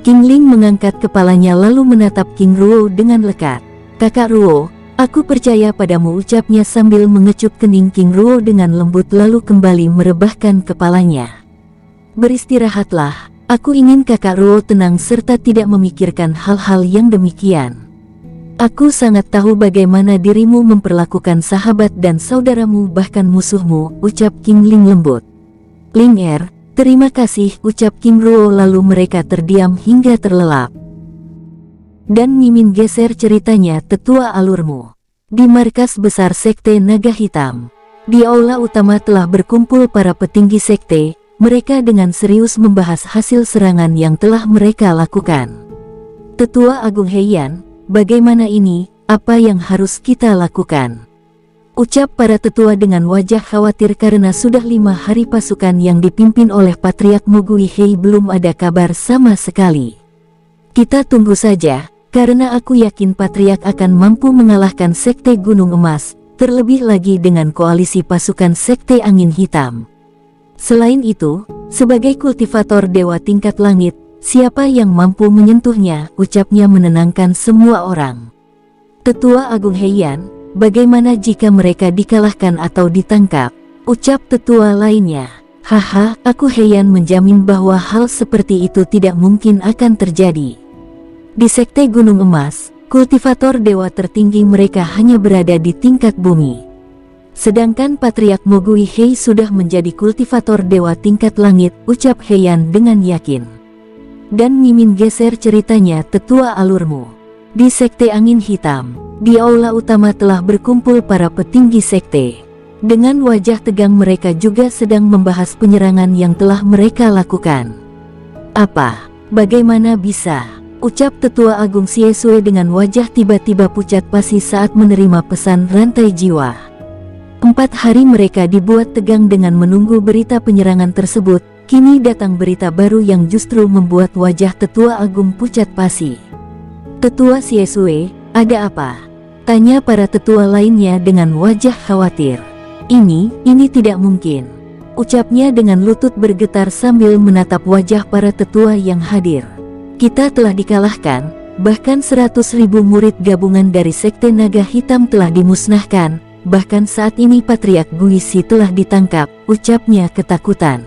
Speaker 1: King Ling mengangkat kepalanya lalu menatap King Ruo dengan lekat. "Kakak Ruo, aku percaya padamu," ucapnya sambil mengecup kening King Ruo dengan lembut lalu kembali merebahkan kepalanya. "Beristirahatlah, aku ingin kakak Ruo tenang serta tidak memikirkan hal-hal yang demikian. Aku sangat tahu bagaimana dirimu memperlakukan sahabat dan saudaramu bahkan musuhmu," ucap King Ling lembut. "Ling terima kasih," ucap King Ruo lalu mereka terdiam hingga terlelap. Dan Mimin geser ceritanya tetua alurmu. Di markas besar sekte Naga Hitam. Di aula utama telah berkumpul para petinggi sekte, mereka dengan serius membahas hasil serangan yang telah mereka lakukan. "Tetua Agung Heian, bagaimana ini? Apa yang harus kita lakukan?" ucap para tetua dengan wajah khawatir karena sudah 5 hari pasukan yang dipimpin oleh Patriark Mogui Hei belum ada kabar sama sekali. "Kita tunggu saja, karena aku yakin Patriark akan mampu mengalahkan Sekte Gunung Emas, terlebih lagi dengan koalisi pasukan Sekte Angin Hitam. Selain itu, sebagai kultivator dewa tingkat langit, siapa yang mampu menyentuhnya?" ucapnya menenangkan semua orang. "Tetua Agung Heian, bagaimana jika mereka dikalahkan atau ditangkap?" ucap tetua lainnya. "Haha, aku Heian menjamin bahwa hal seperti itu tidak mungkin akan terjadi. Di Sekte Gunung Emas, kultivator dewa tertinggi mereka hanya berada di tingkat bumi. Sedangkan Patriark Mogui Hei sudah menjadi kultivator dewa tingkat langit," ucap Heian dengan yakin. Dan Mimin geser ceritanya tetua alurmu. Di Sekte Angin Hitam, di aula utama telah berkumpul para petinggi sekte. Dengan wajah tegang mereka juga sedang membahas penyerangan yang telah mereka lakukan. "Apa? Bagaimana bisa?" ucap tetua Agung Siesue dengan wajah tiba-tiba pucat pasi saat menerima pesan rantai jiwa. 4 hari mereka dibuat tegang dengan menunggu berita penyerangan tersebut. Kini datang berita baru yang justru membuat wajah tetua Agung pucat pasi. "Tetua Siesue, ada apa?" tanya para tetua lainnya dengan wajah khawatir. Ini tidak mungkin," ucapnya dengan lutut bergetar sambil menatap wajah para tetua yang hadir. "Kita telah dikalahkan, bahkan 100.000 murid gabungan dari Sekte Naga Hitam telah dimusnahkan, bahkan saat ini Patriark Guisi telah ditangkap," ucapnya ketakutan.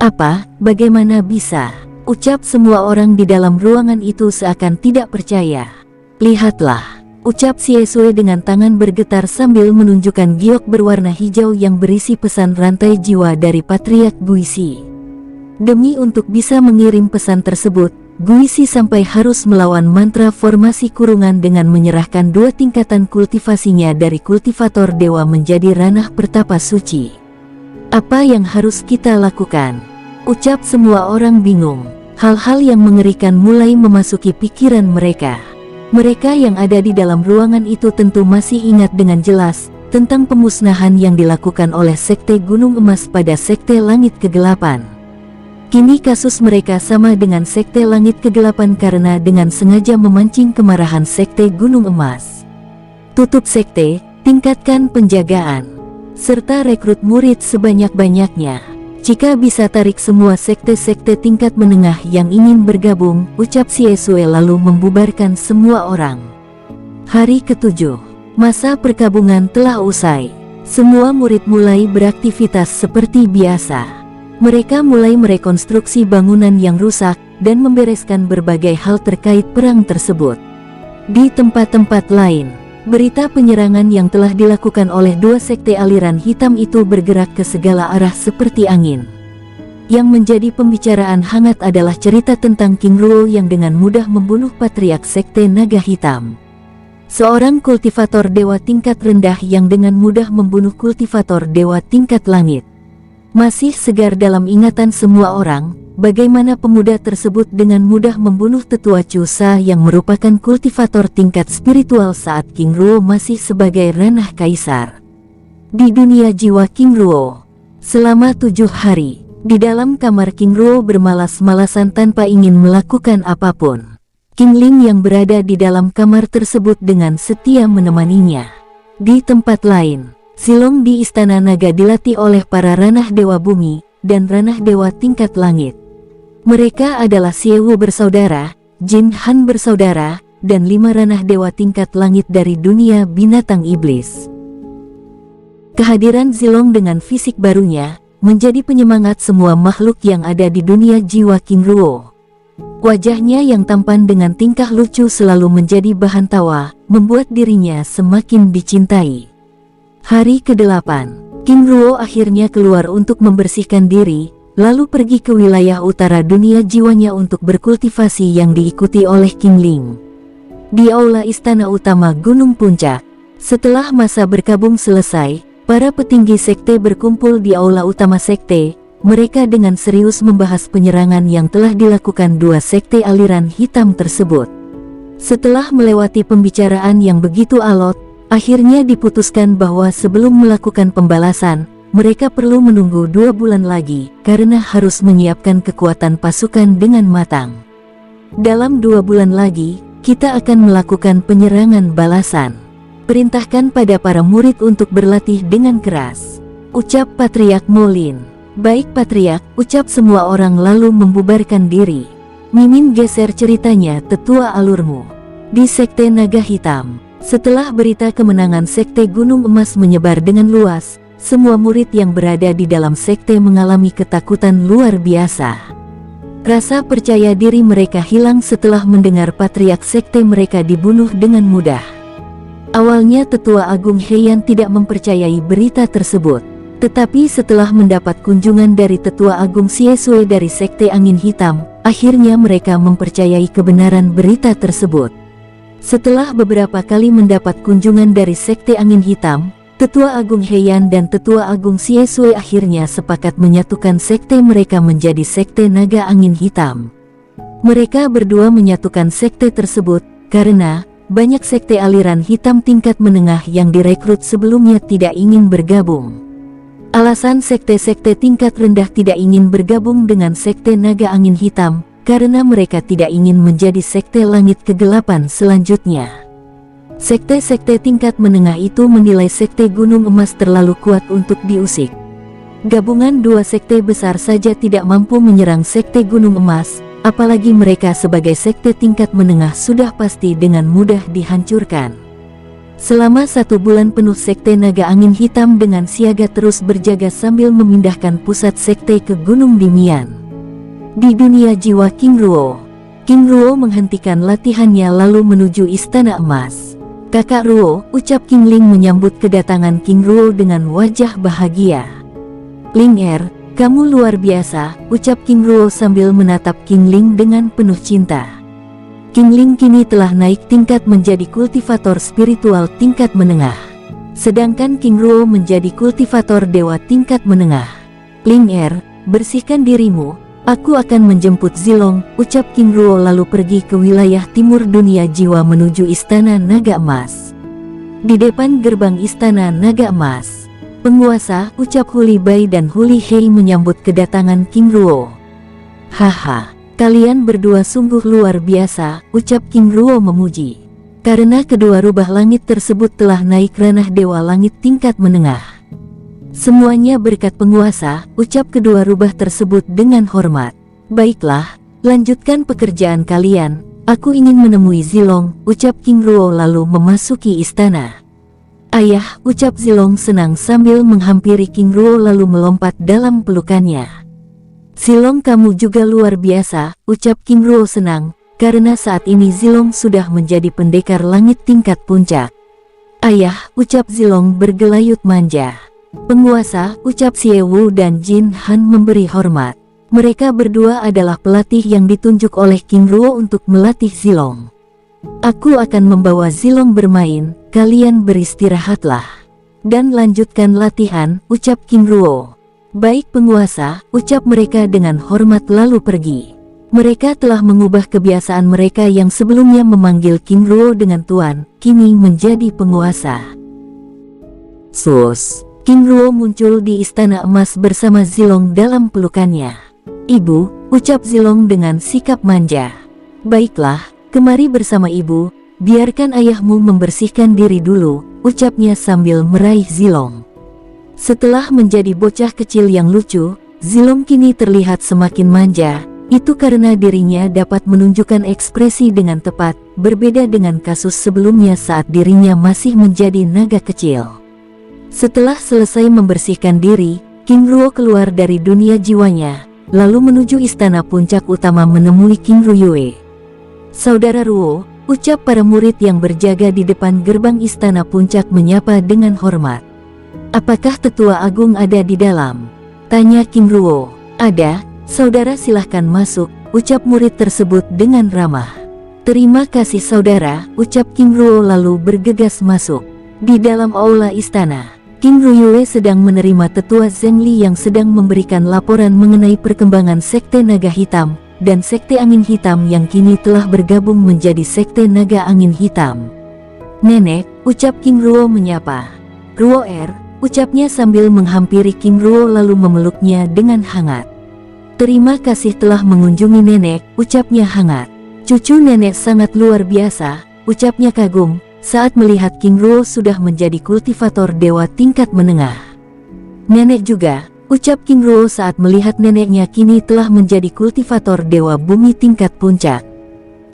Speaker 1: "Apa? Bagaimana bisa?" ucap semua orang di dalam ruangan itu seakan tidak percaya. "Lihatlah," ucap Siesue dengan tangan bergetar sambil menunjukkan giok berwarna hijau yang berisi pesan rantai jiwa dari Patriark Guisi. Demi untuk bisa mengirim pesan tersebut, Guisi sampai harus melawan mantra formasi kurungan dengan menyerahkan 2 tingkatan kultivasinya dari kultivator dewa menjadi ranah pertapa suci. "Apa yang harus kita lakukan?" ucap semua orang bingung. Hal-hal yang mengerikan mulai memasuki pikiran mereka. Mereka yang ada di dalam ruangan itu tentu masih ingat dengan jelas tentang pemusnahan yang dilakukan oleh Sekte Gunung Emas pada Sekte Langit Kegelapan. Kini kasus mereka sama dengan Sekte Langit Kegelapan karena dengan sengaja memancing kemarahan Sekte Gunung Emas. Tutup sekte, tingkatkan penjagaan, serta rekrut murid sebanyak-banyaknya. Jika bisa tarik semua sekte-sekte tingkat menengah yang ingin bergabung, ucap Siesue lalu membubarkan semua orang. Hari ke-7, masa perkabungan telah usai. Semua murid mulai beraktivitas seperti biasa. Mereka mulai merekonstruksi bangunan yang rusak dan membereskan berbagai hal terkait perang tersebut. Di tempat-tempat lain, berita penyerangan yang telah dilakukan oleh dua sekte aliran hitam itu bergerak ke segala arah seperti angin. Yang menjadi pembicaraan hangat adalah cerita tentang King Ruo yang dengan mudah membunuh patriark sekte naga hitam. Seorang kultivator dewa tingkat rendah yang dengan mudah membunuh kultivator dewa tingkat langit. Masih segar dalam ingatan semua orang, bagaimana pemuda tersebut dengan mudah membunuh tetua Chusa yang merupakan kultivator tingkat spiritual saat King Ruo masih sebagai ranah kaisar. Di dunia jiwa King Ruo, selama 7 hari, di dalam kamar King Ruo bermalas-malasan tanpa ingin melakukan apapun. King Ling yang berada di dalam kamar tersebut dengan setia menemaninya. Di tempat lain, Silong di Istana Naga dilatih oleh para ranah dewa bumi dan ranah dewa tingkat langit. Mereka adalah Siewu bersaudara, Jin Han bersaudara, dan 5 ranah dewa tingkat langit dari dunia binatang iblis. Kehadiran Zilong dengan fisik barunya menjadi penyemangat semua makhluk yang ada di dunia jiwa King Ruo. Wajahnya yang tampan dengan tingkah lucu selalu menjadi bahan tawa, membuat dirinya semakin dicintai. Hari ke-8, King Ruo akhirnya keluar untuk membersihkan diri, lalu pergi ke wilayah utara dunia jiwanya untuk berkultivasi yang diikuti oleh King Ling. Di aula istana utama Gunung Puncak, setelah masa berkabung selesai, para petinggi sekte berkumpul di aula utama sekte. Mereka dengan serius membahas penyerangan yang telah dilakukan dua sekte aliran hitam tersebut. Setelah melewati pembicaraan yang begitu alot, akhirnya diputuskan bahwa sebelum melakukan pembalasan, mereka perlu menunggu 2 bulan lagi, karena harus menyiapkan kekuatan pasukan dengan matang. Dalam 2 bulan lagi, kita akan melakukan penyerangan balasan. Perintahkan pada para murid untuk berlatih dengan keras, ucap Patriark Molin. Baik Patriark, ucap semua orang lalu membubarkan diri. Mimin geser ceritanya, tetua alurmu. Di Sekte Naga Hitam, setelah berita kemenangan Sekte Gunung Emas menyebar dengan luas, semua murid yang berada di dalam sekte mengalami ketakutan luar biasa. Rasa percaya diri mereka hilang setelah mendengar patriark sekte mereka dibunuh dengan mudah. Awalnya Tetua Agung Heian tidak mempercayai berita tersebut, tetapi setelah mendapat kunjungan dari Tetua Agung Siesue dari Sekte Angin Hitam, akhirnya mereka mempercayai kebenaran berita tersebut. Setelah beberapa kali mendapat kunjungan dari Sekte Angin Hitam, Tetua Agung Heian dan Tetua Agung Siesue akhirnya sepakat menyatukan sekte mereka menjadi Sekte Naga Angin Hitam. Mereka berdua menyatukan sekte tersebut karena banyak sekte aliran hitam tingkat menengah yang direkrut sebelumnya tidak ingin bergabung. Alasan sekte-sekte tingkat rendah tidak ingin bergabung dengan Sekte Naga Angin Hitam karena mereka tidak ingin menjadi Sekte Langit Kegelapan selanjutnya. Sekte-sekte tingkat menengah itu menilai Sekte Gunung Emas terlalu kuat untuk diusik. Gabungan dua sekte besar saja tidak mampu menyerang Sekte Gunung Emas, apalagi mereka sebagai sekte tingkat menengah sudah pasti dengan mudah dihancurkan. Selama 1 bulan penuh Sekte Naga Angin Hitam dengan siaga terus berjaga sambil memindahkan pusat sekte ke Gunung Dimian. Di dunia jiwa King Ruo menghentikan latihannya lalu menuju Istana Emas. Kakak Ruo, ucap King Ling menyambut kedatangan King Ruo dengan wajah bahagia. Ling kamu luar biasa, ucap King Ruo sambil menatap King Ling dengan penuh cinta. King Ling kini telah naik tingkat menjadi kultivator spiritual tingkat menengah. Sedangkan King Ruo menjadi kultivator dewa tingkat menengah. Ling bersihkan dirimu, aku akan menjemput Zilong, ucap King Ruo lalu pergi ke wilayah timur dunia jiwa menuju Istana Naga Emas. Di depan gerbang Istana Naga Emas, penguasa, ucap Huli Bai dan Huli Hei menyambut kedatangan King Ruo. Haha, kalian berdua sungguh luar biasa, ucap King Ruo memuji. Karena kedua rubah langit tersebut telah naik ranah dewa langit tingkat menengah. Semuanya berkat penguasa, ucap kedua rubah tersebut dengan hormat. Baiklah, lanjutkan pekerjaan kalian, aku ingin menemui Zilong, ucap King Ruo lalu memasuki istana. Ayah, ucap Zilong senang sambil menghampiri King Ruo lalu melompat dalam pelukannya. Zilong, kamu juga luar biasa, ucap King Ruo senang. Karena saat ini Zilong sudah menjadi pendekar langit tingkat puncak. Ayah, ucap Zilong bergelayut manja. Penguasa, ucap Xie Wu dan Jin Han memberi hormat. Mereka berdua adalah pelatih yang ditunjuk oleh King Ruo untuk melatih Zilong. Aku akan membawa Zilong bermain, kalian beristirahatlah. Dan lanjutkan latihan, ucap King Ruo. Baik penguasa, ucap mereka dengan hormat lalu pergi. Mereka telah mengubah kebiasaan mereka yang sebelumnya memanggil King Ruo dengan tuan, kini menjadi penguasa. King Ruo muncul di istana emas bersama Zilong dalam pelukannya. Ibu, ucap Zilong dengan sikap manja. Baiklah, kemari bersama ibu, biarkan ayahmu membersihkan diri dulu, ucapnya sambil meraih Zilong. Setelah menjadi bocah kecil yang lucu, Zilong kini terlihat semakin manja. Itu karena dirinya dapat menunjukkan ekspresi dengan tepat, berbeda dengan kasus sebelumnya saat dirinya masih menjadi naga kecil. Setelah selesai membersihkan diri, King Ruo keluar dari dunia jiwanya, lalu menuju istana puncak utama menemui King Ruyue. Saudara Ruo, ucap para murid yang berjaga di depan gerbang istana puncak menyapa dengan hormat. Apakah tetua agung ada di dalam? Tanya King Ruo. Ada. Saudara silahkan masuk, ucap murid tersebut dengan ramah. Terima kasih saudara, ucap King Ruo lalu bergegas masuk. Di dalam aula istana, King Ruyue sedang menerima tetua Zhengli yang sedang memberikan laporan mengenai perkembangan Sekte Naga Hitam, dan Sekte Angin Hitam yang kini telah bergabung menjadi Sekte Naga Angin Hitam. Nenek, ucap King Ruo menyapa. Ruo ucapnya sambil menghampiri King Ruo lalu memeluknya dengan hangat. Terima kasih telah mengunjungi nenek, ucapnya hangat. Cucu nenek sangat luar biasa, ucapnya kagum, saat melihat King Ruo sudah menjadi kultivator dewa tingkat menengah. Nenek juga, ucap King Ruo saat melihat neneknya kini telah menjadi kultivator dewa bumi tingkat puncak.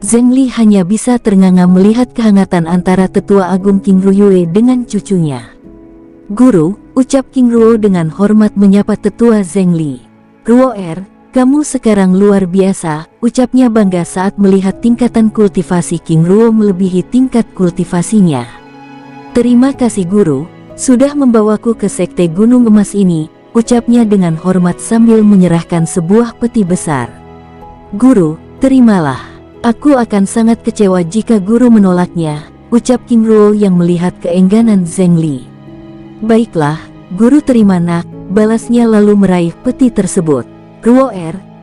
Speaker 1: Zhengli hanya bisa ternganga melihat kehangatan antara tetua agung King Ruyue dengan cucunya. Guru, ucap King Ruo dengan hormat menyapa tetua Zhengli. Ruo kamu sekarang luar biasa, ucapnya bangga saat melihat tingkatan kultivasi King Ruo melebihi tingkat kultivasinya. Terima kasih guru, sudah membawaku ke Sekte Gunung Emas ini, ucapnya dengan hormat sambil menyerahkan sebuah peti besar. Guru, terimalah. Aku akan sangat kecewa jika guru menolaknya, ucap King Ruo yang melihat keengganan Zhengli. Baiklah, guru terima nak, balasnya lalu meraih peti tersebut. Ruo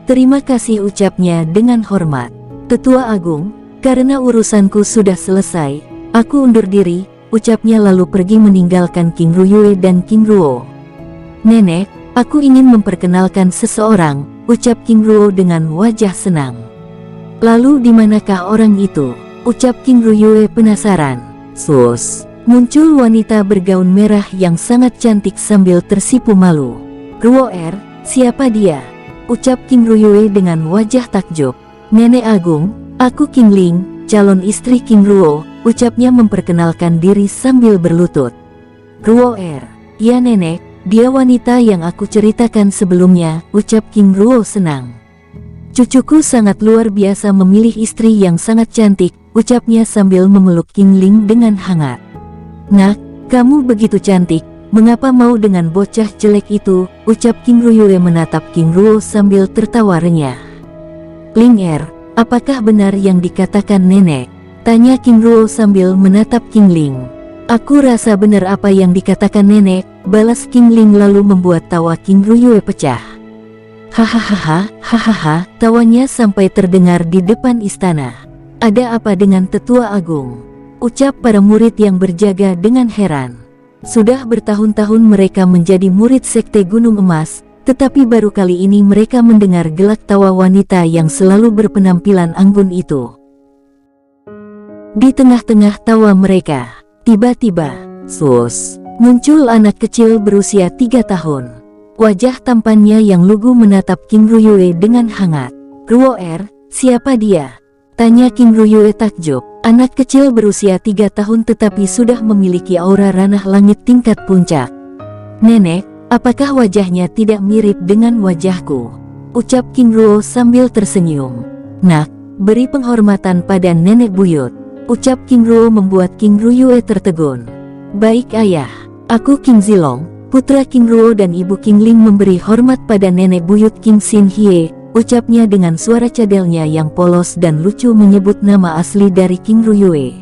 Speaker 1: terima kasih ucapnya dengan hormat. Tetua Agung, karena urusanku sudah selesai, aku undur diri, ucapnya lalu pergi meninggalkan King Ruyue dan King Ruo. Nenek, aku ingin memperkenalkan seseorang, ucap King Ruo dengan wajah senang. Lalu di manakah orang itu? Ucap King Ruyue penasaran. Muncul wanita bergaun merah yang sangat cantik sambil tersipu malu. Ruo siapa dia? Ucap King Ruyue dengan wajah takjub. Nenek Agung, aku King Ling, calon istri King Ruo, ucapnya memperkenalkan diri sambil berlutut. Ruo ya nenek, dia wanita yang aku ceritakan sebelumnya, ucap King Ruo senang. Cucuku sangat luar biasa memilih istri yang sangat cantik, ucapnya sambil memeluk King Ling dengan hangat. Nak, kamu begitu cantik. Mengapa mau dengan bocah jelek itu, ucap King Ruyue menatap King Ruo sambil tertawa renyah. Ling apakah benar yang dikatakan nenek? Tanya King Ruo sambil menatap King Ling. Aku rasa benar apa yang dikatakan nenek, balas King Ling lalu membuat tawa King Ruyue pecah. Hahaha, tawanya sampai terdengar di depan istana. Ada apa dengan tetua agung? Ucap para murid yang berjaga dengan heran. Sudah bertahun-tahun mereka menjadi murid Sekte Gunung Emas, Tetapi baru kali ini mereka mendengar gelak tawa wanita yang selalu berpenampilan anggun itu. Di tengah-tengah tawa mereka, tiba-tiba, muncul anak kecil berusia 3 tahun. Wajah tampannya yang lugu menatap King Ruyue dengan hangat. "Ruoer, siapa dia?" tanya King Ruyue takjub. Anak kecil berusia 3 tahun tetapi sudah memiliki aura ranah langit tingkat puncak. "Nenek, apakah wajahnya tidak mirip dengan wajahku?" ucap King Ruo sambil tersenyum. "Nak, beri penghormatan pada nenek buyut," ucap King Ruo membuat King Ruyue tertegun. "Baik ayah, aku King Zilong, putra King Ruo dan ibu King Ling memberi hormat pada nenek buyut King Xin Hie," ucapnya dengan suara cadelnya yang polos dan lucu menyebut nama asli dari King Ruyue.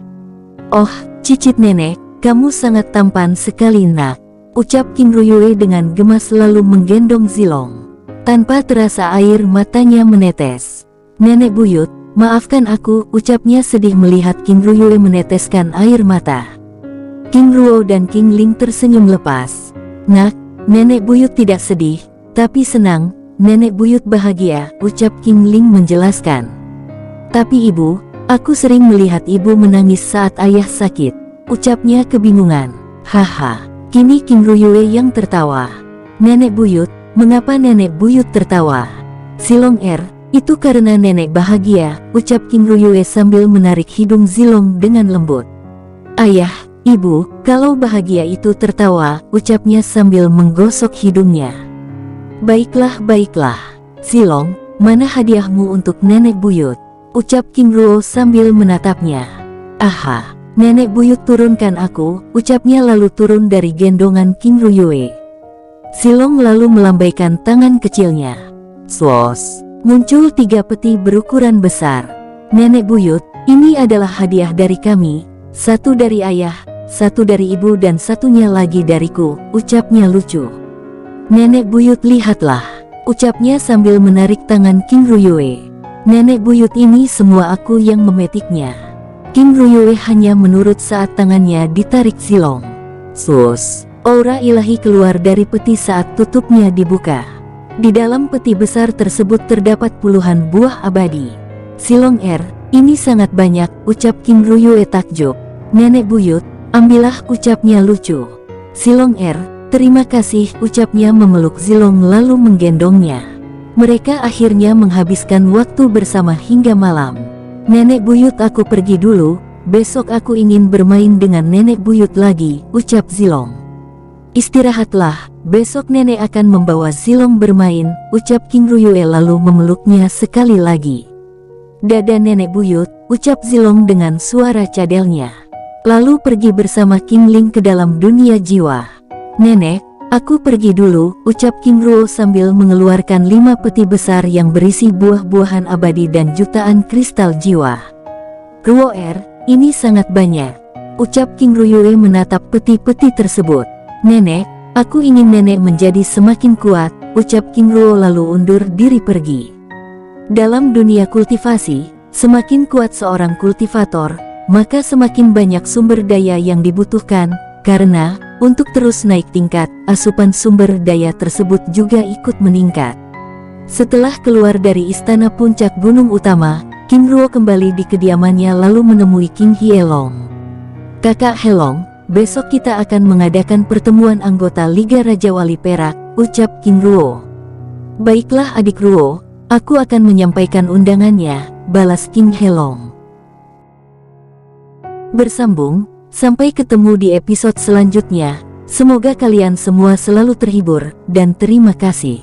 Speaker 1: "Oh, cicit nenek, kamu sangat tampan sekali nak," ucap King Ruyue dengan gemas lalu menggendong Zilong. Tanpa terasa air matanya menetes. "Nenek buyut, maafkan aku," ucapnya sedih melihat King Ruyue meneteskan air mata. King Ruo dan King Ling tersenyum lepas. "Nak, nenek buyut tidak sedih, tapi senang. Nenek buyut bahagia," ucap King Ling menjelaskan. "Tapi ibu, aku sering melihat ibu menangis saat ayah sakit," ucapnya kebingungan. "Haha." Kini King Ruyue yang tertawa. "Nenek buyut, mengapa nenek buyut tertawa?" "Zilong itu karena nenek bahagia," ucap King Ruyue sambil menarik hidung Zilong dengan lembut. "Ayah, ibu, kalau bahagia itu tertawa," ucapnya sambil menggosok hidungnya. Baiklah, Zilong, mana hadiahmu untuk nenek buyut?" ucap King Ruo sambil menatapnya. "Aha, nenek buyut turunkan aku," ucapnya lalu turun dari gendongan King Ruyue. Zilong lalu melambaikan tangan kecilnya. Muncul 3 peti berukuran besar. "Nenek buyut, ini adalah hadiah dari kami, 1 dari ayah, 1 dari ibu dan 1-nya lagi dariku," ucapnya lucu. "Nenek buyut lihatlah," ucapnya sambil menarik tangan King Ruyue. "Nenek buyut ini semua aku yang memetiknya." King Ruyue hanya menurut saat tangannya ditarik Zilong. Aura ilahi keluar dari peti saat tutupnya dibuka. Di dalam peti besar tersebut terdapat puluhan buah abadi. "Zilong ini sangat banyak," ucap King Ruyue takjub. "Nenek buyut, ambillah," ucapnya lucu. "Zilong terima kasih," ucapnya memeluk Zilong lalu menggendongnya. Mereka akhirnya menghabiskan waktu bersama hingga malam. "Nenek buyut aku pergi dulu, besok aku ingin bermain dengan nenek buyut lagi," ucap Zilong. "Istirahatlah, besok nenek akan membawa Zilong bermain," ucap King Ruyue lalu memeluknya sekali lagi. "Dadah nenek buyut," ucap Zilong dengan suara cadelnya. Lalu pergi bersama King Ling ke dalam dunia jiwa. "Nenek, aku pergi dulu," ucap King Ruo sambil mengeluarkan 5 peti besar yang berisi buah-buahan abadi dan jutaan kristal jiwa. "Ruo ini sangat banyak," ucap King Ruyue menatap peti-peti tersebut. "Nenek, aku ingin nenek menjadi semakin kuat," ucap King Ruo lalu undur diri pergi. Dalam dunia kultivasi, semakin kuat seorang kultivator, maka semakin banyak sumber daya yang dibutuhkan, karena untuk terus naik tingkat, asupan sumber daya tersebut juga ikut meningkat. Setelah keluar dari istana puncak gunung utama, King Ruo kembali di kediamannya lalu menemui King Hielong. "Kakak Helong, besok kita akan mengadakan pertemuan anggota Liga Raja Wali Perak," ucap King Ruo. "Baiklah adik Ruo, aku akan menyampaikan undangannya," balas King Helong. Bersambung. Sampai ketemu di episode selanjutnya. Semoga kalian semua selalu terhibur, dan terima kasih.